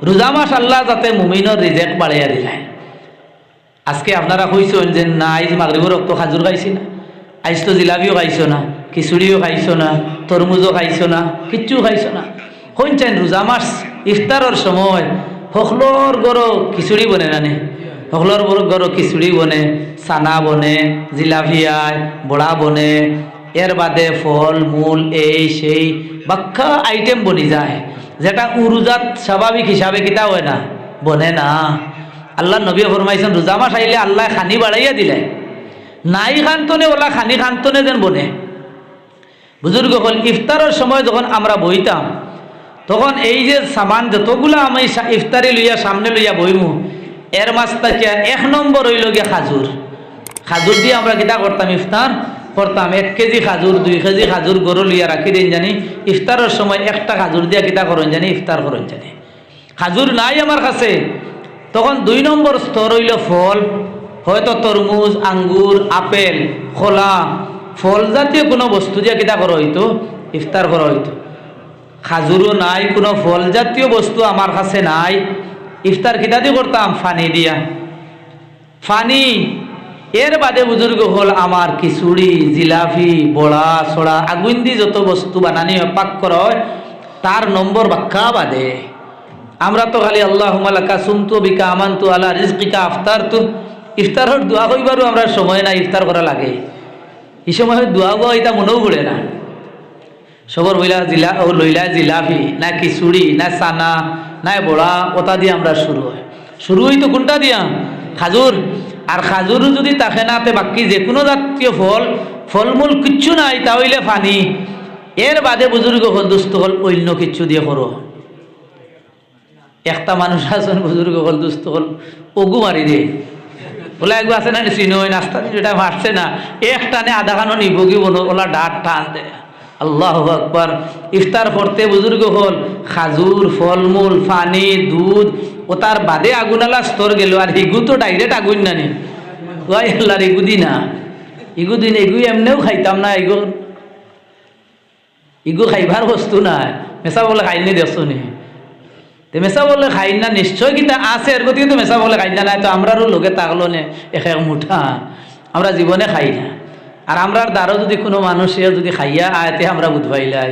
রোজা মাস আল্লাহ যাতে মুমিনের রিজেক বাড়াইয়া দিলেন। আজকে আপনারা কইছেন যে না আইজ মাগরিবের রক্ত খাজুর খাইছি না, আইজ তো জিলাপিও খাইছো না, খিচুড়িও খাইছো না, তরমুজও খাইছো না, কিচ্ছু খাইছো না। শুনছেন রোজা মাস ইফতারের সময় সকলোর গরো খিচুড়ি বনে নানে, সকলোর গরো খিচুড়ি বনে, চানা বনে, জিলাপি আয়, বড়া বনে, এর বাদে ফল মূল এই সেই বাক্কা আইটেম বনি যায়, যেটা উরুজাত স্বাভাবিক হিসাবে কিতা হয় না, বনে না। আল্লাহ নবী ফরমাইছেন রোজা মাস আইলে আল্লাহ খানি বাড়াইয়া দিলে, নাই খান্তনে ওলা খানি খান্তনে যেন বনে। বুজুর্গ হল ইফতারের সময় যখন আমরা বইতাম তখন এই যে সামান যতগুলা আমি ইফতারি লইয়া সামনে লইয়া বইমু, এর মাছ থেকে 1 নম্বর হইল গিয়া খাজুর। খাজুর দিয়ে আমরা কিতা করতাম, ইফতার করতাম। 1 কেজি খাজুর 2 কেজি খাজুর গরু লইয়া রাখি দিন জানি, ইফতারের সময় একটা খাজুর দিয়া কিতা করেন জানি, ইফতার করেন জানি। খাজুর নাই আমার কাছে, তখন 2 নম্বর স্তর হইল ফল, হয়তো তরমুজ, আঙ্গুর, আপেল, খোলা, ফল জাতীয় কোনো বস্তু দিয়া কিতা করা হইতো, ইফতার করা হইতো। খাজুরও নাই, কোনো ফল জাতীয় বস্তু আমার কাছে নাই, ইফতার কিতা দিয়ে করতাম, ফানি দিয়া, ফানি। এর বাদে বুজুর্গ হল আমার খিচুড়ি, জিলাপি, বড়া ছড়া, আগুন দিয়ে যত বস্তু বানানি হয়, পাক করা হয়, তার নম্বর বাক্কা বাদে। আমরা তো খালি আল্লাহুম্মা লাকা সুমতু বিকা আমানতু আলা রিজকিকা আফতারতু, ইফতারের দোয়া কইবারও আমরা সময় নাই, ইফতার করা লাগে। এই সময় দোয়া গোয়া এটা মনেও পড়ে না। সবর বইলা লইলা জিলাপি না খিচুড়ি না চানা না বড়া, ওটা দিয়ে আমরা শুরু হইতো কোনটা দিয়া, খাজুর। আর খাজুরও যদি থাকে না, তে বাকি যে কোনো জাতীয় ফলমূল কিচ্ছু নাই, তাহলে ফানি। এর বাদে বুজুর্গ হল দুস্থ হল অন্য কিচ্ছু দিয়ে করো। একটা মানুষ আছেন বুজুর্গ হল দুস্থ হল ওগু মারি দিয়ে ওলা এগু আছে না, চিনো নাস্তা যেটা মারছে না, একটানে আধা খানো নিব কি বলো, ওলা ডাট টান দেয়। আল্লাহু আকবার। ইফতার করতে বুজুর্গ হল খাজুর, ফলমূল, পানি, দুধ, ও তার বাদে আগুনালা স্তর গেল। আর ইগু তো ডাইরেক্ট আগুন নানি, ওই আল্লাহর ইগু দি না, ইগু দিন এগু এমনিও খাইতাম না, ইগু খাইবার বস্তু না। মেসা বলে খাইনি দেখছো নি, তে মেসা বলে খাই না, নিশ্চয় কিতা আছে এর গতি, কিন্তু মেসা বলে খাই না। নাই তো আমরারও লোকে তাকলো নে এক মুঠা, আমরা জীবনে খাই না। আর আমরার দ্বারও যদি কোনো মানুষে যদি খাইয়া আয়তে আমরা বুধবাইলাই,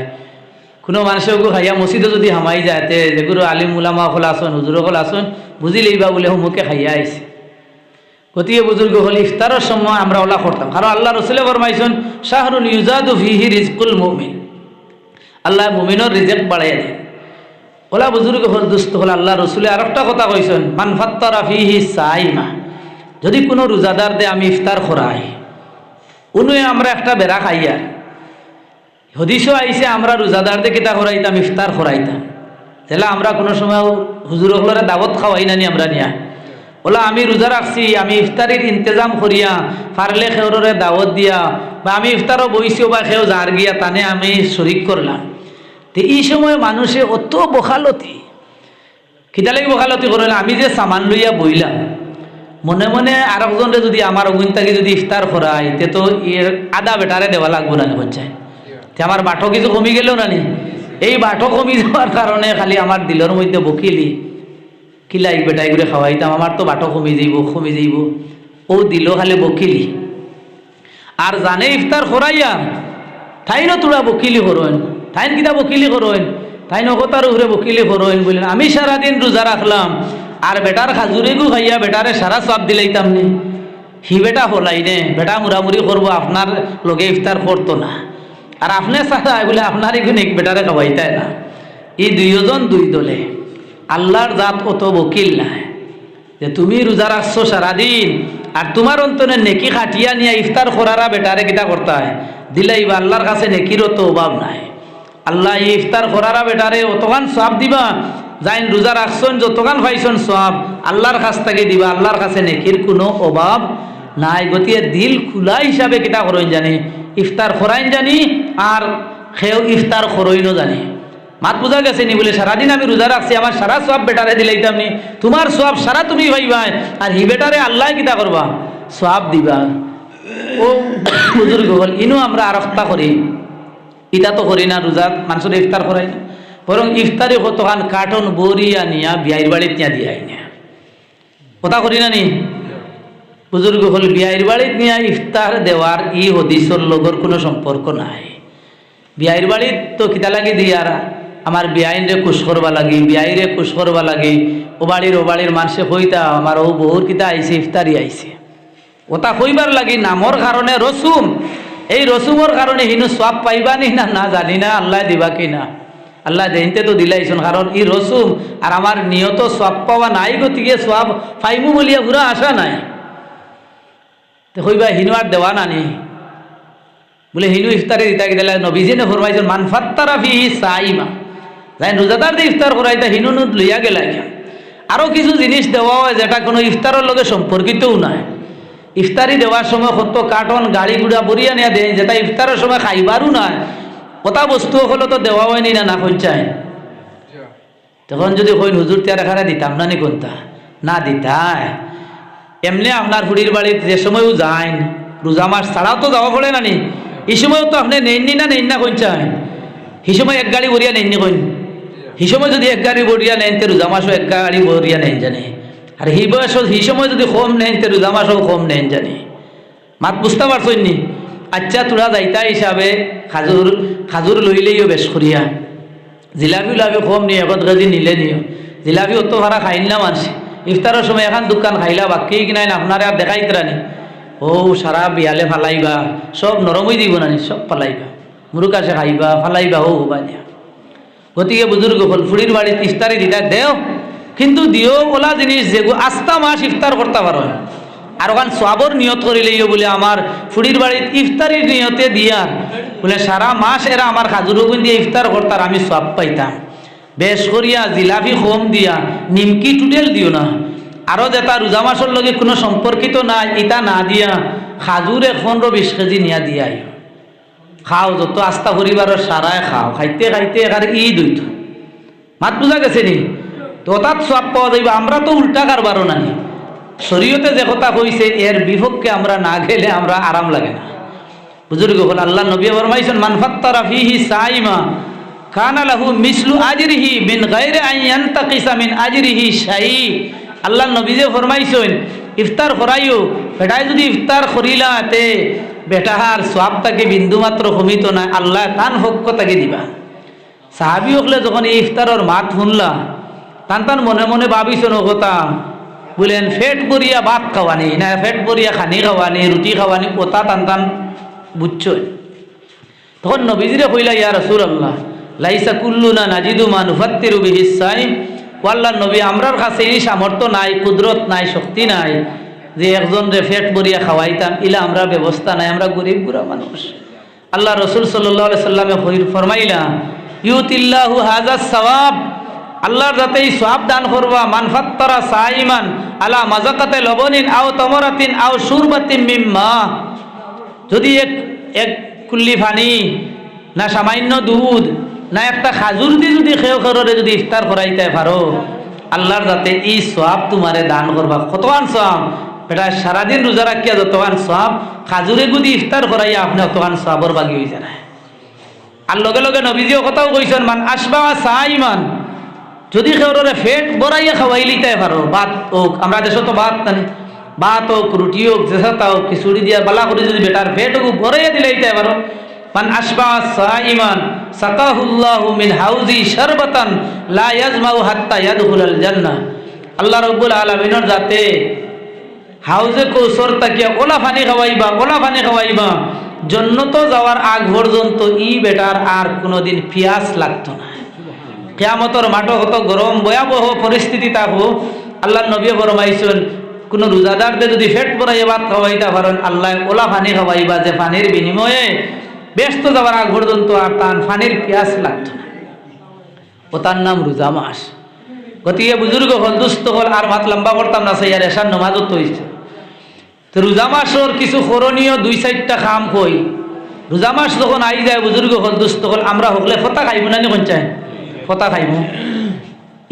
কোনো মানুষেও খাইয়া মসজিদে যদি হামাই যায়তে, যেগুলো আলিম উলামা হল আসন, হুজুর হল আসন, বুঝিলেইবা বলে হুমুকে খাইয়া আইছে। গতিকে বুজুর্গ হল ইফতারের সময় আমরা ওলা করতাম, কারণ আল্লাহ রসুলে ফরমাইছেন শাহরুন ইউজাদু ফিহি রিজকুল মুমিন, আল্লাহ মুমিনের রিজেক বাড়াইয়া দেয়। ওলা বুজুর্গ হল দুস্থ হল আল্লাহ রসুলে আর একটা কথা কইছেন, মান ফাত্তারা ফিহি সাইমা, যদি কোনো রোজাদার দে আমি ইফতার করাই, উনুয়ে আমরা একটা বেড়া খাইয়া, হদিসও আইসে আমরা রোজাদারদে কিতা করাইতাম, ইফতার করাইতাম। তাহলে আমরা কোনো সময় হুজুর হলরে দাওয়াত খাওয়াই নানি আমরা নিয়া, ওলা আমি রোজা রাখছি, আমি ইফতারির ইন্তজাম করিয়া পারলে খেউরে দাওয়াত দিয়া, বা আমি ইফতারও বইছিও বা খেউ জার গিয়া তানে আমি শরিক করলাম। তো এই সময় মানুষে অত বখালতি, খিদা লাগি বখালতি করলাম, আমি যে সামান লইয়া বইলাম, মনে মনে আর একজনে যদি আমার অগুন থাকি যদি ইফতার করাই, তে তো এর আদা বেটারে দেওয়া লাগবো না পঞ্চায়েত, আমার বাটো কিছু কমি গেল না নি। এই বাটো কমি যাওয়ার কারণে খালি আমার দিলের মধ্যে বকিলি, কিলাই বেটাই করে খাওয়াইতাম, আমার তো বাটো কমি যাইব, ও দিল খালি বকিলি। আর জানে ইফতার করাইয়া তাই না তোরা বকিলি করোন, তাইন কিতা বকিলি করোন, তাই নকতার উপরে বকিলি করোন বললেন। আমি সারাদিন রোজা রাখলাম, আর বেটার খাজুরে গু খাইয়া বেটারে সারা সব দিলাইতাম নি, হি বেটা হলাই নে, বেটা মুড়ামুড়ি করবো, আপনার লগে ইফতার করতো না। আর আপনি সারা বলে আপনার এগুলো এক বেটারে খাওয়াইতাই না। এই দুইজন দুই দলে, আল্লাহর জাত অত বকিল নাই যে তুমি রোজা রাখছো সারাদিন, আর তোমার অন্তরে নেকি খাটিয়া নিয়ে ইফতার করারা বেটারে কিতা করতে হয় দিলাইবা। আল্লাহর কাছে নেকিরও তো অভাব নাই। আল্লাহ ইফতার করারা বেটারে অতগান সওয়াব দিবা, যাইন রোজা রাখছেন যতগান পাইছেন সওয়াব আল্লাহর কাছ থেকে দিবা, আল্লাহর কাছে নেকির কোনো অভাব নাই। গতিকে দিল খোলা হিসাবে কিতা করেন জানি, ইফতার করাইন জানি, আর খেও ইফতার করইনও জানি। মাত বোঝা গেছে নি? বলে সারাদিন আমি রোজা রাখছি, আমার সারা সওয়াব বেটারে দিলাইতাম নি, তোমার সওয়াব সারা তুমি পাইবা, আর হি বেটারে আল্লাহ কিতা করবা, সওয়াব দিবা। ও বুজুর্গ হল ইনো আমরা আরফতা করি, ইটা তো করি না, রোজা মানুষের ইফতার করাই না। বরং ইফতারি কতখান কার্টন বরিয়া নিয়া বিয়াইর বাড়িত নিয়া দিয়াই না কথা করি না নি বুজুর্গ হল বিয়াইর বাড়িত নিয়া ইফতার দেওয়ার ই হদিসর লগর কোনো সম্পর্ক নাই বিয়াইর বাড়িত তো কিতা লাগি দিয়ার আমার বিয়াইনরে খুশ করবা লাগি বিয়াইরে খুশ করবা লাগি ও বাড়ির মানুষে কইতা আমার ও বহুর কিতা আইছে ইফতারি আইছে ওটা কইবার লাগি নামর কারণে রসুম এই রসুমর কারণে হিনু সব পাইবা নি না না জানি না আল্লাহ দিবা কি না আল্লাহ দেনতে তো দিলাইছুন কারণ ই রসুম আর আমার নিয়ত সব পাওয়া নাই গতিকে সব পাইমু বলিয়া পুরা আশা নাই তো কইবা হিনু আর দেওয়া নানি বলে হিনু ইফতারে দিতা গেলে নবীজিনে ফরমাইছেন মান ফাত্তারা ফিহি সাইমা যাই রোজাদার দিয়ে ইফতার করাইতা হিনু লইয়া গেলাই আরও কিছু জিনিস দেওয়া হয় যেটা কোনো ইফতারের লগে সম্পর্কিতও নাই ইফতারি দেওয়ার সময় কত কার্টন গাড়ি গুড়া বরিয়া নিয়ে দেয় যেটা ইফতারের সময় খাইবারও নাই কথা বস্তু হলো তো দেওয়া হয়নি না কইচাই তখন যদি কইন হুজুর তেরা খারা দিতাম না নি কোনটা না দিতাই এমনি আপনার হুড়ির বাড়িতে যে সময়ও যায় রোজা মাস ছাড়াও তো যাওয়া পড়ে না নি এই সময়ও তো আপনি নেননি না কইচাই এই সময় এক গাড়ি বরিয়া নেননি কইন এই সময় যদি এক গাড়ি বরিয়া নেন তে রোজা মাসও এক গাড়ি বরিয়া নেন জানে আর এই বয়স এই সময় যদি কম নেন তে রোজা মাসও কম নেন জানে মাত বুঝতে পারছেন নি আচ্ছা তোরা যাইতা হিসাবে খাজুর লইলেইও বেশ করিয়া জিলাপি উলাপি কম নিয়ে এখন কেজি নিলে নিও জিলাপি অত ভাড়া খাইল না মানুষ ইফতারের সময় এখন দোকান খাইলা বাকি কিনাই না আপনারা আর দেখাইতরা নি ও সারা বিয়ালে ফালাইবা সব নরমই দিব না সব ফালাইবা মুরুক আসে খাইবা ফালাইবা ও হবা নিয়া গতিকে বুজুর্গ হল ফুড়ির বাড়িত ইফতারি দিতা দেও কিন্তু দিও ওলা জিনিস যেগু আস্তা মাস ইফতার করতে পারো আর ওখান সবর নিয়ত করিলেইও বলে আমার ফুড়ির বাড়িত ইফতারির নিয়তে দিয়ার বলে সারা মাস এরা আমার খাজুরগুন দিয়ে ইফতার করতার আমি সব পাইতাম বেশ করিয়া জিলাপি কম দিয়া নিমকি টুটেল দিও না আরও যেটা রোজা মাসের লগে কোনো সম্পর্কিত নাই ইটা না দিয়া খাজুরে 15-20 কেজি নিয়া দিয়াই খাও যত আস্থা পরিবারের সারায় খাও খাইতে খাইতে এখানে ঈদ হইত মাত বুঝা গেছে নি তো তাত সব পাওয়া যাইবা আমরা তো উল্টা কারবারও নানি শরীয়তে যে কথা কইছে এর বিপক্ষে আমরা না গেলে আমরা আরাম লাগে না বুজুর্গ হল আল্লাহ নবী ফরমাইছেন মান ফাত্তারা ফিহি সাইমা কানা লাহু মিসলু আজরিহি মিন গায়রি আন ইয়ানতাকিসা মিন আজরিহি শাই আল্লাহ নবী যে ফরমাইছেন ইফতার করাইও বেটাই যদি ইফতার করিলা তে বেটাহার সওয়াব তাকে বিন্দু মাত্র কমিত না আল্লাহ তান হক তাকে দিবা সাহাবী হলে যখন এই ইফতারের মাত শুনলা তান মনে মনে ভাবিছেন ও কথা বলেন ফেট ভরিয়া ভাত খাওয়ানি না ফেট ভরিয়া খানি খাওয়ানি রুটি খাওয়ানি ওটা টান বুঝছো তখন নবীজিরে কইলা ইয়া রাসূলুল্লাহ লাইসা কুল্লুনা নাজিদু মা নুফাত্তিরু বিহি সাইম ওয়াল্লাহ নবী আমরার কাছে এই সামর্থ্য নাই কুদরত নাই শক্তি নাই যে একজন রে ফেট ভরিয়া খাওয়াইতাম ইলা আমরা ব্যবস্থা নাই আমরা গরিব গুড়া মানুষ আল্লাহ রাসূল সাল্লাল্লাহু আলাইহি সাল্লামে ফরমাইলা ইউতিল্লাহু হাযাস সাওয়াব আল্লাহর যাতে এই সওয়াব দান করবা মান ফাত্তারা সাইমান আলা মাযাকাতে লবনিন আও তামারাতিন আও শুরবাতিন মিম্মা যদি এক কুল্লি পানি না সামান্য দুধ না একটা খাজুর দিয়ে যদি খেয়ে খেয়ে যদি ইফতার করাইতে পারো আল্লাহর যাতে এই সওয়াব তোমারে দান করবা কতখান সওয়াব এটা সারাদিন রোজা রাখিয়া যতখান সওয়াব খাজুরে যদি ইফতার করাইয়া আপনি অতখান সওয়াবর বাগি হয়ে যায় আর লগে লগে নবীজিও কথাও কইছেন মান আসবা সাইমান যদি খেয়ে ফেট বড়াইয়া খাওয়াই লিতে পারো ভাত হোক আমরা দেশে তো ভাত জানি ভাত হোক রুটি হোক যেসাতা হোক খিচুড়ি দিয়া বালা করে যদি বেটার ফেট হোক বড়াইয়া দিলাইতে পারো মান আসবা সাইমান সাকাহুল্লাহু মিন হাউজি শারবাতান লা ইয়াজমাউ হাত্তা ইয়াদখুলাল জান্নাহ আল্লাহ রাব্বুল আলামিনের যাতে হাউজে কৌসর তাকিয়া ওলা পানি খাওয়াইবা জন্নত যাওয়ার আগ পর্যন্ত ই বেটার আর কোনোদিন পিয়াস লাগতো না কিয়ামতের মাঠে কত গরম ভয়াবহ পরিস্থিতি থাকবো আল্লাহ নবী ফরমাইছেন কোনো রোজাদারদের যদি ফেট ভরাইয়া ভাত খাওয়াইতে পারেন আল্লাহ ওলা পানি খাওয়াইবা যে পানির বিনিময়ে ব্যস্ত যাওয়ার আগ পর্যন্ত আর তার পানির পিয়াস লাগতো না ও তার নাম রোজা মাস গতিকে বুজুর্গ হল দুস্থ হল আর ভাত লম্বা করতাম না সেই আর এসার নমাজত হয়েছে তো রোজা মাসের কিছু করণীয় 2-4টা কাম কই রোজা মাস যখন আই যায় বুজুর্গ হল দুস্থ হল আমরা হকলে ফতা খাইব না কোন চাই ফতা খাইব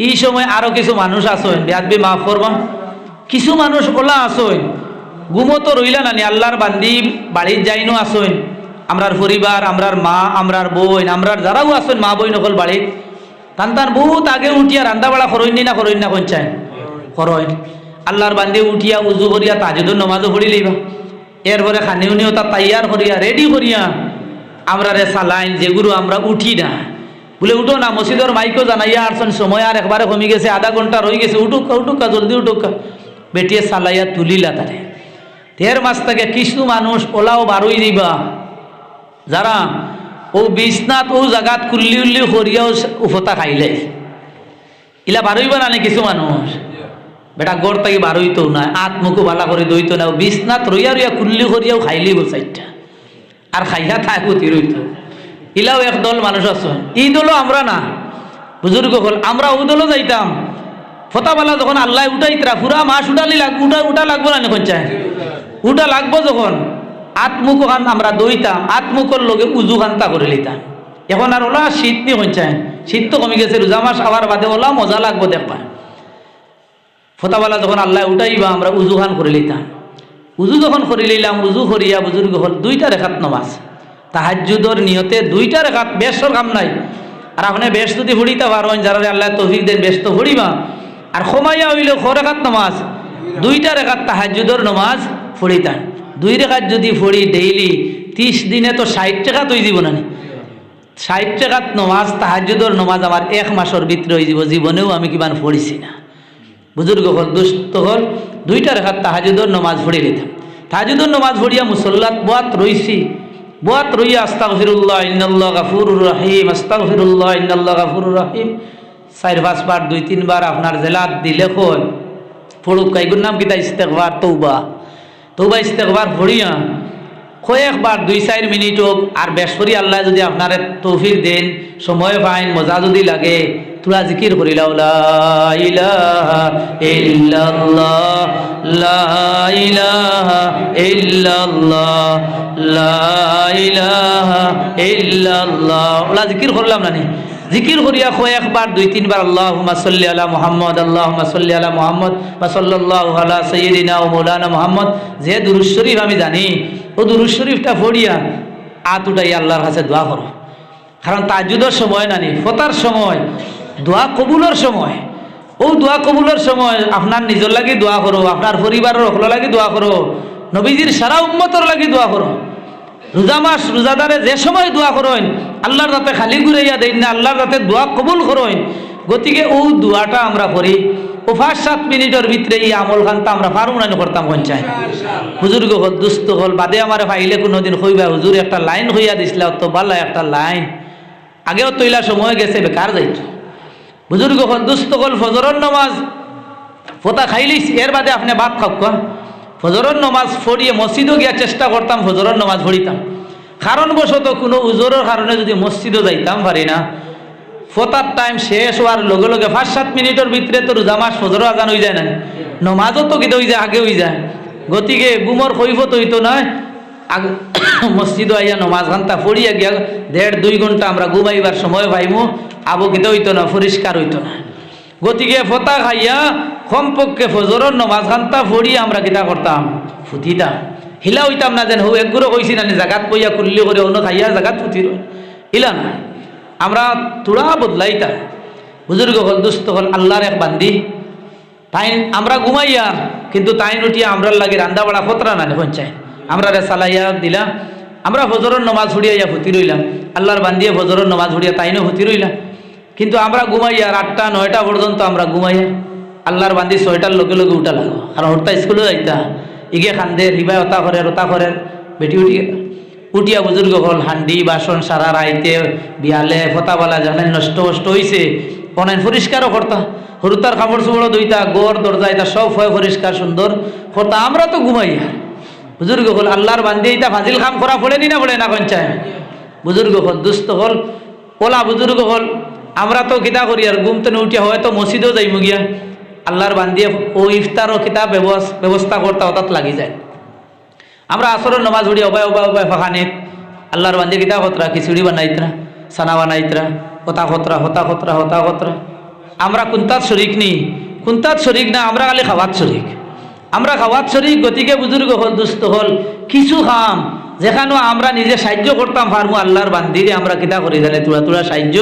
এই সময় আরো কিছু মানুষ আসেন বেয়াদবি মাফ করবা কিছু মানুষ ওলা আসেন ঘুমতো রইলা নানি আল্লাহর বান্দি বাড়ির যাইনো আসেন আমরার পরিবার আমরার মা আমরার বোন আমরার যারাও আসেন মা বোন হল বাড়িত টান বহুত আগে উঠিয়া রান্দা বাড়া করইনি না কোনচায় করই। আল্লাহর বান্দে উঠিয়া উজু করিয়া তাহাজ্জুদের নামাজও পড়ি লইবা, এরপরে খানি উনিও তা তৈয়ার করিয়া রেডি করিয়া আমরা রে সালাইন যেগুলো আমরা উঠি না, বলে উঠো না, মসজিদের মাইকও জানাইয়া আসছেন সময় আর একবারে কমে গেছে, আধা ঘন্টা রয়ে গেছে, উঠুকা উঠুকা জলদি উঠুকা, বেটিয়ে সালাইয়া তুলিলা তারে। এর মাস থেকে কিছু মানুষ ওলাও বারোই দিবা যারা ও বিছনাত ও জাগাত কুল্লি উল্লি করিয়াও উফতা খাইলে ইলা বারোইবা না কিছু মানুষ বেটা গড় তাকে বারোইতো না, আত্মুকু ভালা করে দইতো না, বিছনাত রইয়া রইয়া কুল্লি করিয়াও খাইলি বসাইটা আর খাইয়া থাকুতি রইত। ইলাও একদল মানুষ আছে, ই দলও আমরা না, বুজুর্গ হল আমরা ও দলও যাইতাম। ফতাবালা যখন আল্লাহ উঠাইতরা পুরা মাস উঠালি উঠা লাগবো না এখন চায় উঠা লাগবো, যখন আত্মুখ খান আমরা দইতাম, আত্মুখর লগে উজু খান্তা করে লিতাম। এখন আর ওলা শীত নি হইচায়, শীত তো কমে গেছে, রোজা মাস আবার বাদে ওলা মজা লাগবো দেখবা। ফতাবালা যখন আল্লাহ উঠাইবা আমরা উজু খান করে লিতাম। উজু যখন করে লইলাম, উজু করিয়া বুজুর্গ হল 2টা রেখাত নামাজ তাহাজ্জুদর নিয়তে 2টা রেখাত, বেশর কাম নাই। আর আপনি বেশ যদি ফুড়িতে পারেন, যারা আল্লাহ তৌফিক দেন বেশ তো ফুড়িবা, আর খমাইয়া হইলে 4 রেখাত নামাজ 2টা রেখাত তাহাজ্জুদর নামাজ ফুড়িতাম। 2 রেখাত যদি ফুড়ি ডেইলি 30 দিনে তো 60 টাকা তৈ যাব না, 60 টাকাত নামাজ তাহাজ্জুদর নামাজ আমার 1 মাসের ভিতরে হয়ে যাব, জীবনেও আমি কিমান পড়িছি না। বুজুর্গ হল দুস্থ হল 2টা রেখাত তাহাজ্জুদর নামাজ পড়ে নিতাম। তাহাজ্জুদর নামাজ পড়িয়া মুসল্লাত বোয়াত রইছি, বোয়াত রইয়া আস্তাগফিরুল্লাহ ইন্নাল্লাহ গাফুরুর রহিম, আস্তাগফিরুল্লাহ ইন্নাল্লাহ গাফুরুর রহিম 4-5 বার 2-3 বার আপনার জেলাত দিলে কই পড়ুক। কাইগুর নাম কিতা ইস্তেগফার, তওবা তওবা ইস্তেগফার পড়িয়া কয়েকবার 2-4 মিনিট হোক আর বেশ করি আল্লাহ যদি আপনার তৌফিক দেন, সময় পাইন, মজা যদি লাগে, তোরা জিকির করিলাও লা ইলাহা ইল্লাল্লাহ লা ইলাহা ইল্লাল্লাহ লা ইলাহা ইল্লাল্লাহ, ওলা জিকির করলাম না নি, জিকির করিয়া কয়েকবার 2-3 বার আল্লাহুম্মা সাল্লি আলা মুহাম্মদ, আল্লাহুম্মা সাল্লি আলা মুহাম্মদ ওয়া সাল্লাল্লাহু আলা সাইয়্যিদিনা ওয়া মাওলানা মুহাম্মদ, যে দুরূদ শরীফ আমি জানি ও দুরূদ শরীফটা পড়িয়া আত উঠাইয়া আল্লাহর কাছে দোয়া করো। কারণ তাহাজ্জুদের সময় নানি, ফতার সময়, দোয়া কবুলের সময়, ও দোয়া কবুলের সময় আপনার নিজের লাগি দোয়া করো, আপনার পরিবারের সকল লাগি দোয়া করো, নবীজির সারা উম্মতর লাগি দোয়া করো। রোজা মাস রোজাদারে যে সময় দোয়া করেন আল্লাহর রাতে খালি ঘুরাইয়া দেন না, আল্লাহর রাতে দোয়া কবুল করেন। গতিকে ও দোয়াটা আমরা করি, ও 5-7 মিনিটের ভিতরে এই আমল খানটা আমরা পারবো না করতাম পঞ্চায়েত। হুজুর্গ হল দুস্থ হল বাদে আমার ফাইলে কোনোদিন কইবা হুজুর একটা লাইন হইয়া দিছিল, তো ভালো একটা লাইন আগেও তৈলা সময় গেছে বেকার যাইত। বুজুর্গ হল দুস্থ হল ফজরের নামাজ ফোতা খাইলিস, এর বাদে আপনি ভাত খাও, ফজরের নামাজ পড়িয়ে মসজিদও গিয়া চেষ্টা করতাম ফজরের নামাজ পড়িতাম। কারণবশত কোনো উজোরের কারণে যদি মসজিদও যাইতাম পারি না, ফোতার টাইম শেষ হওয়ার লগে লগে 5-7 মিনিটের ভিতরে তো রোজা মাস ফজর আজান হয়ে যায় না, নমাজও তো কিতে হয়ে যায়, আগে হয়ে যায়। গতিকে গুমর কৈফত হইতো নয়, মসজিদও আইয়া নমাজ ঘন্টা পড়িয়া গিয়া 1.5-2 ঘন্টা আমরা ঘুমাইবার সময় পাইমু, আবু কিতে হইতো না, পরিষ্কার হইতো না। গতিকে ফতা খাইয়া কমপক্ষে ফজরের নমাজ ঘন্টা পড়িয়া আমরা কিতা করতাম, ফুটিতাম, হিলা হইতাম না। যেন হো একগুলো কইছি না জাগাত পইয়া কুল্লি করে অন্য খাইয়া জাগাত ফুটির হিলা না, আমরা তোরা বদলাইতাম। বুজুর্গ হল দুস্থ হল আল্লাহর এক বান্দি, তাইন আমরা ঘুমাইয়া কিন্তু তাইন উঠিয়া আমরার লাগে রান্দা বাড়া খতরা না পঞ্চায়েত, আমরা রে সালাইয়া দিলাম, আমরা ফজরের নমাজ ছুড়িয়া ফুটি রইলাম, আল্লাহর বান্দিয়ে ফজরের নমাজ ছুড়িয়া তাইনও ফুটি রইলাম। কিন্তু আমরা ঘুমাইয়া 8টা-9টা পর্যন্ত আমরা ঘুমাইয়া, আল্লাহর বান্দি 6টার লগে লগে উঠা লাগো, কারণ ওরটা স্কুলে যাইতা, ইগে খান্দে রিবাই ওতা করে বেটি উঠিয়া বুজুর্গ হল হান্ডি বাসন সারা রাইতে বিয়ালে ফতাবালা জানেন নষ্ট হয়েছে অনেক পরিষ্কারও করতা, হরুতার কাপড় চোপড় দইতা, গড় দরজা এটা সব হয় পরিষ্কার সুন্দর করতা। আমরা তো ঘুমাইয়া, বুজুর্গ হল আল্লাহর বান্দি এটা ফাজিল কাম করা পড়েনি না পড়ে না পঞ্চায়েত। বুজুর্গ হল দুস্থ হল ওলা বুজুর্গ হল আমরা তো কিতা করি আর ঘুমতে উঠিয়া হয়তো মসজিদেও যাইমু গিয়া, আল্লাহর বান্দিয়ে ও ইফতারও কিতাব ব্যবস্থা করতে হঠাৎ লাগি যায়। আমরা আসরের নমাজ উড়ি অবায় ফাঁকানে আল্লাহর বান্দি কিতা খতরা, খিচুড়ি বানাইতরা, সানা বানাইতরা, হতা খতরা। আমরা কুন্তাত শরিক নি, কুন্তাত শরিক না, আমরা খালি খাওয়াত শরিক, আমরা খাওয়াত শরিক। গতিকে বুজুর্গ হল দুস্থ হল কিছু খাম যেখানেও আমরা নিজে সাহায্য করতাম পারবো, আল্লাহর বান্দিরে আমরা কিতা করি জানে, তুরা সাহায্য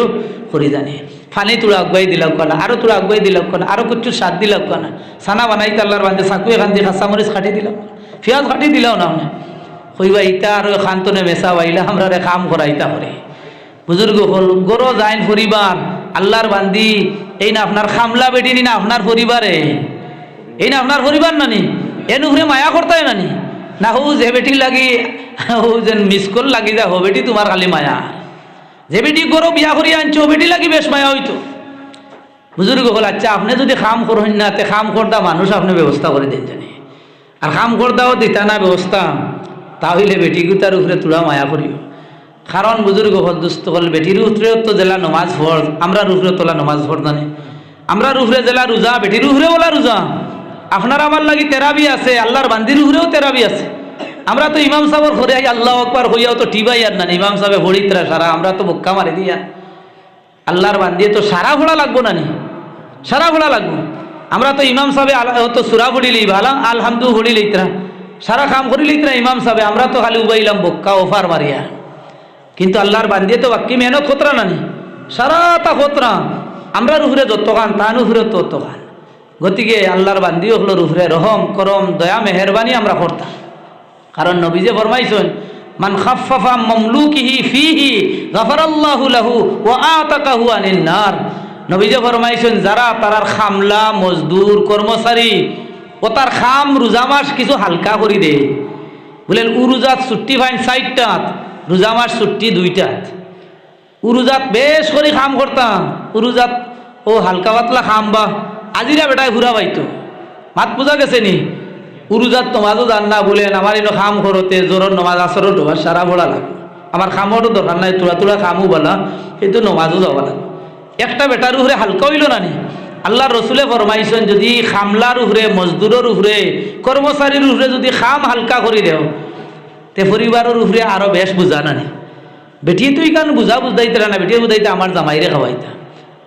করি জানে। ফানি তোরা আগুয়াই দিলাম কানা, আরও তোরা আগুয়াই দিলাম কানা, আরও কিছু স্বাদ দিলাম কানা, সানা বানাইতে আল্লাহর বান্ধে চাকু এখান দিয়ে খাসা মরিচ খাটি দিলাম, পেঁয়াজ খাটি দিলাও না মানে কইবা ইটা আর খান্তনে মেসা বাইলা আমরা রে কাম করাইতা করে। বুজুর্গ হল গরো যাইন পরিবার আল্লাহর বান্দি, এই না আপনার খামলা বেটি নি না আপনার পরিবারে, এই না আপনার পরিবার নানি এন উপরে মায়া করতাই নানি না, হু যে বেটি লাগি হু যেন মিসকল লাগি যা হো বেটি তোমার খালি মায়া, যে বেটি গরো বিয়া করি আনছো বেটি লাগি বেশ মায়া হইতো। বুজুর্গ হল আচ্ছা আপনি যদি খাম করবেন না তে খাম করদা মানুষ আপনি ব্যবস্থা করে দেন জানি, আর খাম করদাও দিতা না ব্যবস্থা, তাহলে বেটিগুতার উপরে তোরা মায়া করিও। কারণ বুজুর্গ হল দুস্থ হল বেটির উপরেও তো জেলা নমাজ ফর, আমরা উপরে তোলা নমাজ ফর জানি, আমরা উপরে জেলা রোজা, বেটির উপরে বলা রোজা, আপনার আমার লাগি তেরাবি আছে, আল্লাহর বান্দির উপরেও তেরাবি আছে। আমরা তো ইমাম সাহেবের ঘরে আল্লাহ আকবার হইয়াও তো টিবাই আর না, ইমাম সাহেব হরিত্রা সারা আমরা তো বক্কা মারি দিয়া, আল্লাহর বান্দিয়ে তো সারা ভোড়া লাগবো না নি, সারা ভোড়া লাগবো। আমরা তো ইমাম সাহেব তো সুরা ভরি লই ভালা আলহামদু ভরি লইতরা, সারা কাম করি লইতরা ইমাম সাহেব, আমরা তো খালি উবাইলাম বক্কা ওফার মারিয়া। কিন্তু আল্লাহর বান্দিয়ে তো বাক্কি মেহনত খতরা নানি, সারা তা খতরা, আমরা উপরে যত গান তান উপরে তত গান। গতিকে আল্লাহর বান্দিও হলো উপরে রহম করম দয়া মেহরবানি আমরা করতাম। কারণ নবী যে ফরমাইছেন মান খাফফাফা মামলুকিহি ফিহি গাফারাল্লাহু লাহু ওয়া আতাকাহু আনিন নার, নবী যে ফরমাইছেন যারা তারার খামলা মজদুর কর্মচারী ও তার খাম রোজা মাস কিছু হালকা করে দে, বলেন উরুজাত ছুট্টি ফাইন 4টাত, রোজা মাস ছুট্টি 2টাত। উরুজাত বেশ করে খাম করতাম, উরুজাত ও হালকা পাতলা খাম বা আজিরা বেটায় ঘুরা পাইতো, মাত পূজা গেছে নি উরুজাত নমাজও জান না, বলেন আমার এলো খাম করতে জোরর নমাজ আসরও ডোবার সারা ভোড়া লাগবে, আমার খামরও দরকার নাই, তোরা তোরা খামও বলা কিন্তু নমাজও যাওয়া লাগবে। একটা বেটার উপরে হালকা হইল না নি, আল্লাহ রসুলে ফরমাইছেন যদি খামলার উপরে মজদুরের উপরে কর্মচারীর উপরে যদি খাম হালকা করে দেও তে পরিবারের উপরে আরো বেশ বুঝা না নি। বেটি তুই কারণ বুঝা বুঝাইতে না, বেটি বুঝাইতে আমার জামাইরে খাওয়াইতাম,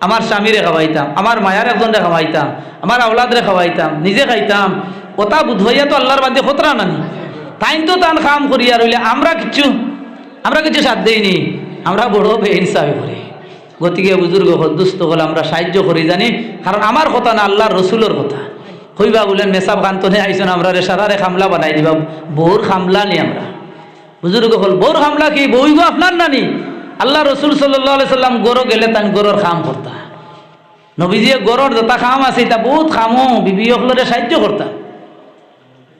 আমার স্বামীরে খাওয়াইতাম, আমার মায়ার একজনরে খাওয়াইতাম, আমার আওলাদরে খাওয়াইতাম, নিজে খাইতাম, ওটা বুঝাইয়া তো আল্লাহর বাদে খতরা নানি, তাই তো তান খাম করিয়া রইলে আমরা কিছু সাথ দেইনি, আমরা বড় বেইনসাফি করি। গতিকে বুজুর্গ হল দুস্থ হলে আমরা সাহায্য করি জানি, কারণ আমার কথা না আল্লাহর রসুলের কথা। কইবা বলেন মেসাব কান্তনে আইসন আমরা রে সারারে খামলা বানাই দিবা, বউর খামলা নি আমরা। বুজুর্গ হল বউর খামলা কি বউই গো আপনার নানি, আল্লাহ রসুল সাল্লাল্লাহু আলাইহি সাল্লাম গরো গেলে তান গরোর খাম করতা, নবীজিয়ে গরোর যতা খাম আছে তা বহুত খামো বিবি হলরে সাহায্য করতা।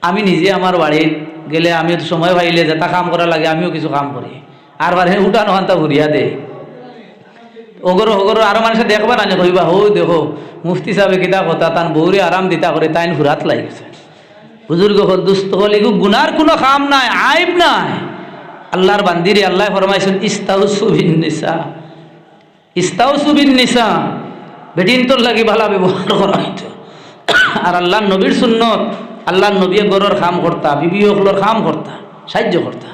আমি নিজে আমার বাড়ির গেলে আমি সময় পাইলে যেটা কাম করা লাগে আমিও কিছু কাম করি, আর বারে উঠানো হান্তা ঘুরিয়া দে ওগর আরো মানুষে দেখবা না কইবা হো দেখো মুফতি সাহেব কিতা কথা তান বউরে আরাম দিতা করে তাইন ঘুরাত লাগিছে। বুজুর্গ হল দুস্থ হল এগু গুনার কোনো কাম নাই, আইব নাই। আল্লাহর বান্দিরে আল্লাহ ফরমাইছেন ইস্তাউসু বিন নিসা, বেটিন তোর লাগি ভালো ব্যবহার করা হইতো। আর আল্লাহর নবীর সুন্নত, আল্লাহর নবী গরর খাম করতা, বিবি হকলর খাম করতা, সাহায্য করতা।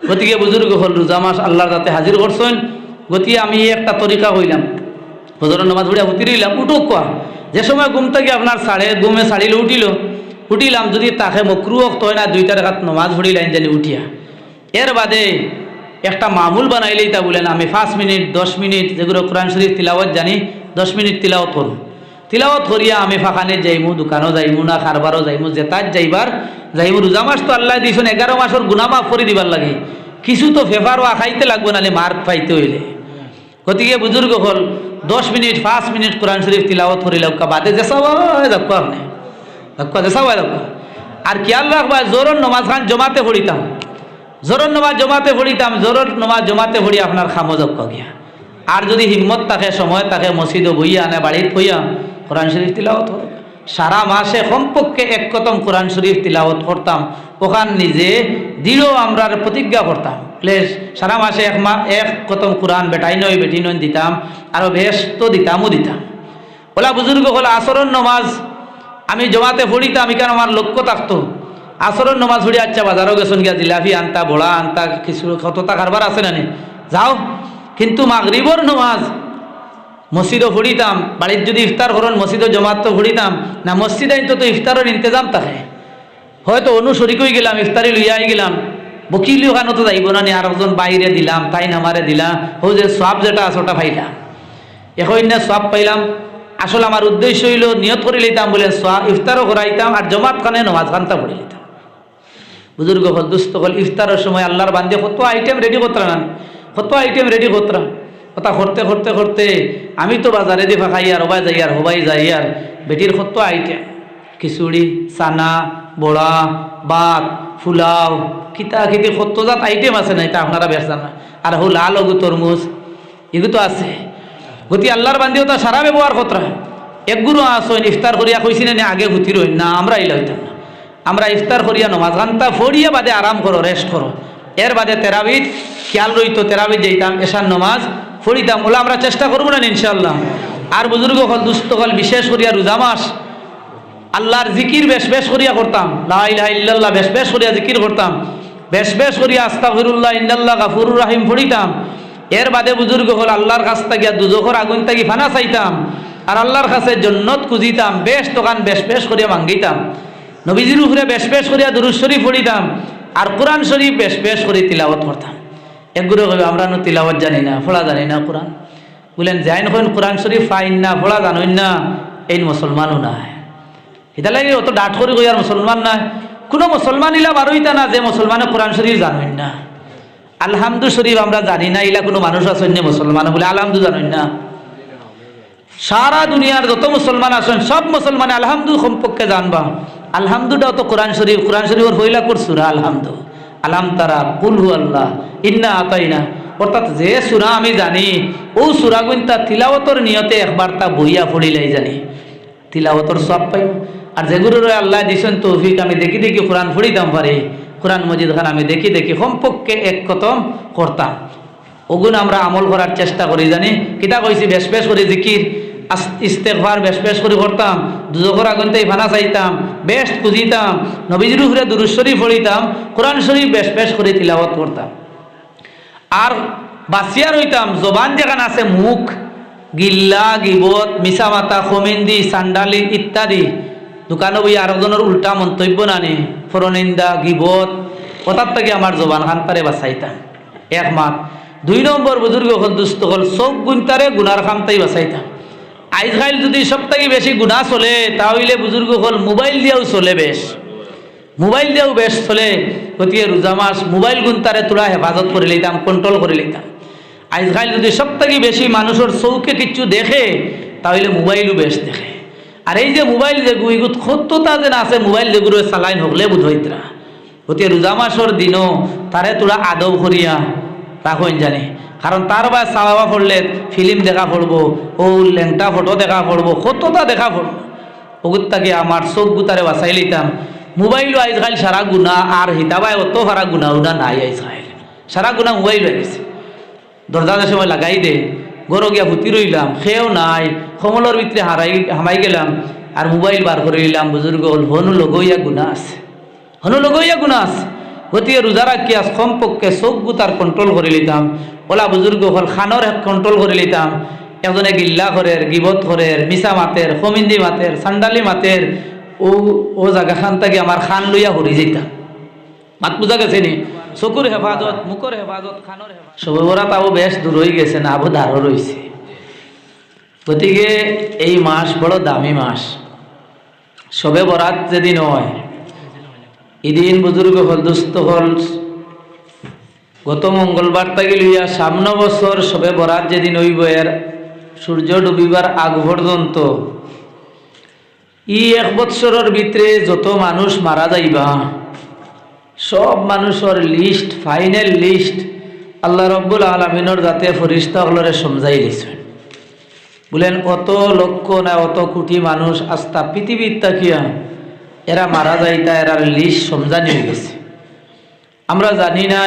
গতিকে বুজুর্গ হল রোজা মাস আল্লাহর যাতে হাজির করছেন। গতিকে আমি একটা তরিকা হইলাম, ফজরের নামাজ পড়িয়া উঠি রইলাম, উঠুক কোয়া যে সময় ঘুম থেকে আপনার ঘুমে ছাড়িলে উঠিলাম, যদি তাকে মকরু অক্ত হয় না 2টা রাকাত নমাজ পড়িলাম জানি উঠিয়া, এর বাদে একটা মামুল বানাইলেই তা বলেন আমি 5 মিনিট 10 মিনিট যেগুলো কোরআন শরীফ তিলাওয়াত জানি 10 মিনিট তিলাওয়াত করুন। তিলাওয়াত করিয়া আমি ফাঁকানে যাইমু, দোকানও যাইমু না খারবারও যাইমু, যেতার যাইমু। রোজা মাস তো আল্লাহ দিয়েছেন 11 মাসের গুনা মাফ করে দিবার লাগে, কিছু তো ফেফারও আখাইতে লাগবো নালে মার্ক পাইতে হইলে। গতিকে বুজুর্গ হল 10 মিনিট 5 মিনিট কোরআন শরীফ তিলাওয়াত করিলাম, বাদে যেসাবা দেখো আপনি যেসাবা দেখো। আর খেয়াল রাখবা জোরর নমাজ খান জমাতে পড়িতাম, জোরর নমাজ জমাতে পড়ি আপনার খামো দক্ষ গিয়া। আর যদি হিম্মত থাকে সময় থাকে মসজিদ বইয়া আনে বাড়ির বইয়া কোরআন শরীফ তিলাওয়াত হবে। সারা মাসে কমপক্ষে 1 কতম কোরআন শরীফ তিলাওয়াত করতাম, ওখান নিজে দৃঢ় আমরা প্রতিজ্ঞা করতাম সারা মাসে 1 কতম কোরআন বেটাই নয় বেটি নয় দিতাম, আরো বেশ তো দিতাম। ওলা বুজুর্গ হলো আসরের নমাজ আমি জমাতে পড়িতাম, এখানে আমার লক্ষ্য থাকতো আসরের নমাজ পড়ি আচ্ছা বাজারও গেছেন গিয়া জিলাপি আনতা বড়া আনতা কিছু কতটা কারবার আছে না যাও। কিন্তু মাগরিবর নমাজ মসজিদও পড়িতাম, বাড়ির যদি ইফতার করেন মসজিদও জমাত তো পড়িতাম না, মসজিদে তো ইফতারের ইন্তজাম থাকে, হয়তো অনুসরিক হয়ে গেলাম ইফতারি লইয়াই গেলাম, বকিল ওখানে তো যাইব না, আর একজন বাইরে দিলাম তাই নামারে দিলাম, ও যে সব যেটা আছে ওটা পাইলাম। এখন না সব পাইলাম। আসলে আমার উদ্দেশ্য হইল নিয়ত করে লইতাম বলেন ইফতারও করাইতাম আর জমাত খানে নমাজ খানটা পড়ে লইতাম। বুজুর্গ হল দুস্থ হল ইফতারের সময় আল্লাহর বান্ধে কত আইটেম রেডি করতাম না, কত আইটেম রেডি করতাম। কথা করতে করতে করতে আমি তো বাজারে দিয়ে ফাঁকাই আর হবাই যাই আর হবাই যাই আর বেটির কত আইটেম, খিচুড়ি, চানা, বড়া, ভাত, ফুলাও, কিতা কিতি কত জাত আইটেম আছে না, এটা আপনারা বেরছেন না। আর হো লাল অগু তরমুজ এগুলো তো আছে। গতি আল্লাহর বান্ধিও তা সারা ব্যবহার কতরা। একগুরু আসইন ইফতার করিয়া কইছি না আগে হুতি রইন না, আমরা ইলা হইতাম না। আমরা ইফতার করিয়া নমাজ ঘন্টা ফড়িয়া বাদে আরাম করো, রেস্ট করো। এর বাদে তেরাবিদ খেয়াল রইতো, তেরাবিদ যেতাম, এশার নমাজ ফড়িতাম। ওলা আমরা চেষ্টা করবো না ইনশাআল্লাহ। আর বুজুর্গ হল দুস্থ হল বিশেষ করিয়া রোজা মাস আল্লাহর জিকির বেশ বেশ করিয়া করতাম। লা ইলাহা ইল্লাল্লাহ বেশ বেশ করিয়া জিকির করতাম, বেশ বেশ করিয়া আস্তাগফিরুল্লাহ ইন্নাল্লাহ গাফুরুর রাহিম পড়িতাম। এর বাদে বুজুর্গ হল আল্লাহর কাছ থেকে দুজখর আগুন থেকে ফানা চাইতাম আর আল্লাহর কাছে জন্নত খুঁজিতাম। বেশ দোকান বেশ বেশ করিয়া মাঙ্গিতাম, নবীজির উপরে বেশ বেশ করিয়া দুরূদ শরীফ পড়িতাম আর কোরআন শরীফ বেশ বেশ করে তিলাওয়াত করতাম। একগুলো কবে আমরা তিলাওয়াত জানি না, পড়া জানি না কোরআন। বলেন যাই নখন কোরআন শরীফ ফাইন না, পড়া জানুন না, এই মুসলমানও নাই। এটা লাগে অত ডাট করি কই আর মুসলমান নাই। কোনো মুসলমান ইলা বারোইতা না যে মুসলমানে কোরআন শরীফ জানুন না। আলহামদু শরীফ আমরা জানি না, ইলা কোনো মানুষ আছেন না মুসলমান বলে আলহামদু জানুন না। সারা দুনিয়ার যত মুসলমান আছেন সব মুসলমানে আলহামদু সম্পর্কে জানবা। আলহামদুটাও তো কোরআন শরীফ, কোরআন শরীফের হইলা কোর সূরা আলহামদু, আলাম তারা, কুল হু আল্লাহ, ইন্না আতাইনা। অর্থাৎ যে সূরা আমি জানি ও সূরা গুনতা তিলাওয়াতর নিয়তে একবার তা বইয়া পড়িলাই জানি, তিলাওয়াতর সব পাই। আর যেগুলোর আল্লাহ দিছেন তৌফিক আমি দেখি দেখি কোরআন পড়িতাম পারি, কোরআন মজিদ খান আমি দেখি দেখি সম্পর্কে এক খতম করতাম। ওগুন আমরা আমল করার চেষ্টা করি জানি। কিতা কইছি বেশ বেশ করে জিকির ইস্তেগফার বেশ বেশ করে করতাম, দুজখর আগুনতেই ফানা চাইতাম, বেশ খুঁজিতাম, নবীজির উপরে দুরূদ শরীফ পড়িতাম, কোরআন শরীফ বেশ বেশ করে তিলাওয়াত করতাম। আর বাঁচিয়া রইতাম জবান যেখানে আছে মুখ, গিল্লা, গিবত, মিছা মাতা, খমিন্দি, সান্ডালি ইত্যাদি দোকানে বই আরেকজনের উল্টা মন্তব্য নানি, ফরনিন্দা, গিবত কথার থেকে আমার জবান খান তারে বাঁচাইতাম এক মাত। 2 নম্বর বুজুর্গ হল দুস্থ হল চোখ গুনতারে গুনার খামতাই বাঁচাইতাম। আজকাল যদি সব থেকে বেশি গুণা চলে তাহলে বুজুর্গ হল মোবাইল দিয়েও চলে, বেশ মোবাইল দিয়েও বেশ চলে। গতিকে রোজা মাস মোবাইল গুনতারে তোরা হেফাজত করে লইতাম, কন্ট্রোল করে লইতাম। আজকাল যদি সব থেকে বেশি মানুষের চৌকে কিচ্ছু দেখে তাহলে মোবাইলও বেশ দেখে। আর এই যে মোবাইল যেগু এগুলো সত্যতা যে আছে মোবাইল যেগুলো চালাইন হকলে বুধ হইতরা। গতিকে রোজা মাসের দিনও তারে তোরা আদব করিয়া রাখেন জানি। কারণ তার বা চাওয়া পড়লে ফিল্ম দেখা পড়বো, ও ল্যাংটা ফটো দেখা পড়বো, সত্যতা দেখা পড়বো। ওগুতাকে আমার চোখ গুতারে বাঁচাই লইতাম। মোবাইলও আজকাল সারা গুণা আর হিতাবাই অত সারা গুণা উনা নাই, আজকাল সারা গুণা মোবাইল হয়ে গেছে। দরজার সময় লাগাই দে, গরো গিয়া ভুতি রইলাম, খেয়েও নাই, কমলের ভিতরে হামাই গেলাম আর মোবাইল বার করে নিলাম। বুজুর্গ হল হনু লগইয়া গুণা আছে, হনু লগইয়া গুণা আছে। গতিকে রোজা রাখিয়া সম্পর্কে চোখ গুতার কন্ট্রোল করে লিতাম। ওলা বুজুর্গ হল খানোর কন্ট্রোল করে লিতাম। একজনে গিল্লা করের, গিবত করের, মিছা মাতের, খমিন্দি মাতের, সান্ডালি মাতের, ও জায়গা খান থেকে আমার খান লইয়া হরি যেতাম। মাত বুঝা গেছে নি? চকুর হেফাজত, মুখর হেফাজত, খানোর হেফাজত সবে ওরা তাও বেশ দূর হয়ে গেছে না, আবু ধারও রয়েছে। গতিকে এই মাস বড় দামি মাস। সবে বরাত যেদিন হয় এদিন বুজুর্গ হল দুস্থ হল গত মঙ্গলবার থেকে লইয়া সামনে বছর সবে বরাত যেদিন হইব এর সূর্য ডুবিবার আগ পর্যন্ত ই 1 বৎসরের ভিতরে যত মানুষ মারা যাইবা সব মানুষের লিস্ট, ফাইনাল লিস্ট আল্লাহ রব্বুল আলামিনের যাতে ফেরেশতা হলরে সমঝাই দিয়েছেন। বলেন কত লক্ষ না অত কোটি মানুষ আস্তা পৃথিবীর তাকিয়া এরা মারা যাইতা এরার লিস্ট সমঝানি হয়ে গেছে। আমরা জানি না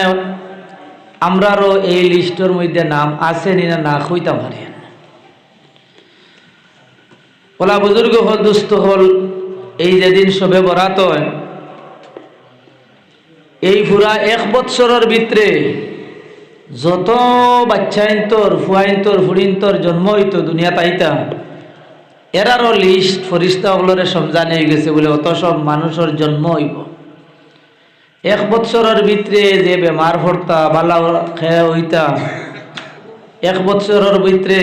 আমরারও এই লিস্টের মধ্যে নাম আছে না না হইতাম পারি। ওলা বুজুর্গ হল দুস্থ হল এই যেদিন সবে বরাত হয় এই পুরা 1 বৎসরের ভিতরে যত বাচ্চাইন্তর, ফুয়াইন্তর, ফুড়িন্তর জন্ম হইতো দুনিয়া তাইতা এরারও লিস্ট ফেরেশতা হলরে সমঝানি হয়ে গেছে। বলে অত সব মানুষের জন্ম হইব 1 বৎসরের ভিতরে যে বেমার পড়তা, বালা খেয়ে হইতা 1 বৎসরের ভিতরে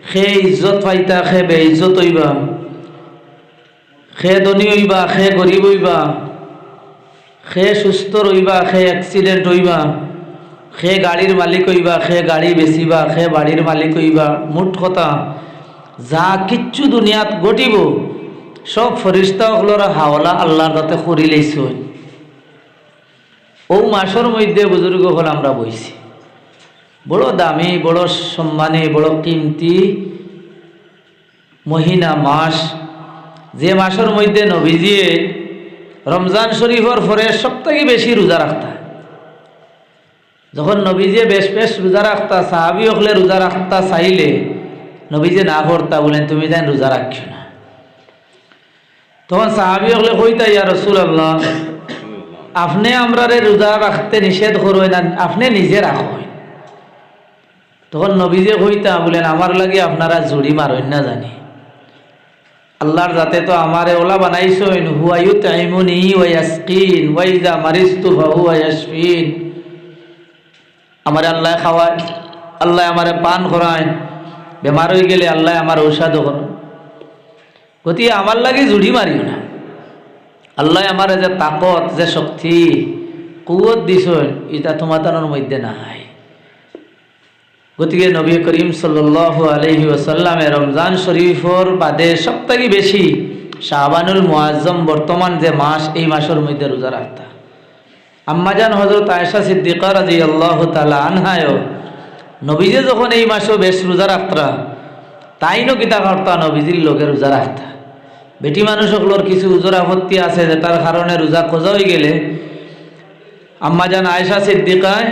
খে ইজ্জত পাইতা খে বে ইজ্জত হইবা, খে ধনী হইবা খে গরিব হইবা, খে সুস্থ রইবা খে অ্যাক্সিডেন্ট হইবা, খে গাড়ির মালিক হইবা খে গাড়ি বেচিবা খে বাড়ির মালিক হইবা। মোট কথা যা কিচ্ছু দুনিয়াত ঘটিব সব ফরিস্তা হলরা হাওলা আল্লাহর তাতে করি লইছ। ও মাসের মধ্যে বুজুর্গ হল আমরা বইছি, বড় দামি বড় সম্মানী বড় কিমতি মহিনা মাস, যে মাসের মধ্যে নবীজিয়ে রমজান শরীফর পরে সবথেকে বেশি রোজা রাখতা। যখন নবীজিয়ে বেশ বেশ রোজা রাখতা, সাহাবি হলে রোজা রাখতা চাইলে নবীজি না করতা, বলেন তুমি যেন রোজা রাখিও না। তখন সাহাবি হলে কইতা ইয়া রাসূলুল্লাহ, আপনি আমরারে রোজা রাখতে নিষেধ করবেন না, আপনি নিজে রাখবেন। তখন নবীজি কইতা বলেন আমার লাগে আপনারা জুড়ি মারেন না জানি, আল্লাহর যাতে তো আমারে ওলা বানাইছেন, হুয়া ইউতঈমুনি ওয়া ইয়াসকিন ওয়া ইযা মারিজতু ফাহুয়া ইয়াশফিন। আমারে আল্লাহ খাওয়ায়, আল্লাহ আমারে পান করায়, বেমার হয়ে গেলে আল্লাহ আমার ঔষধ করেন। গতি আমার লাগে জুড়ি মারিও না, আল্লাহ আমার যে তাকত যে শক্তি কুয়ত দিছেন এটা তোমাদের মধ্যে নাই। গতিকে নবী করিম সাল্লাল্লাহু আলাইহি ওয়াসাল্লামে রমজান শরীফর বাদে সবথেকে বেশি শাবানুল মুআজ্জম বর্তমান যে মাস, এই মাসের মধ্যে রোজা রাখতা। আম্মাজান হযরত আয়েশা সিদ্দিকা রাদিয়াল্লাহু তাআলা আনহায়ও নবীজি যখন এই মাসে বেশ রোজা রাখতা, তাইনও কিতা করতা নবীজির লোকে রোজা রাখতা। বেটি মানুষগুলোর কিছু উজর আপত্তি আছে যেটার কারণে রোজা খোঁজা হয়ে গেলে আম্মাজান আয়েশা সিদ্দিকায়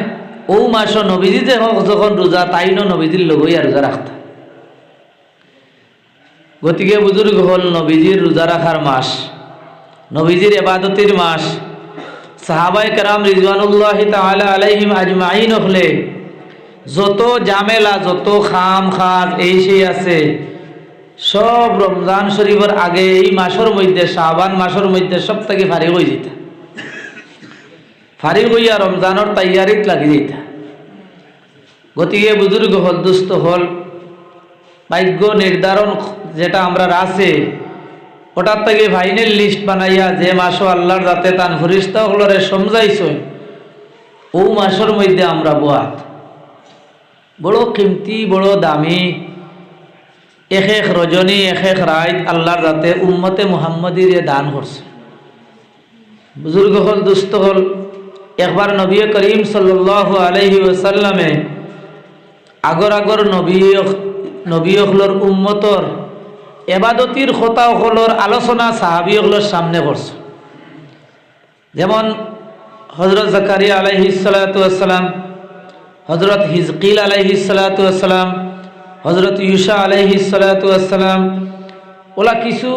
ও মাস নবীজি যে যখন রোজা তাইনও নবীজির লোক হইয়া রোজা রাখতা। গতিকে বুজুর্গ হল নবীজির রোজা রাখার মাস, নবীজির ইবাদতের মাস। সাহাবায়ে কেরাম রিজওয়ানুল্লাহি তাআলা আলাইহিম আজমাইন হলে যত জামেলা যত খাম খাজ এই সেই আছে সব রমজান শরীফের আগে এই মাসের মধ্যে শাবান মাসের মধ্যে সব থেকে ফারিগ হয়ে যেত, ফারিগ হইয়া রমজানের তৈয়ারিত লাগি যেত। গতিকে বুজুর্গ হল দুস্থ হল ভাগ্য নির্ধারণ যেটা আমরা আছে ওটার থেকে ফাইনাল লিস্ট বানাইয়া যে মাসও আল্লাহর যাতে তান ফরিস্তা হলরে সমঝাইছেন ও মাসের মধ্যে আমরা বোয়াত বড় কিমতি বড় দামি এক এক রজনী এক এক রাত আল্লাহর যাতে উম্মতে মুহাম্মদীর দান করছে। বুজুর্গ হল দুস্থ হল একবার নবী করিম সাল্লাল্লাহু আলাইহি ওয়াসাল্লামে আগর আগর নবী হলর উম্মতর এবাদতির কথা হলর আলোচনা সাহাবী হলর সামনে করছে। যেমন হযরত জাকারিয়া আলাইহিস সালাতু ওয়াস সালাম, হযরত হিজকিল আলাইহিস সালাতু ওয়াস সালাম, হযরত ইউসা আলাইহিস সালাতু ওয়াস সালাম, ওলা কিছু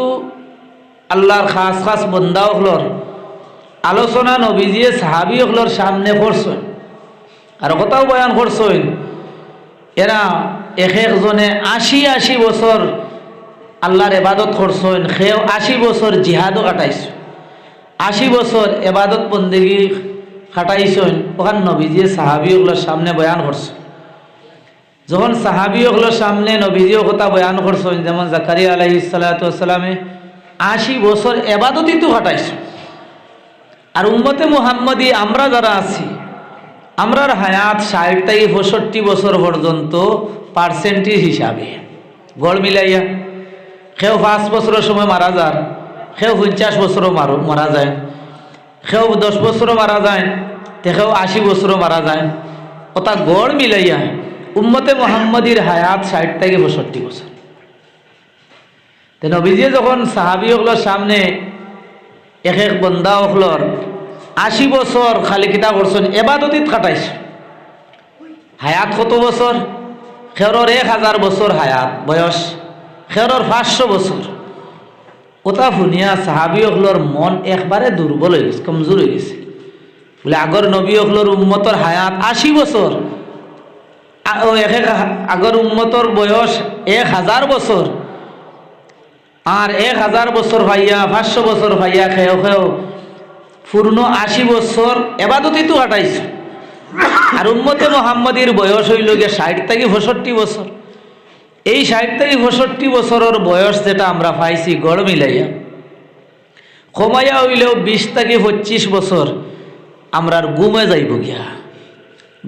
আল্লাহর খাস খাস বান্দা হলর আলোচনা নবীজিয়ে সাহাবী হলর সামনে করছেন আর কথাও বয়ান করছেন। এরা এক একজনে ৮০ বছর আল্লাহর ইবাদত করছেন, সেও ৮০ বছর জিহাদও কাটাইছে, ৮০ বছর ইবাদত বন্দেগী কাটাইছেন। ওখান নবীজিয়ে সাহাবী হলর সামনে বয়ান করছে। যখন সাহাবী হলর সামনে নবীজিও কথা বয়ান করছেন, যেমন জাকারিয়া আলাইহিস সালাতু ওয়াস সালামে ৮০ বছর ইবাদতই তো কাটাইছে। আর উম্মতে মুহাম্মদী আমরা যারা আছি আমরার হায়াত ৬০ থেকে ৬৫ বছর পর্যন্ত পার্সেন্টেজ হিসাবে গড় মিলাইয়া কেউ ৫ বছরের সময় মারা যান, কেউ ৫০ বছরও মারা যায়, কেউ ১০ বছরও মারা যায়, কেউ ৮০ বছরও মারা যায়। ওটা গড় মিলাইয়া উম্মতে মুহাম্মদীর হায়াত ৬০ থেকে ৬৫ বছর। নবীজি যখন সাহাবী হলর সামনে এক এক বন্দা হলর ৮০ বছর খালি কিতা করছেন এবাদতিত কাটাইছে। হায়াত কত বছর? খেরর ১০০০ বছর হায়াত বয়স, খেরর ৫০০ বছর। কথা শুনিয়া সাহাবী হলর মন একবারে দুর্বল হয়ে গেছে, কমজোর হয়ে গেছে। বলে আগর নবী হলর উম্মতর হায়াত ৮০ বছর, আগর উম্মতর বয়স ১০০০ বছর, আর ১০০০ বছর ভাইয়া ৫০০ বছর ভাইয়া খেয়েও খেয়েও পূর্ণ ৮০ বছর এবাদতই তো কাটাইছে। আর উম্মতে মুহাম্মদীর বয়স হইল গিয়ে ৬০ থেকে ৬৫ বছর। এই 60 থেকে 65 বছরের বয়স যেটা আমরা পাইছি গড় মিলাইয়া কমাইয়া হইলেও 20 থেকে 25 বছর আমরা ঘুমে যাইব গিয়া।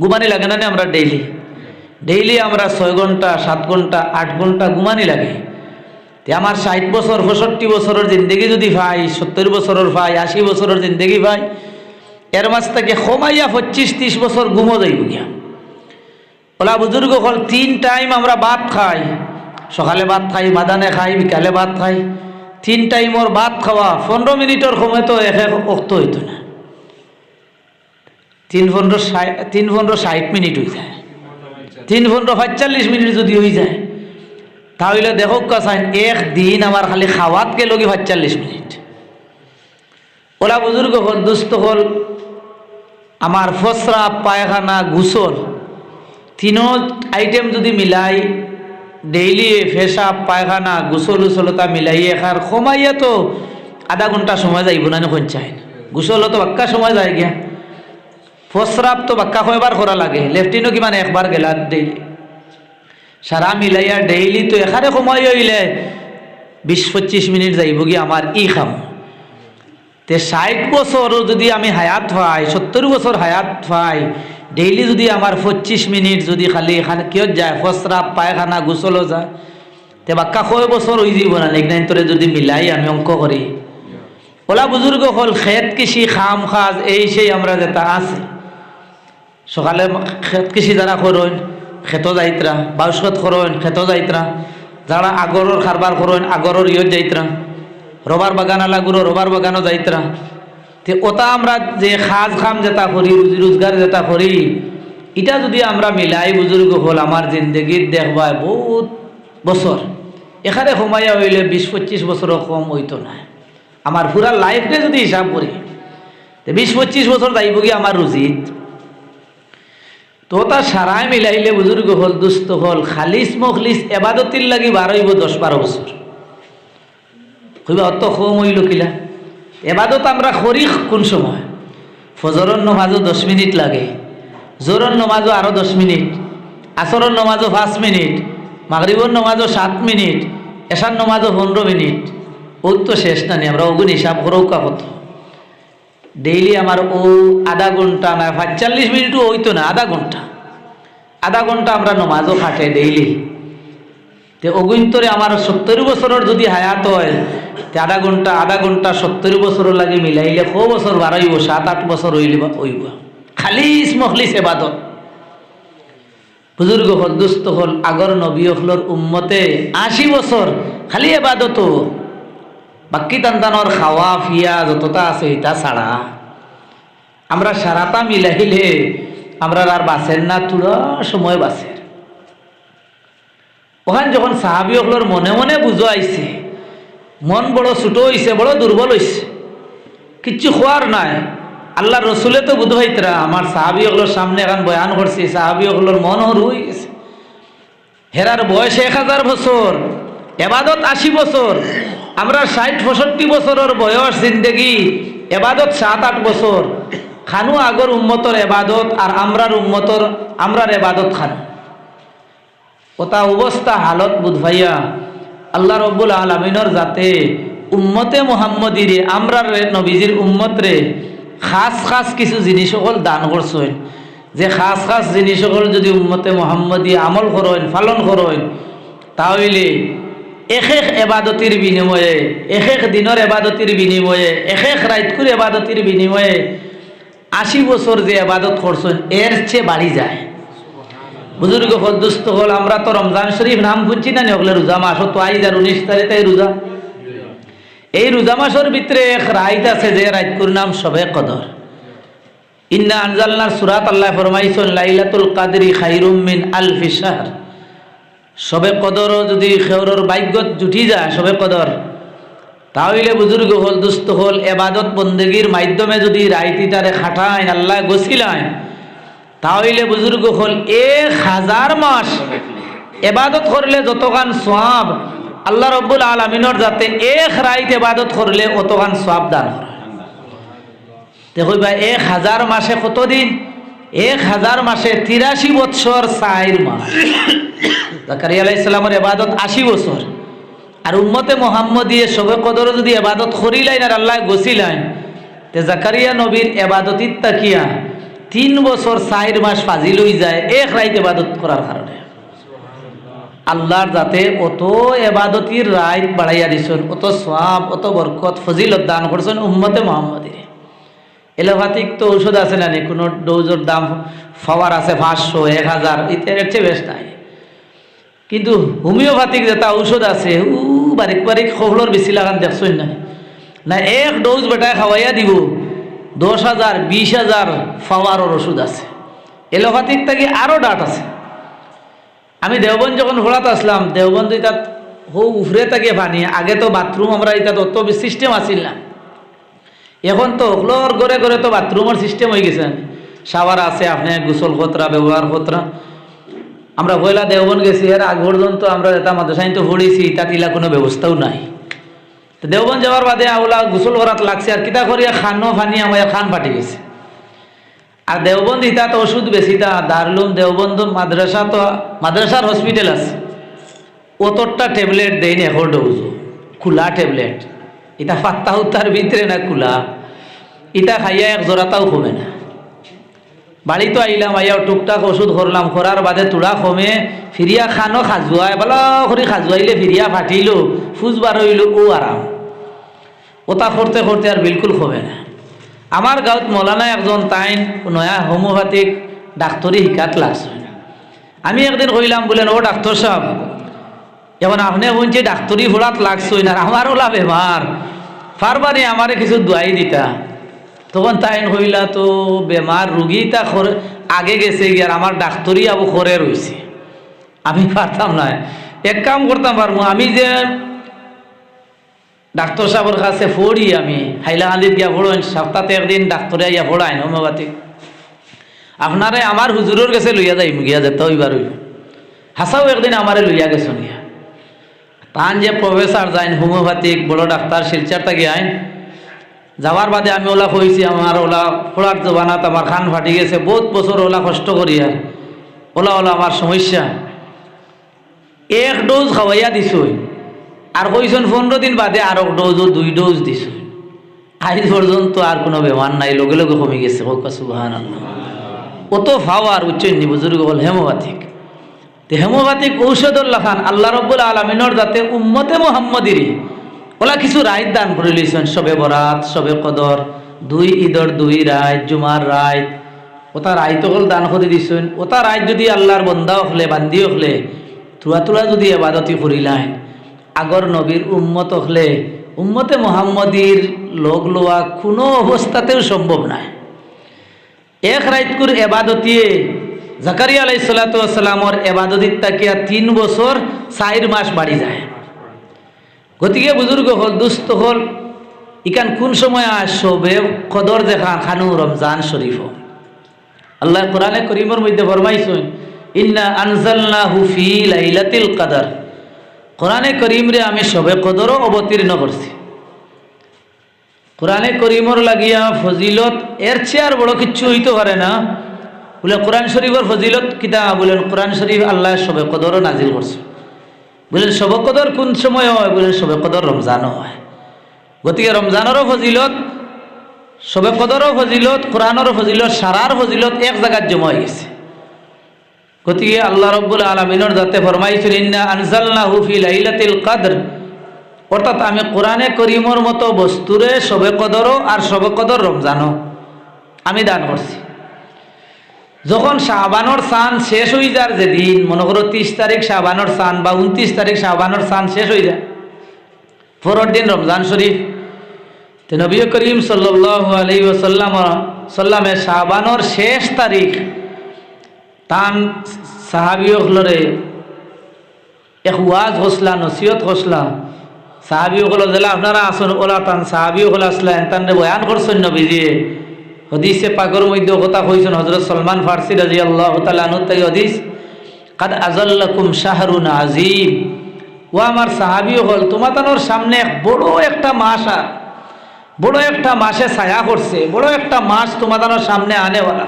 ঘুমানি লাগে না আমরা ডেইলি আমরা 6 ঘন্টা 7 ঘন্টা 8 ঘন্টা ঘুমানি লাগে। তে আমার 60 বছর 65 বছরের জিন্দগি যদি ভাই 70 বছরের ভাই 80 বছরের জিন্দগি ভাই এর মাঝ থেকে কমাইয়া 25-30 বছর ঘুমো যাইব গিয়া। ওলা বুজুর্গ হল 3 টাইম আমরা ভাত খাই, সকালে ভাত খাই, মাদানে খাই, বিকালে ভাত খাই। 3 টাইমর ভাত খাওয়া 15 মিনিটের সময় তো এক অক্ত হইতো না, 3-15 60 মিনিট হয়ে যায়, 3-15 45 মিনিট যদি হয়ে যায় তাহলে দেখো কাছাইন একদিন আমার খালি খাওয়াত গেল কি 45 মিনিট। ওলা বুজুর্গ হল দুস্থ হল আমার ফসরা পায়খানা গোসল 3 আইটেম যদি মিলাই ডেইলি পেশাব পায়খানা গোসল উসলতা মিলাইয়ে খার কমাইয়া তো আধা ঘন্টা সময় যাইব না কোন চাই না। গোসল তো বাক্কা সময় যায় গিয়া, ফসরাব তো বাক্কা কয়বার করা লাগে, লেফটিনও কি মানে একবার গেলা ডেইলি। সারা মিলাইয়া ডেইলি তো এখানে সময় হইলে 20-25 মিনিট যাইব গিয়া আমার খাম। তে 60 বছর যদি আমি হায়াত পাই, 70 বছর হায়াত পাই, ডেইলি যদি আমার 25 মিনিট যদি খালি এখানে কিয় যায় ফসরাব পায়খানা গোসলও যায়, তে বাক্কা কয় বছর হয়ে যাব না লেগনাইন তোরে যদি মিলাই আমি অঙ্ক করি। ওলা বুজুর্গ হল খেত কৃষি খাম খাজ এই সেই আমরা যেটা আছে সকালে খেত কৃষি যারা করেন খেতো যাইতরা, বাউসত করেন খেতো যাইতরা, যারা আগরের কারবার করেন আগরের ইয়ত যাইতরা, রবার বাগান আলাগুলো রবার বাগানও যাইতরা। তে ওটা আমরা যে খাজ খাম যেটা করি রুজি রোজগার যেটা করি এটা যদি আমরা মিলাই বুজুর্গ হল আমার জিন্দগির দেখবা বহুত বছর এখানে কমাইয়া হইলে 20-25 বছরও কম হইতো না। আমার পুরা লাইফে যদি হিসাব করি 20-25 বছর যাইব কি আমার রুজিত। তো তা সারাই মিলাইলে বুজুর্গ হল দুস্থ হল খালিস মখলিস এবাদতির লাগি 10-12 বছর কইবা অত কম হইল কিলা। এবাদত আমরা করি কোন সময়? ফজরের নমাজও 10 মিনিট লাগে, জোরের নমাজও আরো 10 মিনিট, আসরের নমাজও 5 মিনিট, মাগরিবের নমাজও 7 মিনিট, এশার নমাজও 15 মিনিট। ও তো শেষ না নি আমরা ওগুন হিসাব করো কত ডেইলি আমার ও আধা ঘন্টা না 45 মিনিটও হইতো না, আধা ঘন্টা আমরা নমাজও খাটে ডেইলি। তে অগুন্তরে আমার 70 বছরের যদি হায়াত হয় তে আধা ঘন্টা 70 বছর লাগে মিলাইলে কো বছর বাড়াইব 7-8 বছর হইব খালিস মখলিস এবাদত। বুজুর্গ হল দুস্থ হল আগর নবী হলর উম্মতে 80 বছর খালি এবাদত, বাকি তান্তানোর খাওয়া ফিয়া যতটা আছে এটা ছাড়া আমরা সারাটা মিলাইলে আমরা আর বাঁচেন না, তুলা সময় বাঁচে। ওখানে যখন সাহাবি হলর মনে মনে বুঝো আইছে, মন বড় ছোট হইছে, বড় দুর্বল হইছে, কিচ্ছু খোয়ার নাই। আল্লাহ রসুলে তো বুঝাইতরা আমার সাহাবি হলর সামনে এখন বয়ান করছে, সাহাবি হলর মন হর হয়ে গেছে। হেরার বয়স 1000 বছর, এবাদত 80 বছর, আমরা 60-65 বছরের বয়স জিন্দগি, এবাদত 7-8 বছর। খানু আগর উম্মতর এবাদত আর আমরার এবাদত খানু ওটা অবস্থা হালত বুধভাইয়া আল্লাহ রব্বুল আলামিনের যাতে উম্মতে মুহাম্মদীরে আমরার নবীজির উম্মতরে খাস কিছু জিনিস সকল দান করছেন, যে খাস জিনিস সকল যদি উম্মতে মুহাম্মদী আমল করেন পালন করেন তাহলে এক এবাদতির বিনিময়ে, এক দিনের এবাদতির বিনিময়ে, এক রাইতকুর এবাদতির বিনিময়ে 80 বছর যে এবাদত করছেন এর চেয়ে বাড়ি যায়। বুজুর্গ হল দুস্থ হল আমরা তো রমজান শরীফ নাম বুঝছি না হলে রোজা মাস তো আইজ আর 19 তারিখে রোজা। এই রোজা মাসের ভিতরে এক রাইত আছে যে রাইতকুর নাম শবে কদর। ইন্না আনজালনার সূরাত আল্লাহ ফরমাইছেন লাইলাতুল কাদরি খায়রুম মিন আলফি শাহর। শবে কদর যদি খেউরর ভাগ্যত জুটি যায় শবে কদর তাহলে বুজুর্গ হল দুস্থ হল এবাদত বন্দেগীর মাধ্যমে যদি রাইতিটারে খাটায় আল্লাহ গছিলায় তাহলে বুজুর্গ হল 1000 মাস এবাদত করলে যতখান সওয়াব আল্লাহ রব্বুল আলামিনের যাতে এক রাইত এবাদত করলে অতখান সওয়াব দান করে। দেখো ভাই 1000 মাসে কতদিন? 1000 মাসে 83 বৎসর 4 মাস। জাকারিয়া আলাইহিস সালামের ইবাদত 80 বছর, আর উম্মতে মুহাম্মদিয়ে সবে কদর যদি ইবাদত করিলাইন আর আল্লাহ গছিলাইন, তে জাকারিয়া নবীর ইবাদতিত তাকিয়া 3 বছর 4 মাস ফাজিল হয়ে যায় এক রাত ইবাদত করার কারণে। আল্লাহর যাতে অত ইবাদতির রাত বাড়াইয়া দিছেন, অত সওয়াব, অত বরকত ফজিলত দান করছেন উম্মতে মুহাম্মদিরে। এলোপ্যাথিক তো ঔষধ আছে না, কোনো ডোজের দাম পাওয়ার আছে 500, 1000, এর চেয়ে বেশ নাই। কিন্তু হোমিওপ্যাথিক যেটা ঔষধ আছে বারিক বারিক খবর বেশি লাগান দেখছই না, না এক ডোজ বেটায় খাওয়াইয়া দিব 10,000, 20,000 পাওয়ারের ওষুধ আছে। এলোপ্যাথিক থাকি আরও ডাট আছে। আমি দেওবন্দ যখন ঘোড়াতে আসলাম, দেওবন্দ ইতাত হো উফরে থাকে পানি, আগে তো বাথরুম আমরা ইতাত অত সিস্টেম আসিল না, এখন তো ওগুলোর ঘরে ঘরে তো বাথরুমের সিস্টেম হয়ে গেছে, শাওয়ার আছে, আপনি গোসল খতরা ব্যবহার খতরা। আমরা পয়লা দেওবন গেছি, এর আগ পর্যন্ত আমরা যেটা মাদ্রাসায় তো পড়েছি, তাত ইলা কোনো ব্যবস্থাও নাই। তো দেওবন যাওয়ার বাদে ওলা গোসল করাত লাগছে, আর কিতা করিয়া খানো ফানি আমার খান ফাটি গেছে। আর দেওবন্দ ইতা তো ওষুধ বেশি, তা দারুলুম দেওবন্দ মাদ্রাসা তো মাদ্রাসার হসপিটাল আছে, অতটা ট্যাবলেট দেয়নি এখন ডোজ, খোলা ট্যাবলেট। ইটা পাত্তা উত্তার ভিতরে না খোলা, ইটা খাইয়া এক জোড়াটাও কমে না। বাড়ি তো আইলাম, আইয়া টুকটাক ওষুধ করলাম, করার বাদে তোড়া কমে, ফিরিয়া খানো খাজুয়ায় ভালো করে খাজুয়াইলে ফিরিয়া ফাটিল, ফুজ বার হইল, ও আরাম। ওটা করতে করতে আর বিলকুল কমে না। আমার গাঁৱত মৌলানা একজন তাইন নয়া হোমিওপ্যাথিক ডাক্তরি শিকাত লাগছে। আমি একদিন কইলাম, বলেন ও ডাক্তার সাহেব, এখন আপনি বলছি ডাক্তরি ফোড়াত লাগছই না, আমার ওলা বেমার, পারবানি আমারে কিছু দোয়াই দিতা। তখন তাইন কইলা, তো বেমার রুগী তা আগে গেছে গিয়ে, আর আমার ডাক্তরি আবু করে রয়েছে, আমি পারতাম না। এক কাম করতাম পারবো, আমি যে ডাক্তার সাহেবের কাছে পড়ি, আমি হাইলাকান্দিত গিয়া পড়েন, সপ্তাহে একদিন ডাক্তারে আইয়া পড়াইন হোমিওপ্যাথিক, আপনারে আমার হুজুরের কাছে লইয়া যাই গিয়া যেতে হইবার হইল। হাসাও একদিন আমারে লইয়া গেছেন গিয়া, তান যে প্রফেসর যাইন হোমিওপ্যাথিক বড় ডাক্তার শিলচার থাকি আইন, যাওয়ার বাদে আমি ওলা কইছি, আমার ওলা ফোড়ার জবানাত আমার খান ফাটি গেছে, বহুত বছর ওলা কষ্ট করি, আর ওলা ওলা আমার সমস্যা। এক ডোজ খাওয়াইয়া দিছই, আর কইছেন 15 দিন বাদে আর এক ডোজ, 2 ডোজ দিছই, আজ পর্যন্ত আর কোনো বেমার নাই, লগে লগে কমে গেছে। সুবহানাল্লাহ। অত পাওয়ার উচ্চন্নি বুজুর্গ বল হেমোপ্যাথিক। হেমোপ্যাথিক ঔষধর লাখান আল্লাহ রব্বুল আলমিনের যাতে উম্মতে মুহাম্মদিরি ওলা কিছু রায় দান করে লইছেন, সবে বরাত, সবে কদর, 2 ঈদর 2 রায়, জুমার রায়, ওটা রায় তো দান করে দিছেন। ওটা রায় যদি আল্লাহর বন্দাও হলে বান্দিও হলে তুলা তুলা যদি এবাদতি করিলাইন, আগর নবীর উম্মত হলে উম্মতে মুহাম্মদির লোক লোয়া কোনো অবস্থাতেও সম্ভব নয়। এক রাত করে এবাদতিয়ে জাকারিয়া আলাইহিস সালাতু ওয়াস সালামর এবাদতিত তাকিয়া 3 বছর 4 মাস বাড়ি যায়। গতিকে বুজুর্গ হল, দুস্থ হল, ইকান কোন সময় আসবে কদর দেখা খানু রমজান শরীফ। আল্লাহ কোরআনে করিমের মধ্যে ফরমাইছেন, ইন্না আনজালনাহু ফি লাইলাতিল কদর। কোরআনে করিম রে আমি সবে কদরও অবতীর্ণ করছি। কোরআনে করিমর লাগিয়া ফজিলত এর চেয়ে আর বড় কিচ্ছু হইতে পারে না। বলে কোরআন শরীফের ফজিলত কিতা? বলেন কোরআন শরীফ আল্লাহ সবে কদরও নাজিল করছে। বলেন সবে কদর কোন সময় হয়? বলেন সবে কদর রমজানও হয়। গতিকে রমজানেরও ফজিলত, সবে কদরও ফজিলত, কোরআনেরও ফজিলত, সারার ফজিলত এক জায়গায় জমা হয়ে গেছে। গতিকে আল্লাহ রব্বুল আলামিনের যাতে ফরমাইছেন, ইন্না আনজালনাহু ফি লাইলাতিল কদর, অর্থাৎ আমি কোরআনে করিমর মতো বস্তুরে সবে কদরও আর সবে কদর রমজানও আমি দান করছি। যখন শাবানোর চান শেষ হয়ে যার যেদিন, মনে করো 30 তারিখ শাবানোর চান বা 29 তারিখ শাবানোর চান শেষ হয়ে যায়, পরের দিন রমজান শরীফ, তো নবী করিম সাল্লাল্লাহু আলাইহি ওয়াসাল্লামে শাবানোর শেষ তারিখ তান সাহাবিয়কলরে এক ওয়াজ হসলা, নসিহত হসলা। সাহাবিয়কল জেলা আপনারা আসুন, ওলা তান সাহাবিয়কল আসলা তানরে বয়ান করছেন নবীজিয়ে। হদিসে পাকের মধ্যে কথা কইছেন হযরত সলমান ফারসি রাদিয়াল্লাহু তাআলা আনহু তাই হদিস, কাদ আযাল্লাকুম শাহরুন আযীম। ও আমার সাহাবিয়কল, তোমাদের সামনে বড় একটা মাস, আর বড় একটা মাসে ছায়া করছে, বড় একটা মাস তোমাদের সামনে আনেওয়ালা।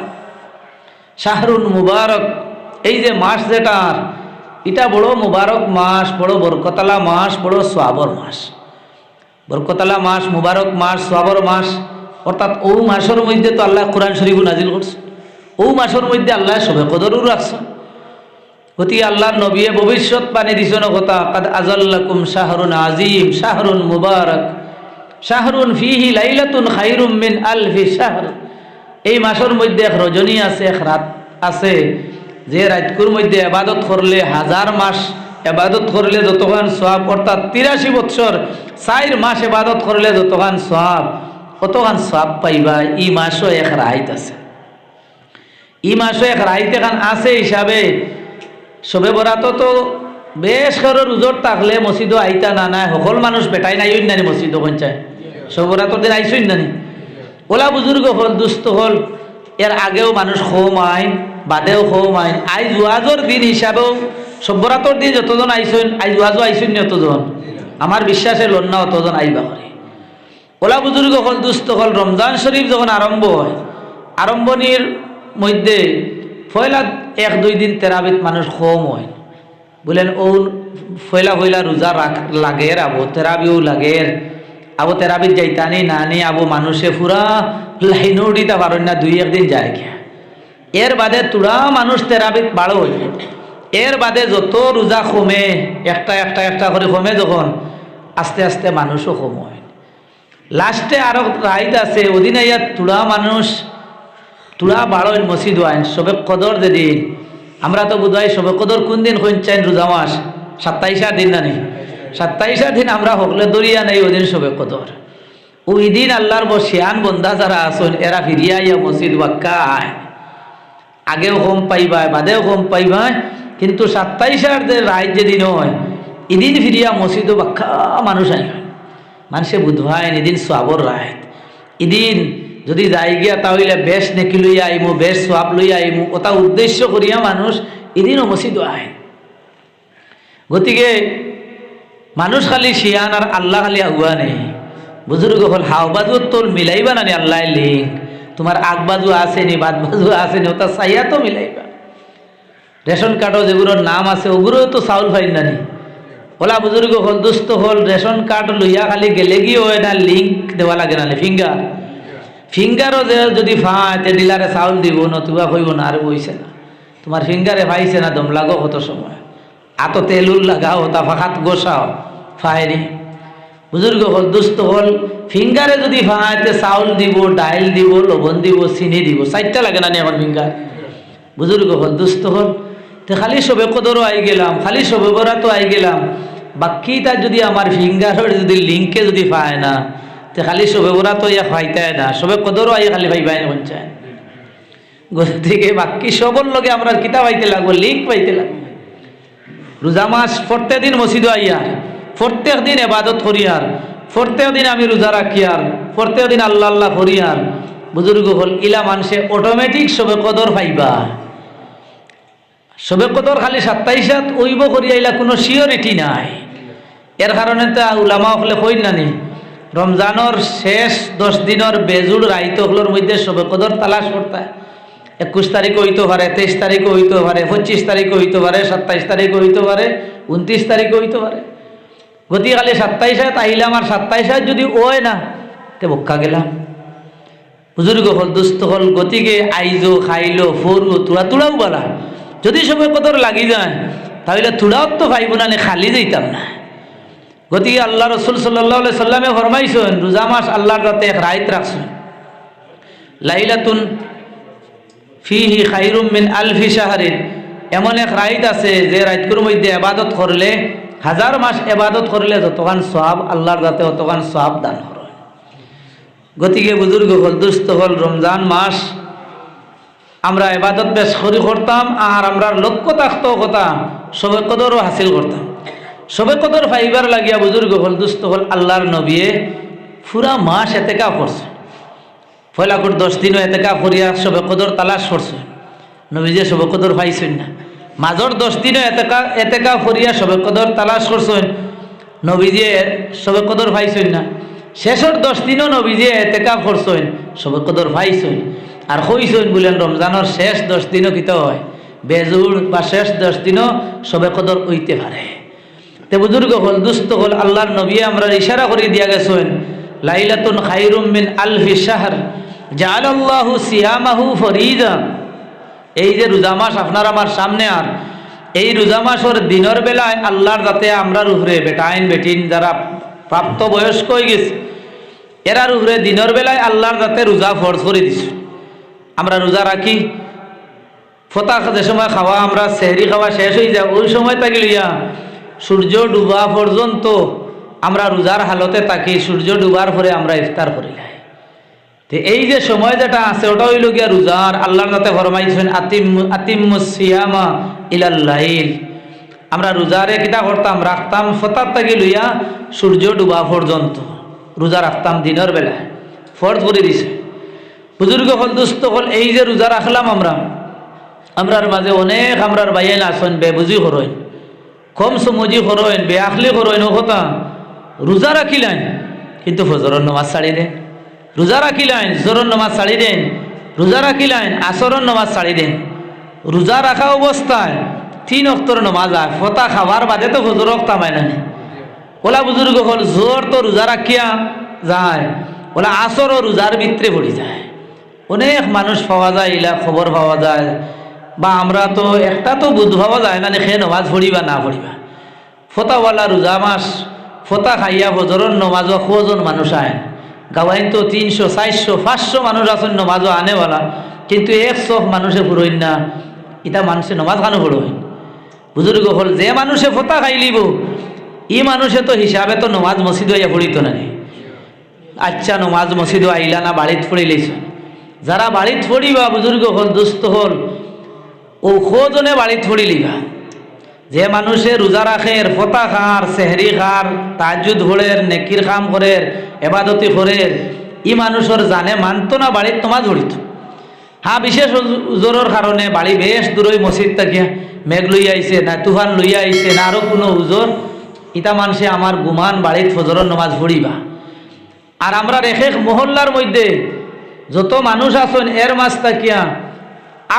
শাহরুন মুবারক, এই যে মাস যেটা এটা বড় মুবারক মাস, বড় বরকতালা মাস, বড় সোয়াবর মাস। বরকতালা মাস, মুবারক মাস, সোয়াবর মাস, অর্থাৎ ও মাসের মধ্যে তো আল্লাহ কোরআন শরীফ নাজিল করছে। ও মাসের মধ্যে আল্লাহ সবে কদরও রাখছে। গতি আল্লাহর নবীয়ে ভবিষ্যৎ বাণী দিছেন কথা, কাদ আজাল্লাকুম শাহরুন আজিম শাহরুন মুবারক শাহরুন ফিহি লাইলাতুন খায়রুম মিন আলফি শাহর। এই মাসের মধ্যে এক রজনী আছে, এক রাত আছে, যে রাতকুর মধ্যে ইবাদত করলে 1000 মাস ইবাদত করলে যতখান সওয়াব, অর্থাৎ 83 বছর 4 মাস ইবাদত করলে যতখান সওয়াব, কতখান সওয়াব পাইবা। এই মাসও এক রাত আছে, এই মাসও এক রাত এখান আছে হিসাবে সবে বরাত তো বেশ করে রোজর থাকলে মসজিদও আইতা না নাই সকল মানুষ বেটাই নাই নানি মসজিদ পঞ্চায় সবে বরাতর দিন আইসই নানি। ওলা বুজুর্গ হল, দুস্থ হল, এর আগেও মানুষ খোম আইন, বাদেও খোম আইন। আইজ ওয়াজর দিন হিসাবেও সব বরাতর দিন যতজন আইসইন, আইজ ওয়াজও আইসইন নি অতজন, আমার বিশ্বাসে লন্না অতজন আইবা করে। ওলা বুজুর্গ হল, দুস্থ হল, রমজান শরীফ যখন আরম্ভ হয়, আরম্ভনির মধ্যে পয়লা 1-2 দিন তেরাবিত মানুষ কম হয়, বলেন ও পয়লা পয়লা রোজা লাগে, আবো তেরাবিও লাগে, আবো তেরাবিত যাইতানি না নি, আবো মানুষে পুরা লাইনও দিতে পারেন না, 2-1 দিন যায় গিয়া। এর বাদে তুরা মানুষ তেরাবিত বাড়ো হইল। এর বাদে যত রোজা কমে, একটা একটা একটা করে কমে, যখন আস্তে আস্তে মানুষও কম হয়। লাস্টে আরো রাইত আছে, ওদিন ইয়াত তুরা মানুষ তুরা বাড়োয় মসজিদ আইন সবে কদর যেদিন। আমরা তো বুঝাই সবে কদর কোন দিন কইছেন? রোজা মাস 27 দিন না নি, 27 দিন আমরা হকলে দরিয়া নাই, ওদিন সবে কদর। ওই দিন আল্লাহর বসিয়ান বন্দা যারা আসুন, এরা ফিরিয়া ইয়া মসজিদ বাক্কা আয়, আগেও কম পাইবায় বাদেও কম পাইবায়, কিন্তু 27 রাত যেদিন হয় এদিন ফিরিয়া মসজিদ বাক্কা মানুষ আই, মানুষে বুধবাই এদিন সোয়াবর রাত। এদিন যদি যাই গিয়া তাহলে বেশ নেকি লইয়া আইমু, বেশ সোয়াব লইয়া আইমু, ওটা উদ্দেশ্য করিয়া মানুষ এদিনও মসজিদ আয়। গতিকে মানুষ খালি শিয়ান আর আল্লাহ খালি আগুয়া নেই। বুজুর্গ হল হাও বাজু তোর মিলাইবা না নি, আল্লাহ লিঙ্ক তোমার আগ বাজু আসেনি, বাদ বাজু আসেনি, ওটা চাইয়া তো মিলাইবা। রেশন কার্ডও যেগুলোর নাম আছে ওগুলোও তো চাউল ফাইন নানি। ওলা বুজুর্গ হল, দুস্থ হল, রেশন কার্ড লইয়া খালি গেলে গিয়ে হয় না, লিঙ্ক দেওয়া লাগে না, ফিঙ্গার ফিঙ্গারও যে যদি ফাঁতে ডিলারে চাউল দিব, নতুবা হইব না, আর বইছে না তোমার ফিঙ্গারে পাইছে না, দম লাগো কত সময়, আত তেলুল লাগাও, তা ফাঁকাত গোসাও ফায়নি। বুজুর্গ হল, দুস্থ হল, ফিঙ্গারে যদি ফাঁতে চাউল দিব, ডাইল দিব, লবণ দিব, চিনি দিব, 4টা লাগে না নি আমার ফিঙ্গার। বুজুর্গ হল, দুস্থ হল, তো খালি সবে কদরও আই গেলাম, খালি সবে বরাতও আই গেলাম, বাকিটা যদি আমার ফিঙ্গারের যদি লিঙ্কে যদি পায় না, তো খালি সবে বরাত ইয়া পাইতায় না, সবে কদরও আই খালি পাইবাই না চায়। গতিকে বাকি সবর লগে আমরা কিতা পাইতে লাগবো, লিঙ্ক পাইতে লাগবো। রোজা মাস প্রত্যেক দিন মসজিদ আইয়ার, প্রত্যেক দিন এবাদত করিয়ার, প্রত্যেক দিন আমি রোজা রাখিয়ার, প্রত্যেক দিন আল্লাহ আল্লাহ করিয়ার। বুজুর্গ হল, ইলা মানুষে অটোমেটিক সবে কদর পাইবা। সবে কদর খালি 27 ওইব করিয়া ইলা কোনো সিওরিটি নাই। এর কারণে তো উলামা হলে কই নানি, রমজানোর শেষ 10 দিনের বেজুড় রাইত হলোর মধ্যে সবে কদর তালাশ করতে, 21 তারিখ হইতে পারে, 23 তারিখ হইতে পারে, 25 তারিখ হইতে পারে, 27 তারিখ হইতে পারে, 29 তারিখ হইতে পারে। গতি খালি 27 তাইলাম, আর 27 যদি ওয় না তে বক্কা গেলাম। বুজুর্গ হল, দুস্থ হল, গতিকে আইজো খাইলো ফরু তুড়া তুড়াও বলা, যদি সবে কদর লাগি যায় তাহলে তুড়াও তো পাইব না, খালি যাইতাম না। গতিকে আল্লাহ রসুল সাল্লাল্লাহু আলাইহি সাল্লামে ফরমাইছেন, রোজা মাস আল্লাহর রাতে এক রাত রাখছেন, লাইলাতুন ফিহি খায়রুম মিন আলফি শাহরিন। এমন এক রাত আছে যে রাতগুলোর মধ্যে ইবাদত করলে 1000 মাস ইবাদত করলে যতখান সওয়াব আল্লাহর রাতে অতখান সওয়াব দান হয়। গতিকে বুজুর্গ হল, দুস্থ হল, রমজান মাস আমরা ইবাদত বেশ করি করতাম, আর আমরা লক্ষ্য থাকতো কথা সবে কদরও হাসিল করতাম। সবে কদর ফাইবার লাগিয়া বুজুর্গ হল, দুস্থ হল, আল্লাহর নবিয়ে পুরা মাস এতেকাফ করছে, পয়লা করে 10 দিনও এতেকাফ করিয়া সবে কদর তালাশ করছে। নবীজে সবে কদর পাইছেন না, মাজর 10 দিনও এতেকাফ করিয়া সবে কদর তালাশ করছেন, নবীজে সবে কদর পাইছেন না। শেষের 10 দিনও নবীজে এতেকাফ করছেন, সবে কদর পাইছেন। আর কইছেন বলেন রমজানের শেষ 10 দিনও কিতা হয়, বেজুড় বা শেষ 10 দিনও সবে কদর হইতে পারে। তে বুজুর্গ হল, দুস্থ হল, আল্লাহর নবী আমরা ইশারা করে দিয়া গেছেন লাইলাতুন খায়রুম মিন আলফি শাহর জাআলাল্লাহু সিয়ামাহু ফরিজা। এই যে রোজা মাস আপনার আমার সামনে, আর এই রোজা মাসের দিনের বেলায় আল্লাহর যাতে আমরার উপরে বেটাইন বেটিন যারা প্রাপ্ত বয়স্ক হয়ে গেছে এরার উপরে দিনের বেলায় আল্লাহর যাতে রোজা ফরজ করে দিছে। আমরা রোজা রাখি, ফতা যে সময় খাওয়া আমরা সেহরি খাওয়া শেষ হয়ে যায়, ওই সময় থাকি লইয়া সূর্য ডুবা পর্যন্ত আমরা রোজার হালতে থাকি। সূর্য ডুবার পরে আমরা ইফতার করি। তো এই যে সময় যেটা আছে ওটা হইল গিয়া রোজার। আল্লাহর যাতে ফরমাইছেন আতিম্মুস সিয়ামা ইলাল লাইল। আমরা রোজারে কিতা করতাম, রাখতাম ফতার থাকি লইয়া সূর্য ডুবা পর্যন্ত রোজা রাখতাম দিনের বেলায়, ফরজ করে দিছে। বুজুর্গ হল, দুস্থ হল, এই যে রোজা রাখলাম আমরার মাঝে অনেক আমরার বাইন আসেন বেবুজি হরইন, কম সমজি হরইন, বেআখলি হরইন। ও কথা রোজা রাখিলেন কিন্তু ফজরের নামাজ ছাড়ি দেন, রোজা রাখিলেন জোরের নামাজ ছাড়ি দেন, রোজা রাখিলেন আসরের নামাজ ছাড়ি দেন। রোজা রাখা অবস্থায় 3 ওয়াক্তের নামাজ আয়, ফতা খাবার বাদে তো ফজর ওয়াক্ত আমায় না। ওলা বুজুর্গ হল, জোর তো রোজা রাখিয়া যায়, ওলা আসরও রোজার ভিতরে পড়ে যায়। অনেক মানুষ পাওয়া যায়, ইলা খবর পাওয়া যায়, বা আমরা তো একটা তো বুধ পাওয়া যায় না খে নামাজ পড়িবা না পড়িবা। ফতাওয়ালা রোজা মাস ফতা খাইয়া ফজরের নামাজও কজন মানুষ আয়। গাওয়াইন তো 300 400 500 মানুষ আছেন নামাজও আনেওয়ালা, কিন্তু 100 মানুষে ফুরইন না। এটা মানুষে নামাজ খানো পড়ইন। বুজুর্গ হল, যে মানুষে ফতা খাইলিব ই মানুষে তো হিসাবে তো নামাজ মসজিদ হইয়া পড়িত না। আচ্ছা নমাজ মসজিদ আইলা না বাড়িত পড়িলেছ, যারা বাড়িত পড়িবা বুজুর্গ হল, দুস্থ হল, ও খোজনে বাড়িত পড়িলিবা। যে মানুষে রোজা রাখের, ফতা খার, সেহরি খার, তাহাজ্জুদ ভোরের, নেকির কাম করের, এবাদতি করের, ই মানুষের জানে মানত না বাড়িত নমাজ পড়িত। হ্যাঁ, বিশেষ উজোরের কারণে বাড়ি বেশ দূরই মসজিদ থাকিয়া মেঘ লইয়া আইছে না তুফান লইয়া আইছে না আরো কোনো উজোর, ইটা মানুষে আমার গুমান বাড়িত ফজরের নমাজ পড়িবা। আর আমরা রেখে মহল্লার মধ্যে যত মানুষ আছেন এর মাঝ থাকিয়া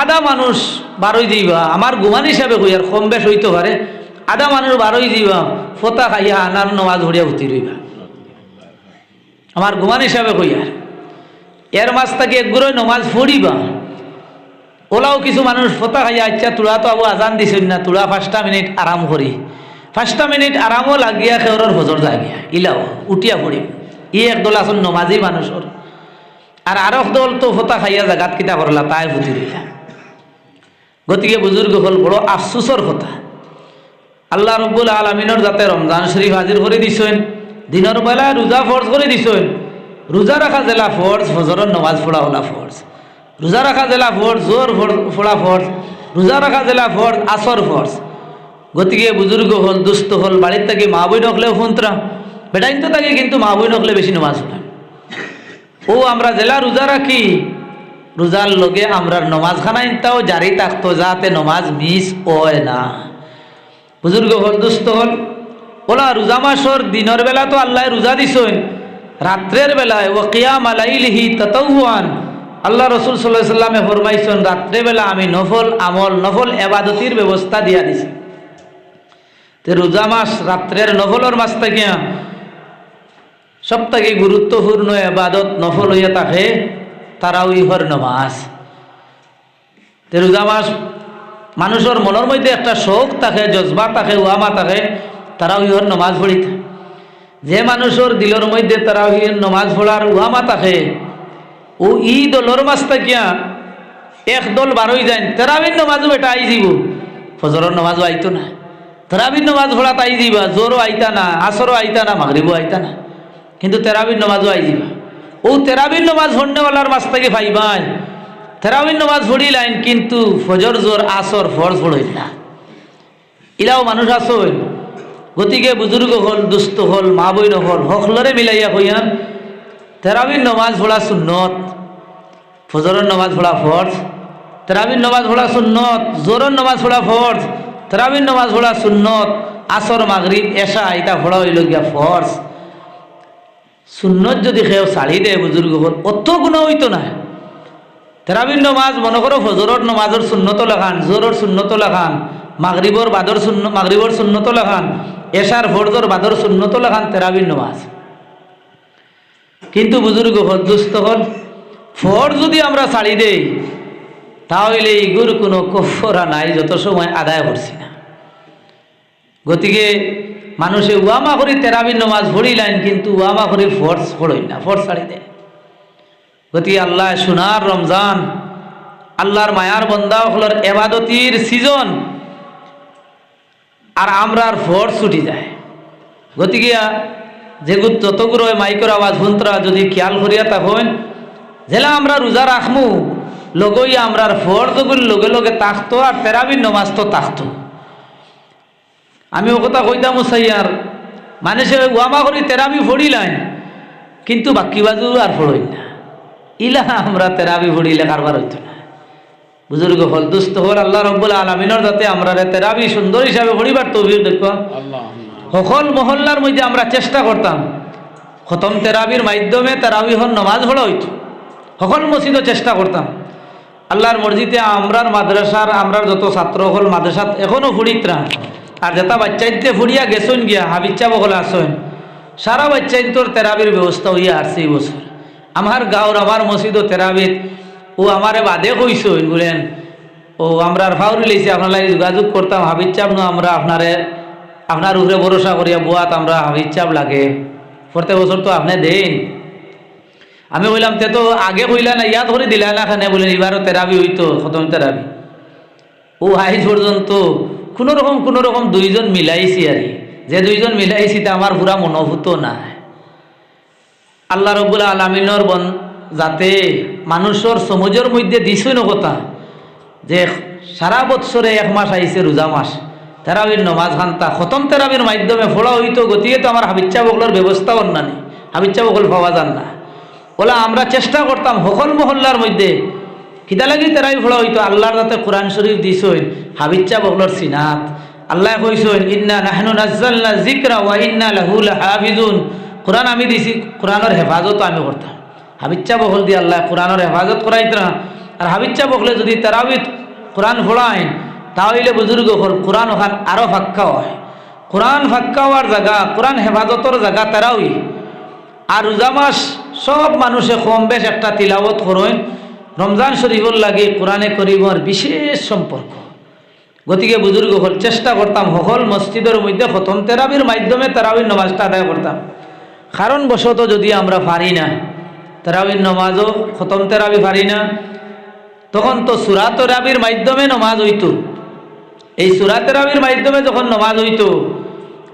আধা মানুষ বারোই দিবা, আমার গুমান হিসাবে কই আর কম বেশ হইতে পারে, আধা মানুষ বারোই দিবা ফতা খাইয়া আনার নমাজ হরিয়া উঠি রইবা, আমার গুমান হিসাবে কই। আর এর মাঝ থাকি একগুলোই নমাজ পড়িবা। ওলাও কিছু মানুষ ফতা খাইয়া, আচ্ছা তোরা তো আবু আজান দিছেন না, তোরা 5টা মিনিট আরাম করি, 5টা মিনিট আরামও লাগিয়া খেওরের ফজর জাগিয়া ইলাও উঠিয়া পড়ি। ই একদল আসুন নমাজি মানুষের, আর আরক দল তো ফতা খাইয়া জাগাত কিতা করলা তাই ফুটি রইলা। গতিকে বুজুর্গ হল, বড় আফসোসর কথা। আল্লাহ রব্বুল আলমিনের যাতে রমজান শরীফ হাজির করে দিছেন, দিনের বেলায় রোজা ফরজ করে দিছেন। রোজা রাখা জেলা ফরজ, ফজরের নমাজ পড়া হলা ফরজ। রোজা রাখা জেলা ফরজ, জোর পড়া ফরজ। রোজা রাখা জেলা ফরজ, আসর ফরজ। গতিকে বুজুর্গ হল, দুস্থ হল, বাড়ির থেকে মা বই নকলেও ফোনতরা বেটাইন তো থাকে, কিন্তু মা বই নকলে বেশি নমাজ পড়া। ও আমরা জেলা রোজা রাখি, রোজার লগে আমরার নমাজ খানাইনটাও জারি থাকতো, যাতে নমাজ মিস হয় না। বুজুর্গ হল, দুস্থ হল, ওলা রোজা মাসর দিনের বেলা তো আল্লাহ রোজা দিছেন, রাত্রের বেলায় ও কিয়াম আলাইলিহি তাতাওয়ান আল্লাহ রসুল সাল্লাল্লাহু আলাইহি সাল্লামে ফরমাইছেন, রাত্রে বেলা আমি নফল আমল, নফল এবাদতির ব্যবস্থা দিয়া দিছি। তে রোজা মাস রাত্রের নফলের মাস থাকিয়া সবথেকে গুরুত্বপূর্ণ এবাদত নফল হইয়া থাকে তারাউইহর নমাজ। তে রোজা মাস মানুষের মনের মধ্যে একটা শোক থাকে, জজবা থাকে, ওয়ামা থাকে, তারাউইহর নমাজ পড়িতে। যে মানুষের দিলের মধ্যে তারাউইহর নমাজ পড়ার ওয়ামা থাকে, ও ই দলের মাস থাকিয়া এক দল বারোই যায়, তারাবির নমাজও এটা আই যাব, ফজরের নমাজও আইতো না। তারাবির নমাজ পড়া তাই দিবা, জোরও আইতা না, আসরও আইতা না, মাগরিবও আইতা না, কিন্তু তেরাবির নমাজও আই দিবা। ও তেরাবির নমাজ ভন্যওয়ালার মাস থেকে ভাইবাই, তেরাবির নমাজ পড়িলাইন, কিন্তু ফজর জোর আসর ফরজ পড়ইল না। ইলাও মানুষ আসল। গতিকে বুজুর্গ হল, দুস্থ হল, মা বই নহল, হকলরে মিলাইয়া কইয়ান তেরাবির নমাজ পড়া সুন্নত, ফজরের নমাজ পড়া ফরজ। তেরাবির নমাজ পড়া সুন্নত, জোরের নমাজ পড়া ফরজ। তেরাবির নমাজ পড়া সুন্নত, আসর মাগরিব এশা এটা পড়া হইল গিয়া ফরজ। সুন্নত যদি কেউ ছাড়ি দেয় বুজুর্গ হল, অত গুণ হইতো না। তেরাবির নমাজ মনে করো ফজরর নমাজের সুন্নত লেখান, জোরর সুন্নত লেখান, মাগরিবর সুন্নত লেখান, এশার ফরজর বাদর সুন্নত লেখান তেরাবির নমাজ। কিন্তু বুজুর্গ হল, দুস্থ হল, ফর যদি আমরা ছাড়ি দেই তাহলে এগুর কোনো কফরা নাই, যত সময় আদায় করছি না। গতিকে মানুষে ওয়ামা করি তেরাবির নমাজ পড়িলেন, কিন্তু ওয়ামা করি ফরজ পড়ই না, ফরজ ছাড়ি দেয়। গতিকে আল্লাহ সোনার রমজান, আল্লাহর মায়ার বন্দা হলর এবাদতির সিজন, আর আমরার ফরজ ছুটি যায়। গতিকে যতগুলো মাইকের আওয়াজ শুনতরা যদি খেয়াল করিয়া তখন যেলা আমরা রোজা রাখমু লগইয়া আমরার ফরজগুলো লগে লগে তাকতো, আর তেরাবির নমাজ তো তাকতো। আমি ও কথা কইতাম সাইয়ার মানুষে ওয়ামা করি তেরাবি ফড়িলাম, কিন্তু বাকি বাজু আর ফড়ই না, ইলা আমরা তেরাবি ফড়িলে কারবার হইতো না। বুজুর্গ হল, দুস্থ হল, আল্লাহ রব্বুল আলামিনের যাতে আমরা তেরাবি সুন্দর হিসাবে ফড়িবার তৌফিক দেখো। সকল মহল্লার মধ্যে আমরা চেষ্টা করতাম খতম তেরাবির মাধ্যমে তেরাবি হল নমাজ পড়া হইতো, সকল মসজিদও চেষ্টা করতাম। আল্লাহর মসজিদে আমরার মাদ্রাসার আমরার যত ছাত্র হল মাদ্রাসাত এখনও ফুড়িতরা, আর যেটা বাচ্চাইতে ফুড়িয়া গেছেন গিয়া হাবিচ্চা বকলে আসেন, সারা বাচ্চাইন্তর তেরাবির ব্যবস্থা হইয়া আসছে এই বছর। আমার গাঁওর আমার মসজিদও তেরাবিত ও আমারে বাদে কইসেন বলেন, ও আমরা ফাউরি লইছি আপনার লাগে যোগাযোগ করতাম, হাবিচ্চাপ নো আমরা আপনার উপরে ভরসা করিয়া বুয়াত আমরা হাবিচ্চাপ লাগে প্রত্যেক বছর তো আপনি দেন। আমি বললাম তে তো আগে কইলা না, ইয়াদ করে দিলা না খানে, বলেন এবারও তেরাবি হইতো, খতম তেরাবি। ও আইজ পর্যন্ত কোনো রকম দুইজন মিলাইছি, আর যে দুইজন মিলাইছি তা আমার পুরা মনোভূত না। আল্লাহ রব্বুল আলামিনের যাতে মানুষের সমাজের মধ্যে দিছই কথা যে সারা বৎসরে এক মাস আইছে রোজা মাস, তেরাবির নমাজ খান্তা খতম তেরাবির মাধ্যমে ফোড়া হইতো। গতিকে তো আমার হাবিচ্চা বকলের ব্যবস্থা অন্যান্য, হাবিচ্চা বকল পাওয়া যান না। ওলা আমরা চেষ্টা করতাম সকল মহল্লার মধ্যে কিতা লাগি তেরাবি ফোড়া হইতো। আল্লাহর যাতে কোরআন শরীফ দিছই হাবিচ্চা বকলর সিনাত, আল্লাহ কইসেন ইন্না নাহনু নাযালনা যিকরা ওয়া ইন্না লাহু লাহাফিজুন। কোরআন আমি দিছি, কোরআনের হেফাজত আমি করতাম। হাবিচ্চা বকল দিয়ে আল্লাহ কোরআনের হেফাজত করাইতরা। আর হাবিচ্চা বকলে যদি তেরাবিত কোরআন ফোড়ায় তাহলে বুজুর্গ হল কোরআন ওখান আরও ফাক্কা হয়। কোরআন ফাক্কা হওয়ার জায়গা, কোরআন হেফাজতর জায়গা তেরাউই। আর রোজা মাস সব মানুষে কম বেশ একটা তিলাওয়াত করেন, রমজান শরীফর লাগে কোরআনে করিমর বিশেষ সম্পর্ক। গতিকে বুজুর্গ হল চেষ্টা করতাম সকল মসজিদের মধ্যে খতম তেরাবির মাধ্যমে তেরাবির নমাজটা আদায় করতাম। কারণ বশত যদি আমরা পারি না তেরাবির নমাজও খতম তেরাবি পারি না, তখন তো সূরা তেরাবির মাধ্যমে নমাজ হইতো। এই সূরা তেরাবির মাধ্যমে যখন নমাজ হইতো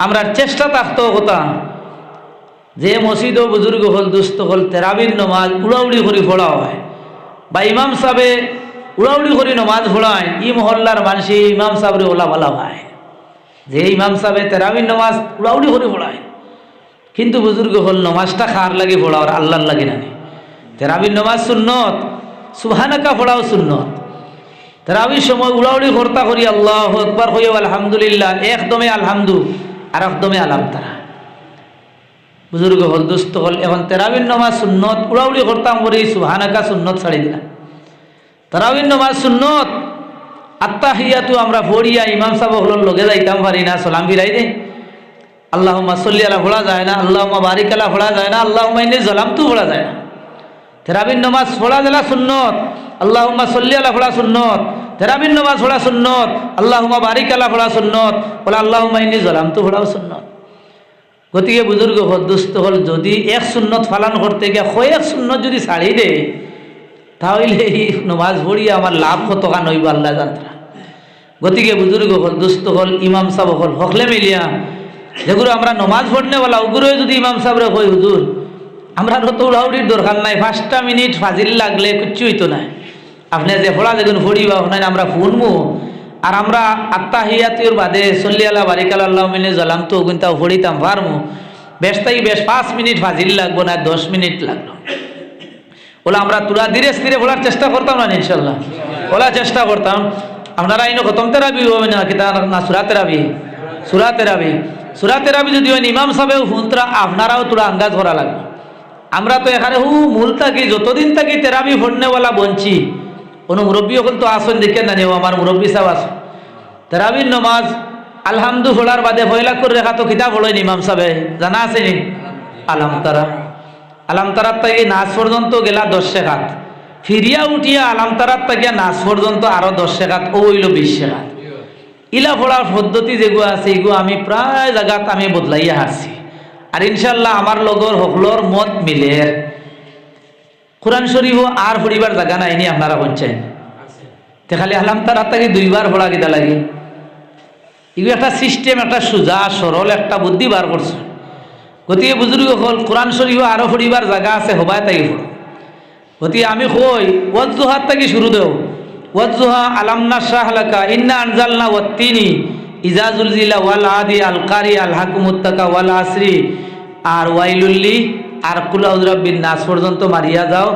আমরা চেষ্টা থাকতো কথা যে মসজিদ ও বুজুর্গ হল দুস্থ হল তেরাবির নমাজ উড়াউড়ি করে পড়া হয়, বা ইমাম সাহেবে উড়াউড়ি করে নমাজ পড়ায়, ই মহল্লার মানুষে ইমাম সাহেবরে ওলা বলা হয় যে ইমাম সাহেবে তেরাবির নমাজ উড়াউড়ি করে পড়ায়। কিন্তু বুজুর্গ হল নমাজটা খার লাগে পড়া, আর আল্লাহর লাগে না। তেরাবির নমাজ সুন্নত, সুবহানাকা পড়াও সুন্নত। তেরাবির সময় উড়াউড়ি কর্তা করি আল্লাহু আকবার কইও আলহামদুলিল্লাহ, একদমে আলহামদু আর একদমে আলাম তারা। বুজুর্গ হল দুস্থ হল এখন তেরাবির নমাজ সুন্নত উড়াউড়ি করতাম করি, সুবহানাকা সুন্নত ছাড়ি দিলাম। তেরাবির নমাজ সুন্নত আত্তাহিয়াতু আমরা পড়িয়া ইমাম সাহেব হল লগে যাইতাম পারি না, সালাম ফিরাই দেই। আল্লাহুম্মা সাল্লি আলা পড়া যায় না, আল্লাহুম্মা বারিক আলা পড়া যায় না, আল্লাহুম্মা ইন্নী যালামতু পড়া যায় না। তেরাবির নমাজ পড়া গেলা সুন্নত, আল্লাহুম্মা সাল্লি আলা পড়া সুন্নত। তেরাবির নমাজ পড়া সুন্নত, আল্লাহুম্মা বারিক আলা পড়া সুন্নত, বলে আল্লাহুম্মা ইন্নী যালামতু পড়াও সুন্নত। গতিকে বুজুর্গ হল দুস্থ হল যদি এক সুন্নত পালন করতে গিয়ে কয়েক সুন্নত যদি ছাড়ি দেয় তাহলে এই নমাজ পড়িয়ে আমার লাভ কতখান হইব আল্লাহ জানতারা। গতিকে বুজুর্গ হল দুস্থ হল ইমাম সাহেব হল হকলে মিলিয়া যেগুলো আমরা নমাজ পড়নে বলা ওগুলো যদি ইমাম সাহেবরে কই হুজুর আমরা তো উড়াউড়ির দরকার নাই, 5টা মিনিট ফাজিল লাগলে কিচ্ছু হইতো না, আপনি যে পড়া যেগুলো পড়িবা ওখানে আমরা শুনবো, আর আমরা আত্তাহিয়াতুর বাদে সল্লি আলা বারিক আলা আল্লাহুম্মা ইন্নী যালামতু কিন্তু পড়িতাম পারমু, বেশ 5 মিনিট ফাজিল লাগবো না 10 মিনিট লাগলো। ওলা আমরা তুলা ধীরে ধীরে পড়ার চেষ্টা করতাম না ইনশাল্লাহ, ওলা চেষ্টা করতাম। আপনারা আইনো খতম তেরাবি হবে না কিতা না সূরা তেরাবি, সূরা তেরাবি যদি হয় ইমাম সাহেব হুনতরা আপনারাও তোরা আন্দাজ করা লাগবে। আমরা তো এখানে মূল থাকি যতদিন থাকি তেরাবি পড়নেওয়ালা বঞ্চি, কোনো মুরব্বী হল তো আসন দেখে না নিও, আমার মুরব্বী সাহেব আসুন। তারাবির নমাজ আলহামদু ফোড়ার বাদে ফয়লা করে রেখা তো কিতাব হলোই ইমাম সাহেব জানা আছে নি? আলামতারা, আলামতারার থেকে নাচ পর্যন্ত গেলা 10 রেখাত, ফিরিয়া উঠিয়া আলামতারার থেকে নাচ পর্যন্ত আরো 10 রেখাত, ও হইল 20 রেখাত। ইলা ফোড়ার পদ্ধতি যেগুলো আছে এগুলো আমি প্রায় জায়গাত আমি বদলাইয়া হারছি। আর ইনশাল্লাহ আমার লগর হকলর মত মিলে কোরআন শরীফ আর পড়িবার জায়গা নাইনি আপনারা বলছেন তে খালি আলামতারার থেকে 2 বার পড়া কিতা লাগে। এগুলো একটা সিস্টেম, একটা সোজা সরল একটা বুদ্ধি বার করছে। গতিকে বুজুর্গ হল কোরআন শরীফ আরো পড়িবার জায়গা আছে, হবায় তাই পড়ো। গতিকে আমি কই ওয়াজ্জুহাত থেকে শুরু দেও। ওয়াজ্জুহা আলাম নাশরাহ লাকা, ইন্না আনজালনা ওয়াত্তিনি, ইজা জুলজিলা ওয়াল আদি, আল কারি, আল হাকুমুত তাকা, ওয়াল আসরি, আর ওয়াইলুল্লি, আর কুল আউযু বিরাব্বিন নাস পর্যন্ত মারিয়া যাও।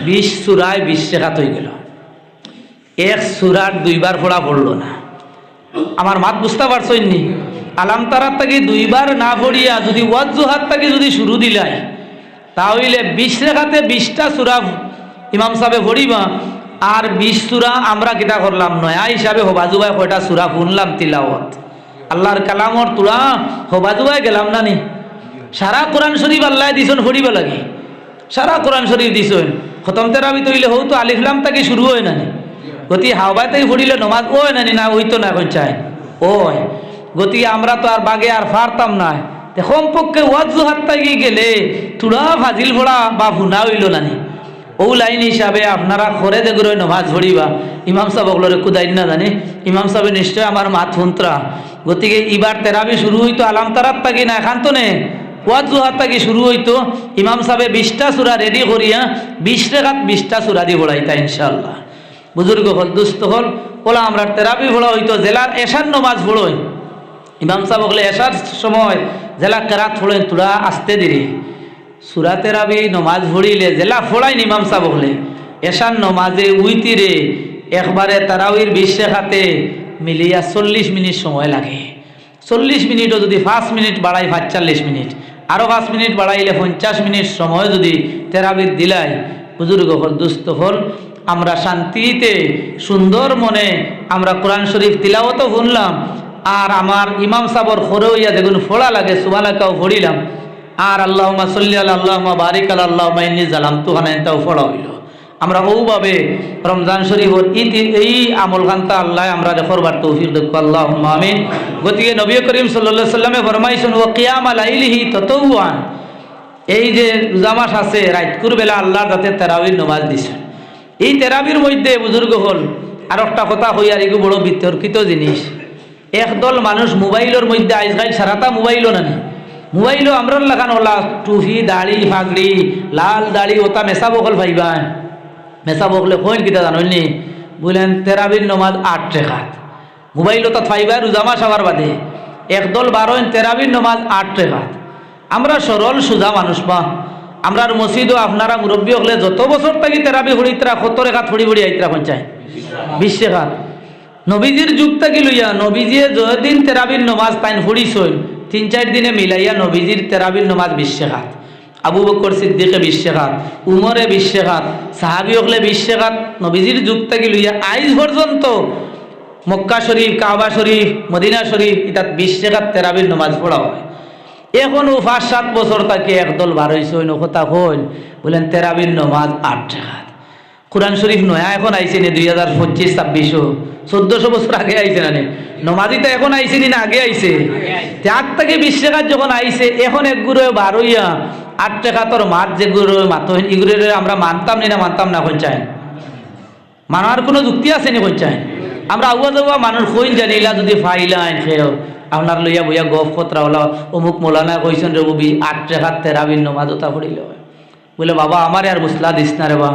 20 সূরায় 20 রেখাত হয়ে গেল। এক সূরার 2 বার পড়া পড়লো না। আমার মাত বুঝতে পারছই নি? আলামতারার থেকে 2 বার না পড়িয়া যদি ওয়াজ্জুহাত থেকে যদি শুরু দিলাই তাহলে 20 রেখাতে 20টা সূরা ইমাম সাহেব পড়িবা, আর 20 সূরা আমরা কিতা করলাম নয়া হিসাবে হবাজুবাই কয়টা সূরা শুনলাম তিলাওয়াত। আল্লাহর কালামর তুলা হবাজুবাই গেলাম না নি? সারা কোরআন শরীফ আল্লাহ দিছন পড়িব লাগে, সারা কোরআন শরীফ দিছন। খতম তেরাবি তৈলে হও তো আলিফ লাম থেকে শুরু হয় না নি? গতি হাওবাই থেকে পড়িলে নমাজ ওই না নি? না ওই তো না কোন চাই ওই। গতি আমরা তো আর বাগে আর ফারতাম না। কমপক্ষে ওয়াজ্জুহাত থেকে গেলে তুড়া ফাজিল পড়া বা ভুনা হইল না নি? ও লাইন হিসাবে আপনারা খরে যেগুলো নমাজ পড়িবা ইমাম সাহেব ওগুলোরে কুদাইন না জানি। ইমাম সাহেব নিশ্চয় আমার মাত হুন্তরা। গতিকে এবার তেরাবি শুরু হইতো আলামতারাত থাকি না, এখান তো নে ওয়াজ্জুহাত থাকি শুরু হইতো। ইমাম সাহেব 20টা সূরা রেডি করিয়া 20 রেখাত 20টা সূরা দিয়ে পড়াইতা ইনশাআল্লাহ। বুজুর্গ হল দুস্থ হল ওলা আমরা তেরাবি পড়া হইতো জেলার এশার নমাজ পড়ই। ইমাম সাহেব বলে এশার সময় জেলা কেরাত পড়েন তোরা আসতে দিরি। সূরা তেরাবি নমাজ পড়িলে জেলা ফোড়াইন ইমাম সাহেব বলে এশার নমাজে উইতিরে একবারে তারাবির 20 রেখাতে মিলিয়া 40 মিনিট সময় লাগে। 40 মিনিটও যদি 5 মিনিট বাড়াই 45 মিনিট, আরও 5 মিনিট বাড়াইলে 50 মিনিট সময় যদি তেরাবির দিলাই বুজুর্গ হল দুস্থ হল আমরা শান্তিতে সুন্দর মনে আমরা কোরআন শরীফ তিলাওয়াতও শুনলাম। আর আমার ইমাম সাবর খরে হইয়া দেখুন ফোড়া লাগে সুবহানাকাও পড়িলাম। আর আল্লাহুম্মা সাল্লি আলা আল্লাহুম্মা বারিক আলা আল্লাহুম্মা ইন্নী যালামতু হানাইতাও পড়া হইল। আমরা ওভাবে রমজান শরীফর এই আমল খান্তা আল্লাহ আমরা করবার তৌফিক দেখ আল্লাহুম্মা আমিন। গতিকে নবী করিম সাল্লাল্লাহু আলাইহি সাল্লামে ফরমাইছেন ওয়া কিয়ামা লাইলিহি তাতাওয়ান, এই যে রোজা মাস আছে রাতকুর বেলা আল্লাহ যাতে তারাবির নামাজ দিছেন। এই তেরাবির মধ্যে বুজুর্গ হল আর একটা কথা হই আর এগুলো বড় বিতর্কিত জিনিস। একদল মানুষ মোবাইলের মধ্যে আজকাল সারাটা মোবাইলও না মোবাইলও আমরা লাগানো ওলা টুফি দাড়ি ফাগড়ি লাল দাড়ি ওটা মেশা বকল ভাইবা মেশা বকলে কইন কিতা জাননি বলেন তেরাবির নমাজ 8 রেখাত মোবাইল ওটা ফাইবা রোজামা সাবার বাদে একদল 12 তেরাবির নমাজ 8 রেখাত। আমরা সরল সোজা মানুষ বা আমরার মসজিদও আপনারা মুরব্বী হলে যত বছর থাকি তেরাবি হড়িতরা 70 রেখাত হড়ি হড়ি আইতরা পঞ্চায়েত 20 রেখাত। নবীজির যুগ থাকি লইয়া নবীজিয়ে যদিন তেরাবির নমাজ তাইন হড়িছইন 3-4 দিনে মিলাইয়া নবীজির তেরাবির নমাজ 20 রেখাত, আবু বকর সিদ্দিকে 20 রেখাত, উমরে 20 রেখাত, সাহাবি হলে 20 রেখাত। নবীজির যুগ থাকি লইয়া আইজ পর্যন্ত মক্কা শরীফ কাবা শরীফ মদিনা শরীফ এটা 20 রেখাত তেরাবির নমাজ পড়া হয়। এখনো 5-7 বছর তাকে একদল বার হয়েছে ওই কথা হইল বলেন তেরাবির নমাজ 8 রেখাত। কোরআন শরীফ নয়া এখন আইসে নি 2025-26 1400 বছর আগে আইসে না নমাজিটা এখন আইসে নি না আগে আইসে? 8 থেকে 20 রেখাত যখন আইসে এখন এক গুরু বার হইয়া 8 রেখাতর মাত যে গুরু মাত এগুলো আমরা মানতাম নি না মানতাম না কোন চাই মানার কোনো যুক্তি আছে নি কোন চাই? আমরা আগুয়া যাওয়া মানুষ কইন জানিলা যদি ফাইলাইন ফেও আপনার লইয়া বইয়া গফ খতরা হলো অমুক মৌলানা কইছেন রে ববি 8 রেখাত তেরাবির নমাজ ওটা পড়িল বলে বাবা আমার আর মুসলা দিস না রে বা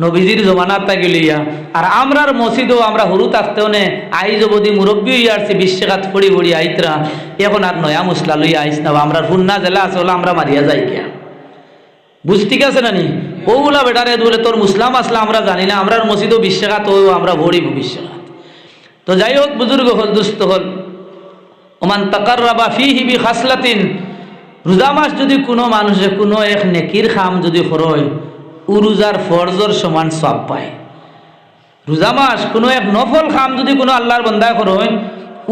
নবীজির জমানার তাকে লইয়া আর আমরার মসজিদও আমরা হরু থাকতেও নে আইজ অবধি মুরব্বী হইয়া আসছে 20 রেখাত পড়ি পড়ি আইতরা এখন আর নয়া মুসলা লইয়া আইস না আমরা ফুন্না জেলা আছে ওলা আমরা মারিয়া যাই গিয়া বুঝ ঠিক আছে না নি ওগুলা বেটারে বলে তোর মুসলাম আসলা আমরা জানি না আমরার মসজিদও 20 রেখাত ও আমরা ভরি 20 রেখাত। তো যাই হোক বুজুর্গ হল দুস্থ হল ওমান তাকাররাবা ফিহি বিখাসলাতিন, রোজা মাস যদি কোনো মানুষে কোনো এক নেকির খাম যদি করয় ও রোজার ফরজর সমান সওয়াব পায়। রোজা মাস কোনো এক নফল খাম যদি কোনো আল্লাহর বান্দা করেন,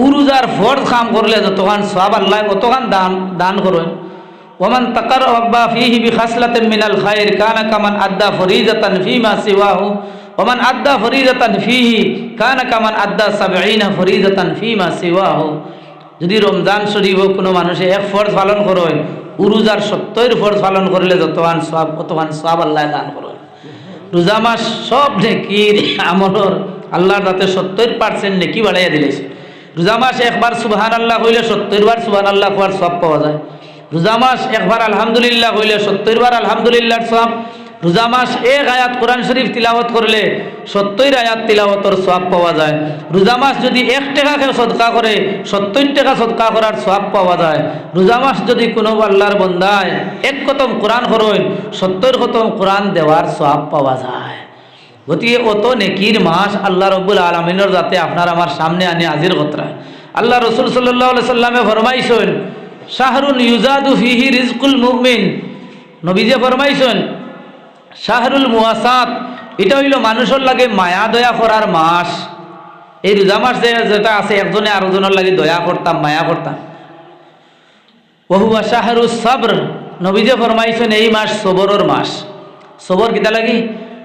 ও রোজার ফরজ খাম করলে যতখান সওয়াব আল্লাহ অতখান দান করেন। ওমান তাকাররাবা ফীহি বিখাসলাতিন মিনাল খায়র কানা কামান আদ্দা ফরিজাতান ফীমা সিওয়াহু ওমান আদ্দা ফরিজাতান ফীহি কানা কামান আদ্দা 70 ফরিজাতান ফীমা সিওয়াহু। যদি রমজান শরীফ কোনো মানুষে এক ফরজ পালন করেন, ও রোজার 70 ফরজ পালন করলে যতখান সওয়াব অতখান সওয়াব আল্লাহ দান করেন। রোজা মাস সব নেকির আমলর আল্লাহর রাতে 70% নেকি বাড়াইয়া দিলেছে। রোজা মাস একবার সুবহানাল্লাহ হইলে 70 বার সুবহানাল্লাহ হওয়ার সওয়াব পাওয়া যায়। রোজা মাস একবার আলহামদুলিল্লাহ হইলে 70 বার আলহামদুলিল্লাহর সওয়াব। রোজা মাস এক আয়াত কোরআন শরীফ তিলাওয়াত করলে 70 আয়াত তিলাওয়াতের সওয়াব পাওয়া যায়। রোজা মাস যদি 1 টাকা কেউ সদকা করে 70 টাকা সদকা করার সওয়াব পাওয়া যায়। রোজা মাস যদি কোনো আল্লাহর বান্দায় 1 খতম কোরআন করেন 70 খতম কোরআন দেওয়ার সওয়াব পাওয়া যায়। গতিকে অত নেকির মাস আল্লাহ রব্বুল আলামিনের যাতে আপনার আমার সামনে আনে হাজির কতরা। আল্লাহ রাসূল সাল্লাল্লাহু আলাইহি সাল্লামে ফরমাইছেন শাহরুন ইউজাদু ফিহি রিজকুল মুমিন। নবীজি ফরমাইছেন শাহরুল মুওয়াসাত, এটা হইল মানুষের লাগে মায়া দয়া করার মাস। এই রোজা মাস যেটা আছে একজনে আরেকজনের লাগে দয়া করতাম মায়া করতাম। ওহুয়া শাহরুস সাবর, নবীজি ফরমাইছেন এই মাস সবরের মাস। সবর কিতা লাগি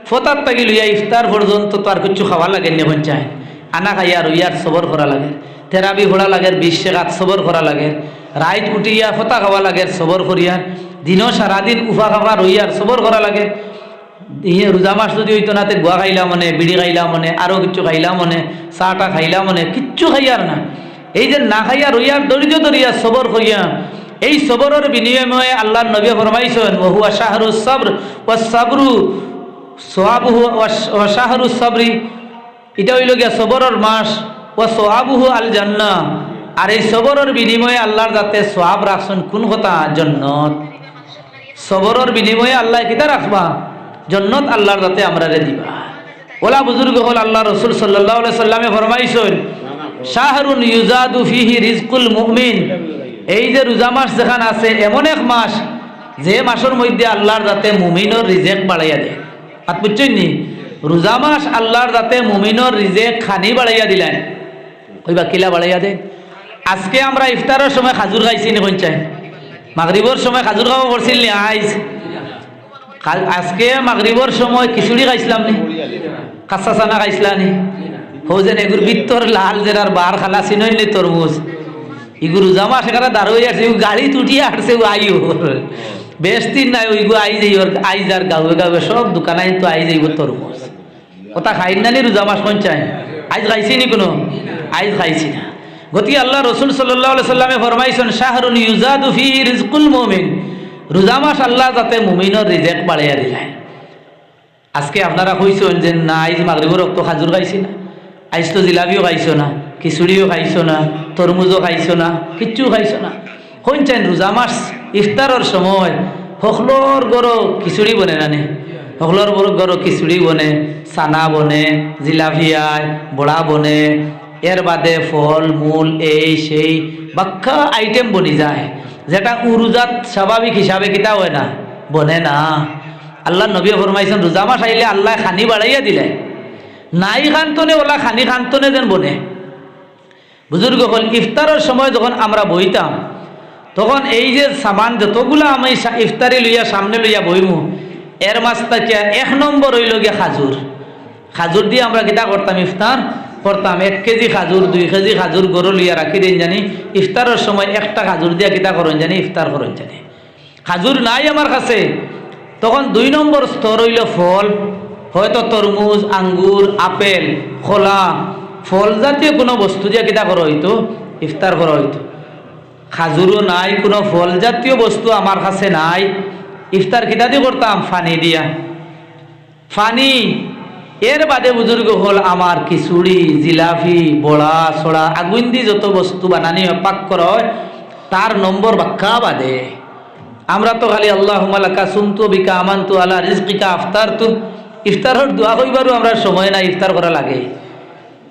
ফতার তাগি লইয়া ইফতার পর্যন্ত তো আর কিছু খাওয়া লাগে নেখন চায়, আনা খাইয়া রইয়ার সবর করা লাগে, থেরাপি ঘোড়া লাগে 20 টাকাত সবর করা লাগে, রাইত উঠিয়া ফতা খাওয়া লাগে সবর করিয়া, দিনও সারাদিন উফা খাওয়া রইয়ার সবর করা লাগে। রোজা মাস যদি হইতো না তে গুয়া খাইলাম মনে, বিড়ি খাইলাম মনে, আরও কিছু খাইলাম মনে, চাটা খাইলাম মনে, কিচ্ছু খাইয়ার না। এই যে না খাইয়া রইয়ার দরিদ্র দরিয়া সবর করিয়া, এই সবরের বিনিময়ে আল্লাহর নবী ফরমাইছেন ওহুয়া শাহরুস সাবর ওয়াস সাবরু সোয়াবুহু ওয়া শাহরুস সাবরি, এটা হইল গিয়া সবরের মাস। ওয়া সোয়াবুহু আল জান্নাহ, আর এই সবরের বিনিময়ে আল্লাহর যাতে সোয়াব রাখছেন কোন কথা জান্নাত। সবরের বিনিময়ে আল্লাহ কিতা রাখবা জান্নাত আল্লাহর যাতে আমরা রে দিবা। ওলা বুজুর্গ হল আল্লাহ রাসূল সাল্লাল্লাহু আলাইহি সাল্লামে ফরমাইছেন শাহরুন ইউজাদু ফিহি রিজকুল মুমিন, এই যে রোজা মাস যেখান আছে এমন এক মাস যে মাসের মধ্যে আল্লাহর যাতে মুমিনের রিজেক বাড়াইয়া দেয়। আর বুঝছেন নি রোজা মাস আল্লাহর যাতে মুমিনের রিজেক খানি বাড়াইয়া দিলেন। ওইবা কিলা বাড়াইয়া দেয়। আজকে আমরা ইফতারের সময় খাজুর খাইছি নি কোন চাই, মাগরিবর সময় খাজুর খাওয়া করছিল নি আইজ, আজকে মাগরিবর সময় খিচুড়ি খাইছিলাম নি, কাঁচা চানা খাইছিলাম নি, হৌজেন এগুর ভিতর লাল জেরার বার খালা চিনই নি তরমুজ, ইগুর জামা সেখানে দাঁড়িয়ে আছে, গাড়ি তুটিয়ে আসছে আইও বেশ দিন নাই ওইগু আই যাই আইজ আর গাঁৱে গাঁৱে সব দোকানাই তো আই যাইব তরমুজ। ওটা খাই না নি রোজা মাস কোন চাই, আইজ খাইছি নি কোনো, আইজ খাইছি না। গতিকে আল্লাহ রাসূল সাল্লাল্লাহু আলাইহি সাল্লামে ফরমাইছেন শাহরুন ইউজাদু ফিহি রিজকুল মুমিন, রোজা মাস আল্লাহ যাতে মুমিনের রিজেক বাড়াইয়া দিলেন। আজকে আপনারা কইছেন যে না আইজ মাগরিবের রক্ত খাজুর খাইছি না, আইজ তো জিলাপিও খাইছো না, খিচুড়িও খাইছো না, তরমুজও খাইছো না, কিচ্ছু খাইছো না। কোন চাই রোজা মাস ইফতারের সময় সকলোর গরো খিচুড়ি বনে না নে, সকলোর গরো খিচুড়ি বনে, চানা বনে, জিলাপি আয়, বড়া বনে, এর বাদে ফল মূল এই সেই বাক্কা আইটেম বনি যায়, যেটা উরুজাত স্বাভাবিক হিসাবে কিতা হয় না বনে না। আল্লাহ নবী ফরমাইছেন রোজা মাস আইলে আল্লাহ খানি বাড়াইয়া দিলে, নাই খান্তনে ওলা খানি খান্তনে যেন বনে। বুজুর্গ হল ইফতারের সময় যখন আমরা বইতাম তখন এই যে সামান যতগুলা আমি ইফতারি লইয়া সামনে লইয়া বইমু এর মাছ তাকিয়া 1 নম্বর হইল গিয়া খাজুর। খাজুর দিয়ে আমরা কিতা করতাম ইফতার করতাম, 1 কেজি খাজুর 2 কেজি খাজুর গরু লইয়া রাখি দিন জানি, ইফতারের সময় একটা খাজুর দিয়া কিতা করেন জানি ইফতার করেন জানি। খাজুর নাই আমার কাছে তখন 2 নম্বর স্তর হইল ফল, হয়তো তরমুজ, আঙ্গুর, আপেল, খোলা ফল জাতীয় কোনো বস্তু দিয়া কিতা করা হইতো ইফতার করা হইতো। খাজুরও নাই, কোনো ফল জাতীয় বস্তু আমার কাছে নাই, ইফতার কিতা দিয়ে করতাম ফানি দিয়া, ফানি। এর বাদে বুজুর্গ হল আমার খিচুড়ি, জিলাপি, বড়া ছড়া আগুন দিয়ে যত বস্তু বানানি হয় পাক করা হয় তার নম্বর বাক্কা বাদে। আমরা তো খালি আল্লাহুম্মা লাকা সুমতু বিকা আমানতু আলা রিজকিকা আফতারতু, ইফতারের দোয়া কইবারও আমরা সময় নাই, ইফতার করা লাগে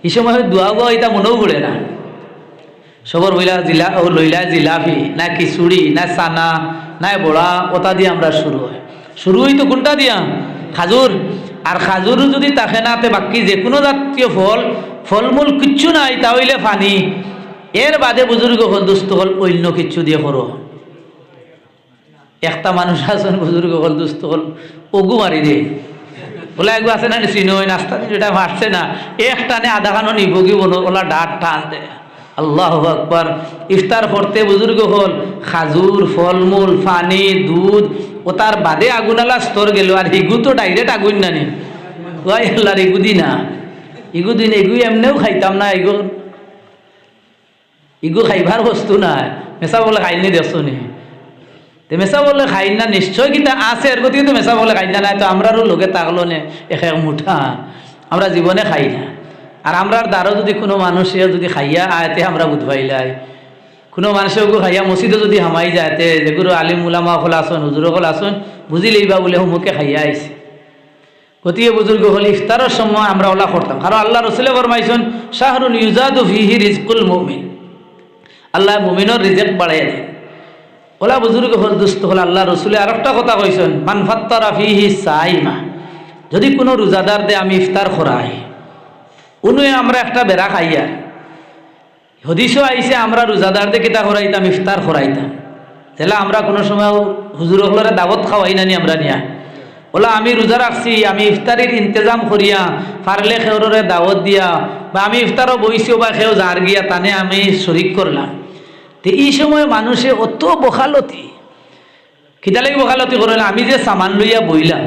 এই সময় দোয়া গো এটা মনেও পড়ে না। সবর বইলা লইলা জিলাপি না খিচুড়ি না চানা না বড়া ওটা দিয়ে আমরা শুরু হয়, শুরু হইতো কোনটা দিয়া খাজুর। আর খাজুরও যদি থাকে না তে বাকি যে কোনো জাতীয় ফলমূল কিচ্ছু নাই তাহলে পানি এর বাদে বুজুর্গ হল দুস্থ হল অন্য কিচ্ছু দিয়ে করো। একটা মানুষ আছেন বুজুর্গ হল দুস্থ হল ওগু মারি দে বলে এগু আছে না চিনো ওই নাস্তা যেটা ভাসছে না এক টানে আধা খানো নিবগি বলো ওলা ডাট টান দে। আল্লাহু আকবার। ইফতার করতে বুজুর্গ হল খাজুর ফলমূল পানি দুধ ও তার বাদে আগুনালা স্তর গেল আর ইগু তো ডাইরেক্ট আগুন নানি ওই আল্লাহর ইগু দি না ইগু দিন এগু এমনিও খাইতাম না ইগু খাইবার বস্তু না মেসা বলে খাইনি দেখছো নি মেসা বলে খাই না নিশ্চয় কিতা আছে এর গতি তো মেসা বলে খাই না নাই তো আমরারও লোকে তাকলো নে এক মুঠা আমরা জীবনে খাই না। আর আমরার দ্বারও যদি কোনো মানুষে যদি খাইয়া আয়তে আমরা বুধবাইলাই কোনো মানুষেও খাইয়া মসজিদে যদি হামাই যায়তে যেগুলো আলিম উলামা হল আসন হুজুর হল আসন বুঝি লইবা বলে হুমুকে খাইয়া আইছে। গতিকে বুজুর্গ হল ইফতারের সময় আমরা ওলা করতাম কারণ আল্লাহ রসুলে ফরমাইছেন শাহরুল ইউজাদু ফিহি রিজকুল মুমিন আল্লাহ মুমিনের রিজেক বাড়াইয়া দেয়। ওলা বুজুর্গ হল দুস্থ হল আল্লাহ রসুলে আর একটা কথা কইছেন মান ফাত্তারা ফিহি সাইমা যদি কোনো রোজাদার দে আমি ইফতার করাই উনুয়ে আমরা একটা বেড়া খাইয়া হদিসও আইসে আমরা রোজাদারদের কিতা করাইতাম ইফতার করাইতাম তাহলে আমরা কোনো সময় হুজুর হলরে দাওয়াত খাওয়াই নানি আমরা নিয়া ওলা আমি রোজা রাখছি আমি ইফতারির ইন্তজাম করিয়া পারলে খেউরে দাওয়াত দিয়া বা আমি ইফতারও বইছিও বা খেউ জার গিয়া তানে আমি শরিক করলাম। তো এই সময় মানুষে অত বখালতি খিদালাগি বখালতি করলে আমি যে সামান লইয়া বইলাম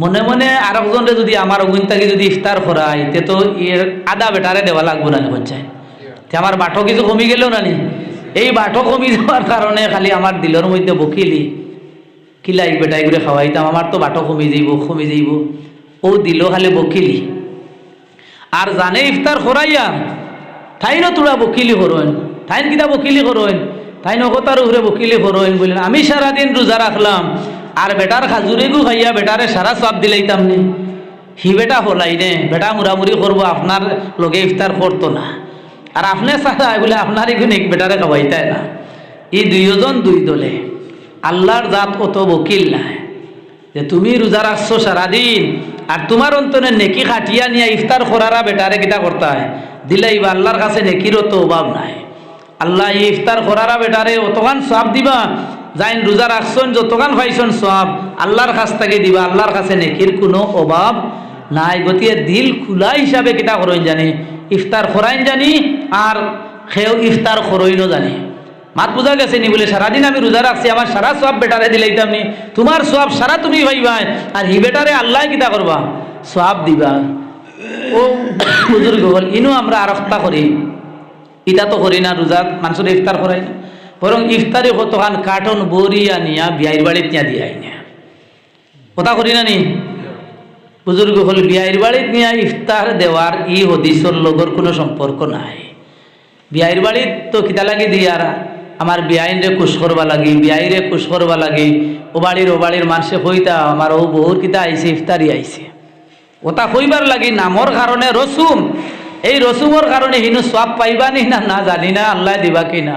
মনে মনে আরেকজনে যদি আমার অগুনটাকে যদি ইফতার করাই তে তো এর আদা বেটারে দেওয়া লাগবো না পঞ্চায়েত আমার বাটো কিছু কমি গেলেও নানি এই বাটো কমি যাওয়ার কারণে খালি আমার দিলের মধ্যে বকিলি কিলাই বেটাই করে খাওয়াইতাম আমার তো বাটো কমি যাইব ও দিল খালি বকিলি আর জানে ইফতার করাইয়া ঠাইনও তোরা বকিলি করইন ঠাইন কিতা বকিলি করইন ঠাইন অকতার উপরে বকিলি করইন বললেন আমি সারাদিন রোজা রাখলাম আর বেটার খাজুরেগু খাইয়া বেটারে সারা সব দিলাইতাম নি হি বেটা হলাই নে বেটা মুরামুরি করবো আপনার লগে ইফতার করতো না আর আপনি সারা বলে আপনার এখানে বেটারে খাওয়াইতাই না। এই দুইজন দুই দলে আল্লাহর জাত অত বকিল নাই যে তুমি রোজা রাখছো সারাদিন আর তোমার অন্তরে নেকি খাটিয়া নিয়ে ইফতার করারা বেটারে কিতা করতে হয় দিলাইবা আল্লাহর কাছে নেকিরও তো অভাব নাই। আল্লাহ এই ইফতার করারা বেটারে অতখান সব দিবা যাইন রোজা রাখছেন যতখান পাইছেন সব আল্লাহর কাছ থেকে দিবা আল্লাহর কাছে নেকির কোনো অভাব নাই। গতিকে দিল খোলা হিসাবে কিতা করইন জানি ইফতার করাইন জানি আর খেও ইফতার করইনও জানি। মাত বোঝা গেছে নি বলে সারাদিন আমি রোজা রাখছি আমার সারা সব বেটারে দিলাইতাম নি তোমার সব সারা তুমি ভাইবা আর হি বেটারে আল্লাহ কিতা করবা সব দিবা। ও বুজুর্গ হল ইনও আমরা আরফতা করি ইটা তো করি না রোজা মানুষের ইফতার করাই না বরং ইফতারি কতখান কার্টন বরিয়া নিয়া বিয়াইর বাড়িত নিয়া দিয়াই না কথা করি না নি বুজুর্গ হল বিয়াইর বাড়িত নিয়া ইফতার দেওয়ার ই হদিসর লগর কোনো সম্পর্ক নাই। বিয়াইর বাড়িত তো কিতা লাগি দিয়ার আমার বিয়াইন রে খুশ করবা লাগি বিয়াইরে খুশ করবা লাগি ও বাড়ির মানুষে কইতা আমার ও বহুর কিতা আইছে ইফতারি আইছে ওটা কইবার লাগি নামর কারণে রসুম এই রসুমর কারণে হিনু সব পাইবা নি না জানি না আল্লাহ দিবা কি না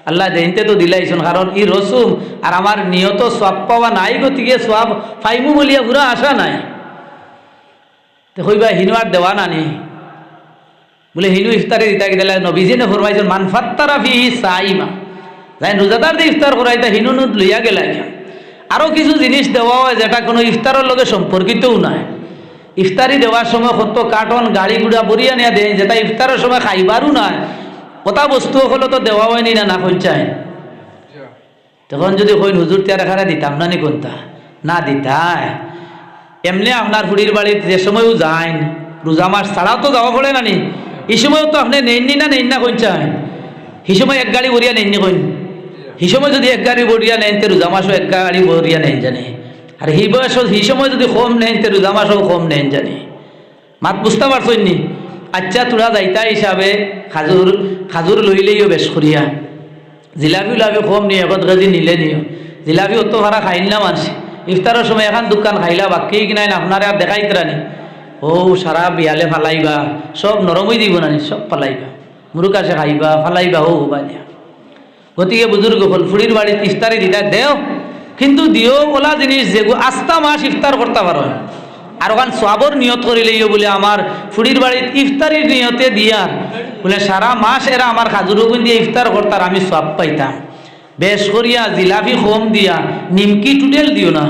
আল্লাহ দেনতে তো দিলাইছেন কারণ ই রসুম আর আমার নিয়ত সব পাওয়া নাই গতিকে সব পাইমু বলিয়া পুরা আশা নাই তো কইবা হিনু আর দেওয়া নানি বলে হিনু ইফতারে দিতা কি দিলা নবীজিনে ফরমাইছেন মান ফাত্তারা ফিহি সাইমা যাই রোজাদার দিয়ে ইফতার করাইতা হিনু লইয়া গেলাই আরও কিছু জিনিস দেওয়া হয় যেটা কোনো ইফতারের লগে সম্পর্কিতও নাই। ইফতারি দেওয়ার সময় কত কার্টন গাড়ি গুড়া বরিয়া নিয়ে দেয় যেটা ইফতারের সময় খাইবারও নাই কথা বস্তু হলো তো দেওয়া হয়নি না কইচায় তখন যদি কইন হুজুর তিয়ারা খারা দিতাম না নি কোনটা না দিতায় এমনি আপনার হুড়ির বাড়িতে যে সময়ও যায় রোজা মাস ছাড়াও তো যাওয়া পড়ে না নি এই সময়ও তো আপনি নেননি না কইচায় এই সময় এক গাড়ি বরিয়া নেননি কইন এই সময় যদি এক গাড়ি বরিয়া নেন তে রোজা মাসও এক গাড়ি বরিয়া নেন জানে আর হি বয়স এই সময় যদি কম নেন তে রোজা মাসও কম নেন জানে মাত বুঝতে পারছেন নি। আচ্ছা তোরা যাইতা হিসাবে খাজুর লইলেইও বেশ করিয়া জিলাপি উলাপি কম নিয়ে এখন কেজি নিলে নিও জিলাপি অত ভাড়া খাইল না মানুষ ইফতারের সময় এখন দোকান খাইলা বাকি কিনাই না আপনারা আর দেখাইতরানি ও সারা বিয়ালে ফালাইবা সব নরমই দিব না সব ফালাইবা মুরুক আসে খাইবা ফালাইবা ও বানিয়া। গতিকে বুজুর্গ হল ফুড়ির বাড়িতে ইফতারি দিতা দেও কিন্তু দিও ওলা জিনিস যেগু আস্তা মাস ইফতার করতে পারো আর ওখান সবর নিয়ত করিলেইও বলে আমার ফুড়ির বাড়ির ইফতারির নিয়তে দিয়ার বলে সারা মাস এরা আমার খাজুরগুন দিয়ে ইফতার করতার আমি সব পাইতাম। বেশ করিয়া জিলাপি হোম দিয়া নিমকি টুটেল দিও না,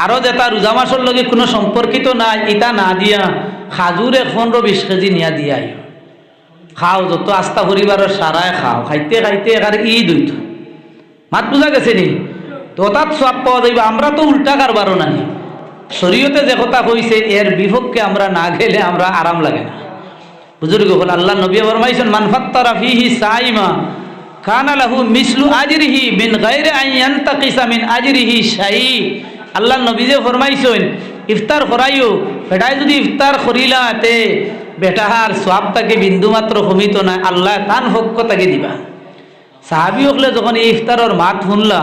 আরও যেটা রোজা মাসের লগে কোনো সম্পর্কিত নাই ইটা না দিয়া খাজুরে 15-20 কেজি নিয়া দিয়াই খাও, যত আস্থা পরিবারের সারায় খাও, খাইতে খাইতে এখানে ঈদ হইত। মাত বুঝা গেছে নি? তো তাত সব পাওয়া যাইবে। আমরা তো উল্টা কারবারও নানি, শরীয়তে যে কথা কইছে এর বিপক্ষে আমরা না গেলে আমরা আরাম লাগে না। বুজুর্গ হল আল্লাহ নবী ফরমাইছেন মান ফাত্তারা ফিহি সাইমা কানা লাহু মিসলু আজরিহি মিন গায়রি আন ইয়ানতাকিসা মিন আজরিহি শাই। আল্লাহ নবী যে ফরমাইছেন ইফতার করাইও, বেটায় যদি ইফতার করিলা তে বেটাহার সওয়াব তাকে বিন্দু মাত্র কমিত না, আল্লাহ তান হক তাকে দিবা। সাহাবী হকলে যখন এই ইফতারের মাত শুনলা